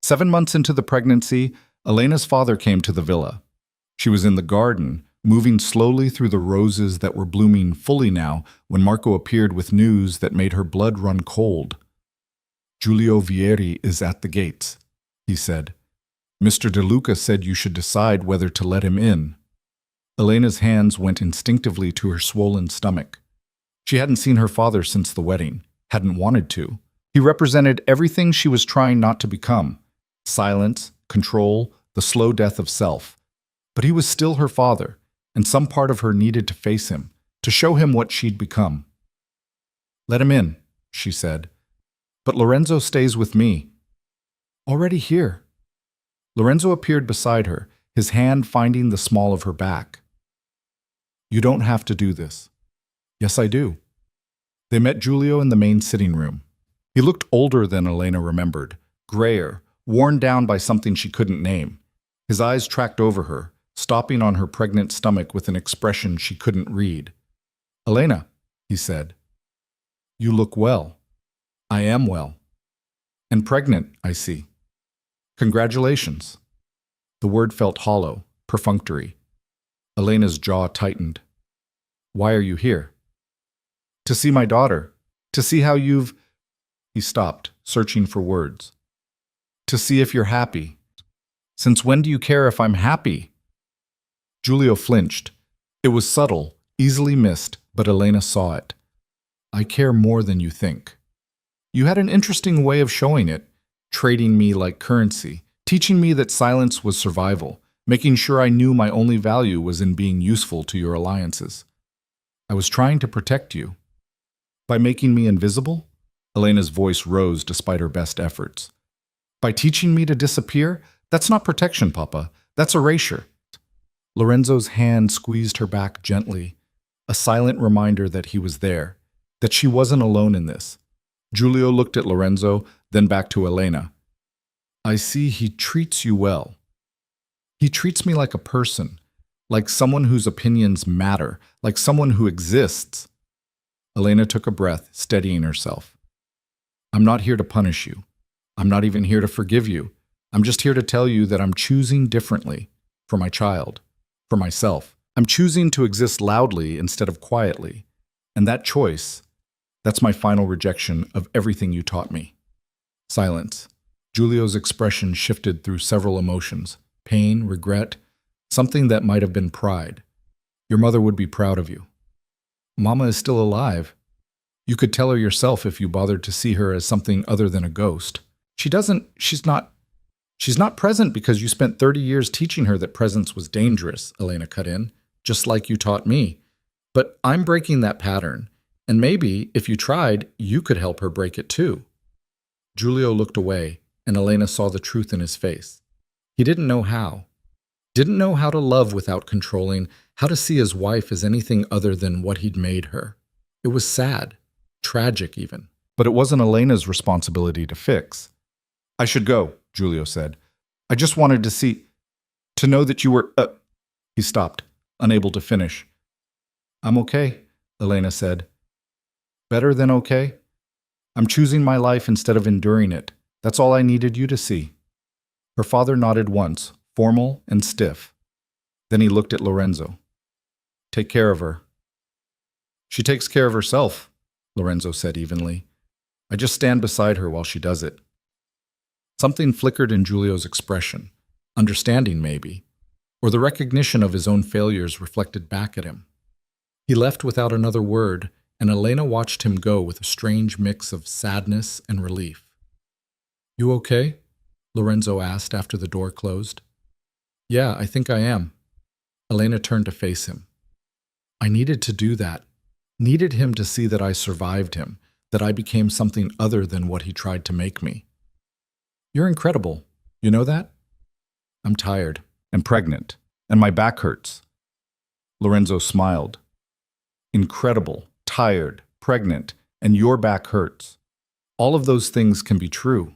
7 months into the pregnancy, Elena's father came to the villa. She was in the garden, moving slowly through the roses that were blooming fully now when Marco appeared with news that made her blood run cold. Giulio Vieri is at the gates, he said. Mr. De Luca said you should decide whether to let him in. Elena's hands went instinctively to her swollen stomach. She hadn't seen her father since the wedding, hadn't wanted to. He represented everything she was trying not to become. Silence, control, the slow death of self. But he was still her father, and some part of her needed to face him, to show him what she'd become. Let him in, she said. But Lorenzo stays with me. Already here. Lorenzo appeared beside her, his hand finding the small of her back. You don't have to do this. Yes, I do. They met Giulio in the main sitting room. He looked older than Elena remembered, grayer, worn down by something she couldn't name. His eyes tracked over her, stopping on her pregnant stomach with an expression she couldn't read. Elena, he said, you look well. I am well. And pregnant, I see. Congratulations. The word felt hollow, perfunctory. Elena's jaw tightened. Why are you here? To see my daughter. To see how you've... He stopped, searching for words. To see if you're happy. Since when do you care if I'm happy? Giulio flinched. It was subtle, easily missed, but Elena saw it. I care more than you think. You had an interesting way of showing it, trading me like currency, teaching me that silence was survival, making sure I knew my only value was in being useful to your alliances. I was trying to protect you. By making me invisible? Elena's voice rose despite her best efforts. By teaching me to disappear? That's not protection, Papa. That's erasure. Lorenzo's hand squeezed her back gently, a silent reminder that he was there, that she wasn't alone in this. Giulio looked at Lorenzo, then back to Elena. I see he treats you well. He treats me like a person, like someone whose opinions matter, like someone who exists. Elena took a breath, steadying herself. I'm not here to punish you. I'm not even here to forgive you. I'm just here to tell you that I'm choosing differently, for my child, for myself. I'm choosing to exist loudly instead of quietly. And that choice, that's my final rejection of everything you taught me. Silence. Giulio's expression shifted through several emotions, pain, regret, something that might have been pride. Your mother would be proud of you. Mama is still alive. You could tell her yourself if you bothered to see her as something other than a ghost. She's not present because you spent 30 years teaching her that presence was dangerous, Elena cut in, just like you taught me. But I'm breaking that pattern, and maybe, if you tried, you could help her break it too. Giulio looked away, and Elena saw the truth in his face. He didn't know how. Didn't know how to love without controlling, how to see his wife as anything other than what he'd made her. It was sad, tragic even. But it wasn't Elena's responsibility to fix. I should go, Giulio said. I just wanted to know that you were... He stopped, unable to finish. I'm okay, Elena said. Better than okay? I'm choosing my life instead of enduring it. That's all I needed you to see. Her father nodded once, formal and stiff. Then he looked at Lorenzo. Take care of her. She takes care of herself, Lorenzo said evenly. I just stand beside her while she does it. Something flickered in Giulio's expression. Understanding, maybe. Or the recognition of his own failures reflected back at him. He left without another word, and Elena watched him go with a strange mix of sadness and relief. "You okay?" Lorenzo asked after the door closed. "Yeah, I think I am." Elena turned to face him. "I needed to do that. Needed him to see that I survived him, that I became something other than what he tried to make me." "You're incredible. You know that?" "I'm tired and pregnant, and my back hurts." Lorenzo smiled. "Incredible, tired, pregnant, and your back hurts. All of those things can be true."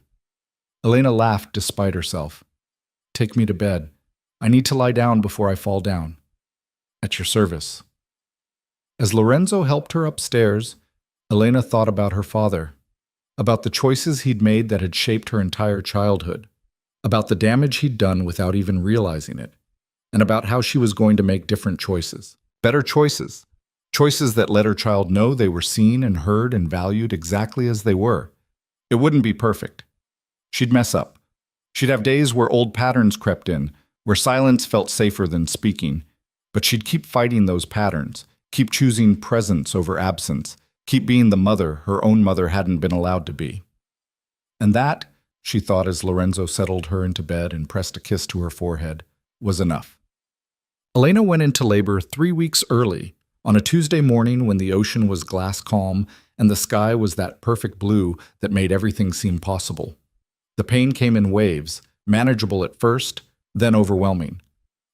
Elena laughed despite herself. "Take me to bed. I need to lie down before I fall down." "At your service." As Lorenzo helped her upstairs, Elena thought about her father, about the choices he'd made that had shaped her entire childhood, about the damage he'd done without even realizing it, and about how she was going to make different choices. Better choices. Choices that let her child know they were seen and heard and valued exactly as they were. It wouldn't be perfect. She'd mess up. She'd have days where old patterns crept in, where silence felt safer than speaking, but she'd keep fighting those patterns, keep choosing presence over absence, keep being the mother her own mother hadn't been allowed to be. And that, she thought as Lorenzo settled her into bed and pressed a kiss to her forehead, was enough. Elena went into labor 3 weeks early, on a Tuesday morning when the ocean was glass calm and the sky was that perfect blue that made everything seem possible. The pain came in waves, manageable at first, then overwhelming.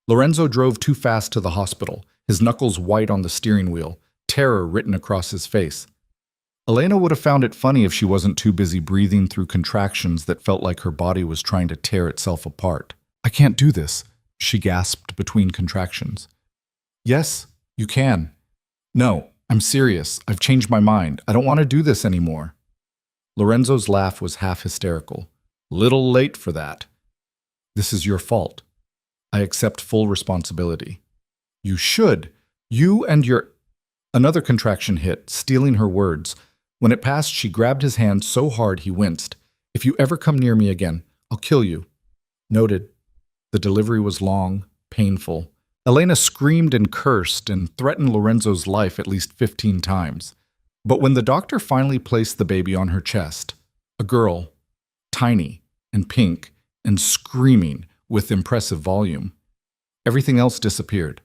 Lorenzo drove too fast to the hospital, his knuckles white on the steering wheel, terror written across his face. Elena would have found it funny if she wasn't too busy breathing through contractions that felt like her body was trying to tear itself apart. "I can't do this," she gasped between contractions. "Yes, you can." "No, I'm serious. I've changed my mind. I don't want to do this anymore." Lorenzo's laugh was half hysterical. "Little late for that." "This is your fault. I accept full responsibility." "You should. You and your—" Another contraction hit, stealing her words. When it passed, she grabbed his hand so hard he winced. "If you ever come near me again, I'll kill you." Noted. The delivery was long, painful. Elena screamed and cursed and threatened Lorenzo's life at least 15 times. But when the doctor finally placed the baby on her chest, a girl, tiny and pink and screaming with impressive volume, everything else disappeared.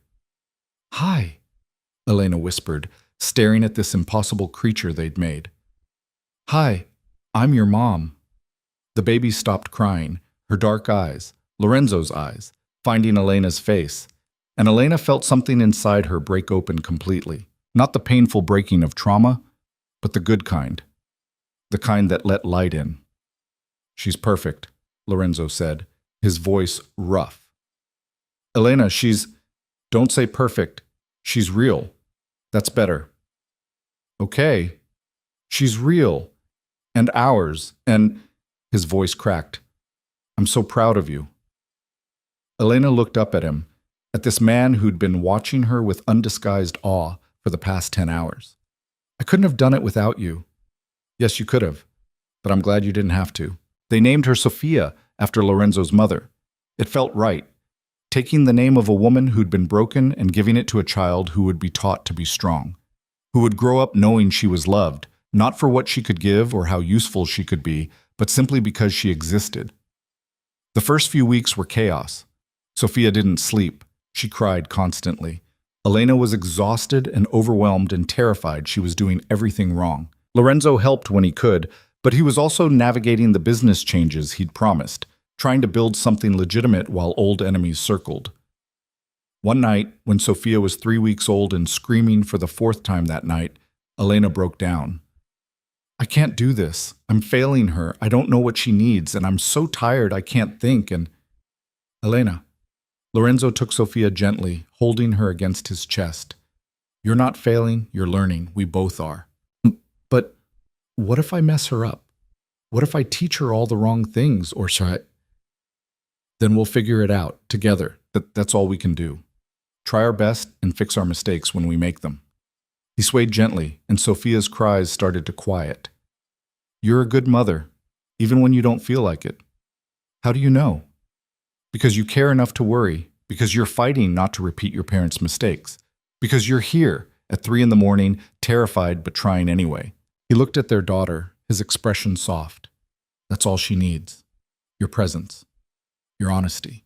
"Hi," Elena whispered, staring at this impossible creature they'd made. "Hi, I'm your mom." The baby stopped crying, her dark eyes, Lorenzo's eyes, finding Elena's face, and Elena felt something inside her break open completely. Not the painful breaking of trauma, but the good kind. The kind that let light in. "She's perfect," Lorenzo said, his voice rough. "Elena, don't say perfect. She's real. That's better." "Okay. She's real. And ours. And—" His voice cracked. "I'm so proud of you." Elena looked up at him, at this man who'd been watching her with undisguised awe for the past 10 hours. "I couldn't have done it without you." "Yes, you could have, but I'm glad you didn't have to." They named her Sophia after Lorenzo's mother. It felt right, taking the name of a woman who'd been broken and giving it to a child who would be taught to be strong, who would grow up knowing she was loved, not for what she could give or how useful she could be, but simply because she existed. The first few weeks were chaos. Sophia didn't sleep. She cried constantly. Elena was exhausted and overwhelmed and terrified she was doing everything wrong. Lorenzo helped when he could, but he was also navigating the business changes he'd promised, trying to build something legitimate while old enemies circled. One night, when Sophia was 3 weeks old and screaming for the 4th time that night, Elena broke down. "I can't do this. I'm failing her. I don't know what she needs, and I'm so tired I can't think, and—" "Elena." Lorenzo took Sophia gently, holding her against his chest. "You're not failing, you're learning. We both are." "But what if I mess her up? What if I teach her all the wrong things, or should I—" "Then we'll figure it out, together. That's all we can do. Try our best and fix our mistakes when we make them." He swayed gently, and Sophia's cries started to quiet. You're a good mother, even when you don't feel like it. How do you know? Because you care enough to worry, because you're fighting not to repeat your parents' mistakes, because you're here at 3 in the morning, terrified but trying anyway. He looked at their daughter, his expression soft. That's all she needs. Your presence, your honesty,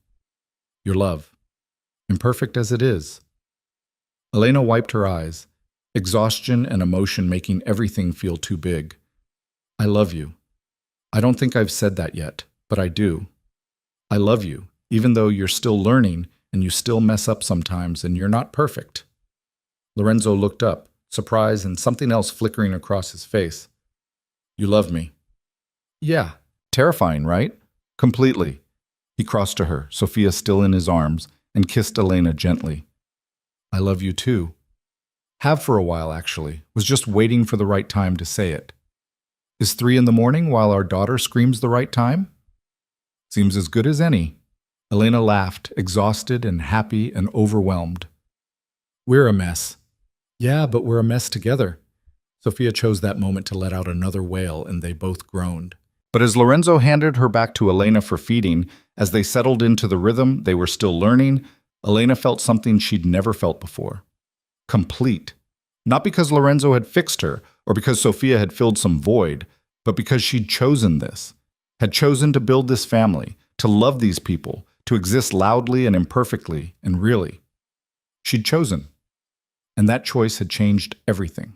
your love, imperfect as it is. Elena wiped her eyes, exhaustion and emotion making everything feel too big. I love you. I don't think I've said that yet, but I do. I love you, even though you're still learning and you still mess up sometimes and you're not perfect. Lorenzo looked up, surprise and something else flickering across his face. You love me. Yeah. Terrifying, right? Completely. He crossed to her, Sophia still in his arms, and kissed Elena gently. I love you too. Have for a while, actually. Was just waiting for the right time to say it. Is 3 in the morning while our daughter screams the right time? Seems as good as any. Elena laughed, exhausted and happy and overwhelmed. We're a mess. Yeah, but we're a mess together. Sophia chose that moment to let out another wail, and they both groaned. But as Lorenzo handed her back to Elena for feeding, as they settled into the rhythm they were still learning, Elena felt something she'd never felt before. Complete. Not because Lorenzo had fixed her, or because Sophia had filled some void, but because she'd chosen this, had chosen to build this family, to love these people, to exist loudly and imperfectly and really. She'd chosen. And that choice had changed everything.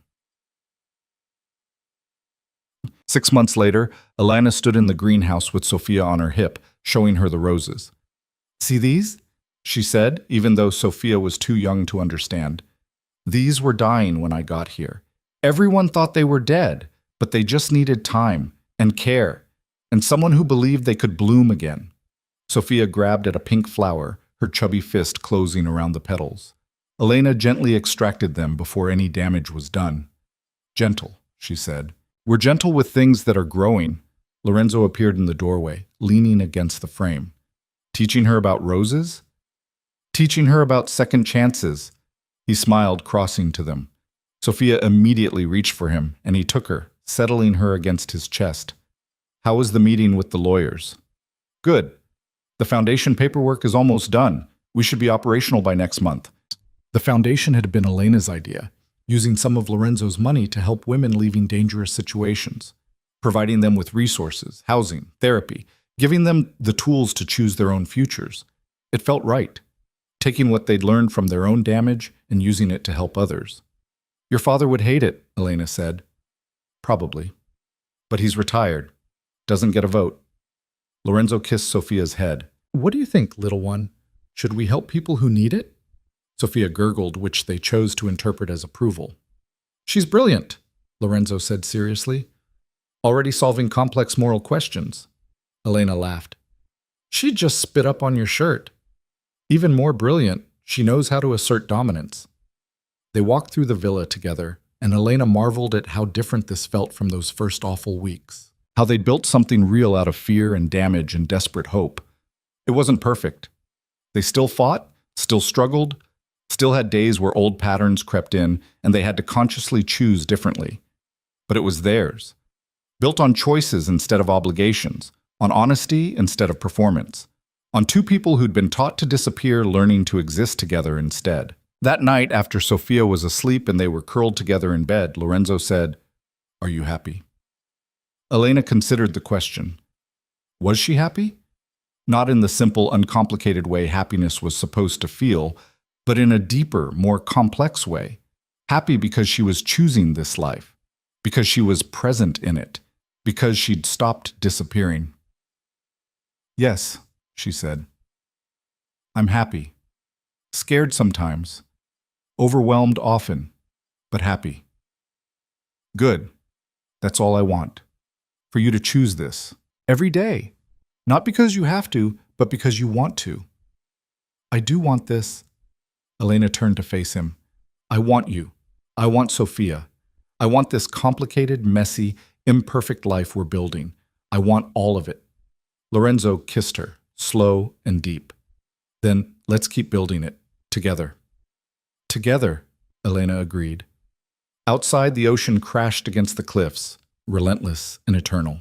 6 months later, Elena stood in the greenhouse with Sophia on her hip, showing her the roses. See these? She said, even though Sophia was too young to understand. These were dying when I got here. Everyone thought they were dead, but they just needed time and care, and someone who believed they could bloom again. Sophia grabbed at a pink flower, her chubby fist closing around the petals. Elena gently extracted them before any damage was done. Gentle, she said. We're gentle with things that are growing. Lorenzo appeared in the doorway, leaning against the frame. Teaching her about roses? Teaching her about second chances. He smiled, crossing to them. Sophia immediately reached for him, and he took her, settling her against his chest. How was the meeting with the lawyers? Good. The foundation paperwork is almost done. We should be operational by next month. The foundation had been Elena's idea, using some of Lorenzo's money to help women leaving dangerous situations, providing them with resources, housing, therapy, giving them the tools to choose their own futures. It felt right, taking what they'd learned from their own damage and using it to help others. Your father would hate it, Elena said. Probably. But he's retired. Doesn't get a vote. Lorenzo kissed Sophia's head. What do you think, little one? Should we help people who need it? Sophia gurgled, which they chose to interpret as approval. She's brilliant, Lorenzo said seriously. Already solving complex moral questions. Elena laughed. She'd just spit up on your shirt. Even more brilliant, she knows how to assert dominance. They walked through the villa together, and Elena marveled at how different this felt from those first awful weeks. How they'd built something real out of fear and damage and desperate hope. It wasn't perfect. They still fought, still struggled, still had days where old patterns crept in and they had to consciously choose differently. But it was theirs. Built on choices instead of obligations, on honesty instead of performance, on two people who'd been taught to disappear learning to exist together instead. That night, after Sophia was asleep and they were curled together in bed, Lorenzo said, "Are you happy?" Elena considered the question. Was she happy? Not in the simple, uncomplicated way happiness was supposed to feel, but in a deeper, more complex way. Happy because she was choosing this life, because she was present in it, because she'd stopped disappearing. Yes, she said. I'm happy. Scared sometimes. Overwhelmed often, but happy. Good. That's all I want. For you to choose this. Every day. Not because you have to, but because you want to. I do want this. Elena turned to face him. I want you. I want Sophia. I want this complicated, messy, imperfect life we're building. I want all of it. Lorenzo kissed her, slow and deep. Then let's keep building it, together. Together, Elena agreed. Outside, the ocean crashed against the cliffs. relentless and eternal.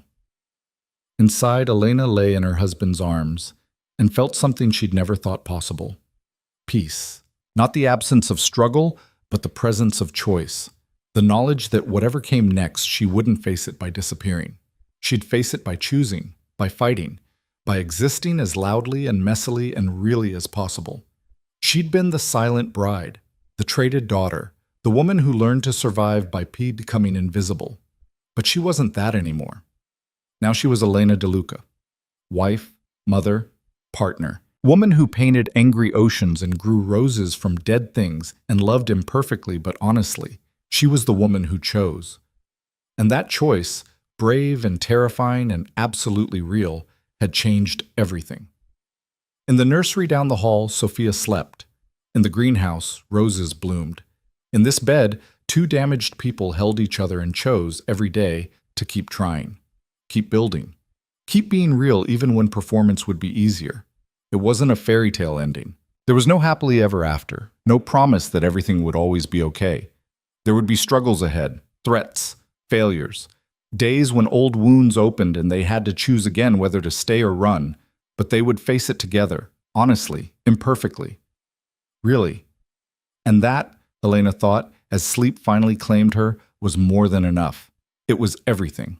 Inside, Elena lay in her husband's arms and felt something she'd never thought possible. Peace. Not the absence of struggle, but the presence of choice. The knowledge that whatever came next, she wouldn't face it by disappearing. She'd face it by choosing, by fighting, by existing as loudly and messily and really as possible. She'd been the silent bride, the traded daughter, the woman who learned to survive by becoming invisible. But she wasn't that anymore. Now she was Elena DeLuca, wife, mother, partner, woman who painted angry oceans and grew roses from dead things and loved imperfectly but honestly. She was the woman who chose. And that choice, brave and terrifying and absolutely real, had changed everything. In the nursery down the hall, Sophia slept. In the greenhouse, roses bloomed. In this bed, two damaged people held each other and chose, every day, to keep trying, keep building, keep being real even when performance would be easier. It wasn't a fairy tale ending. There was no happily ever after, no promise that everything would always be okay. There would be struggles ahead, threats, failures, days when old wounds opened and they had to choose again whether to stay or run, but they would face it together, honestly, imperfectly. Really. And that, Elena thought, as sleep finally claimed her, was more than enough. It was everything.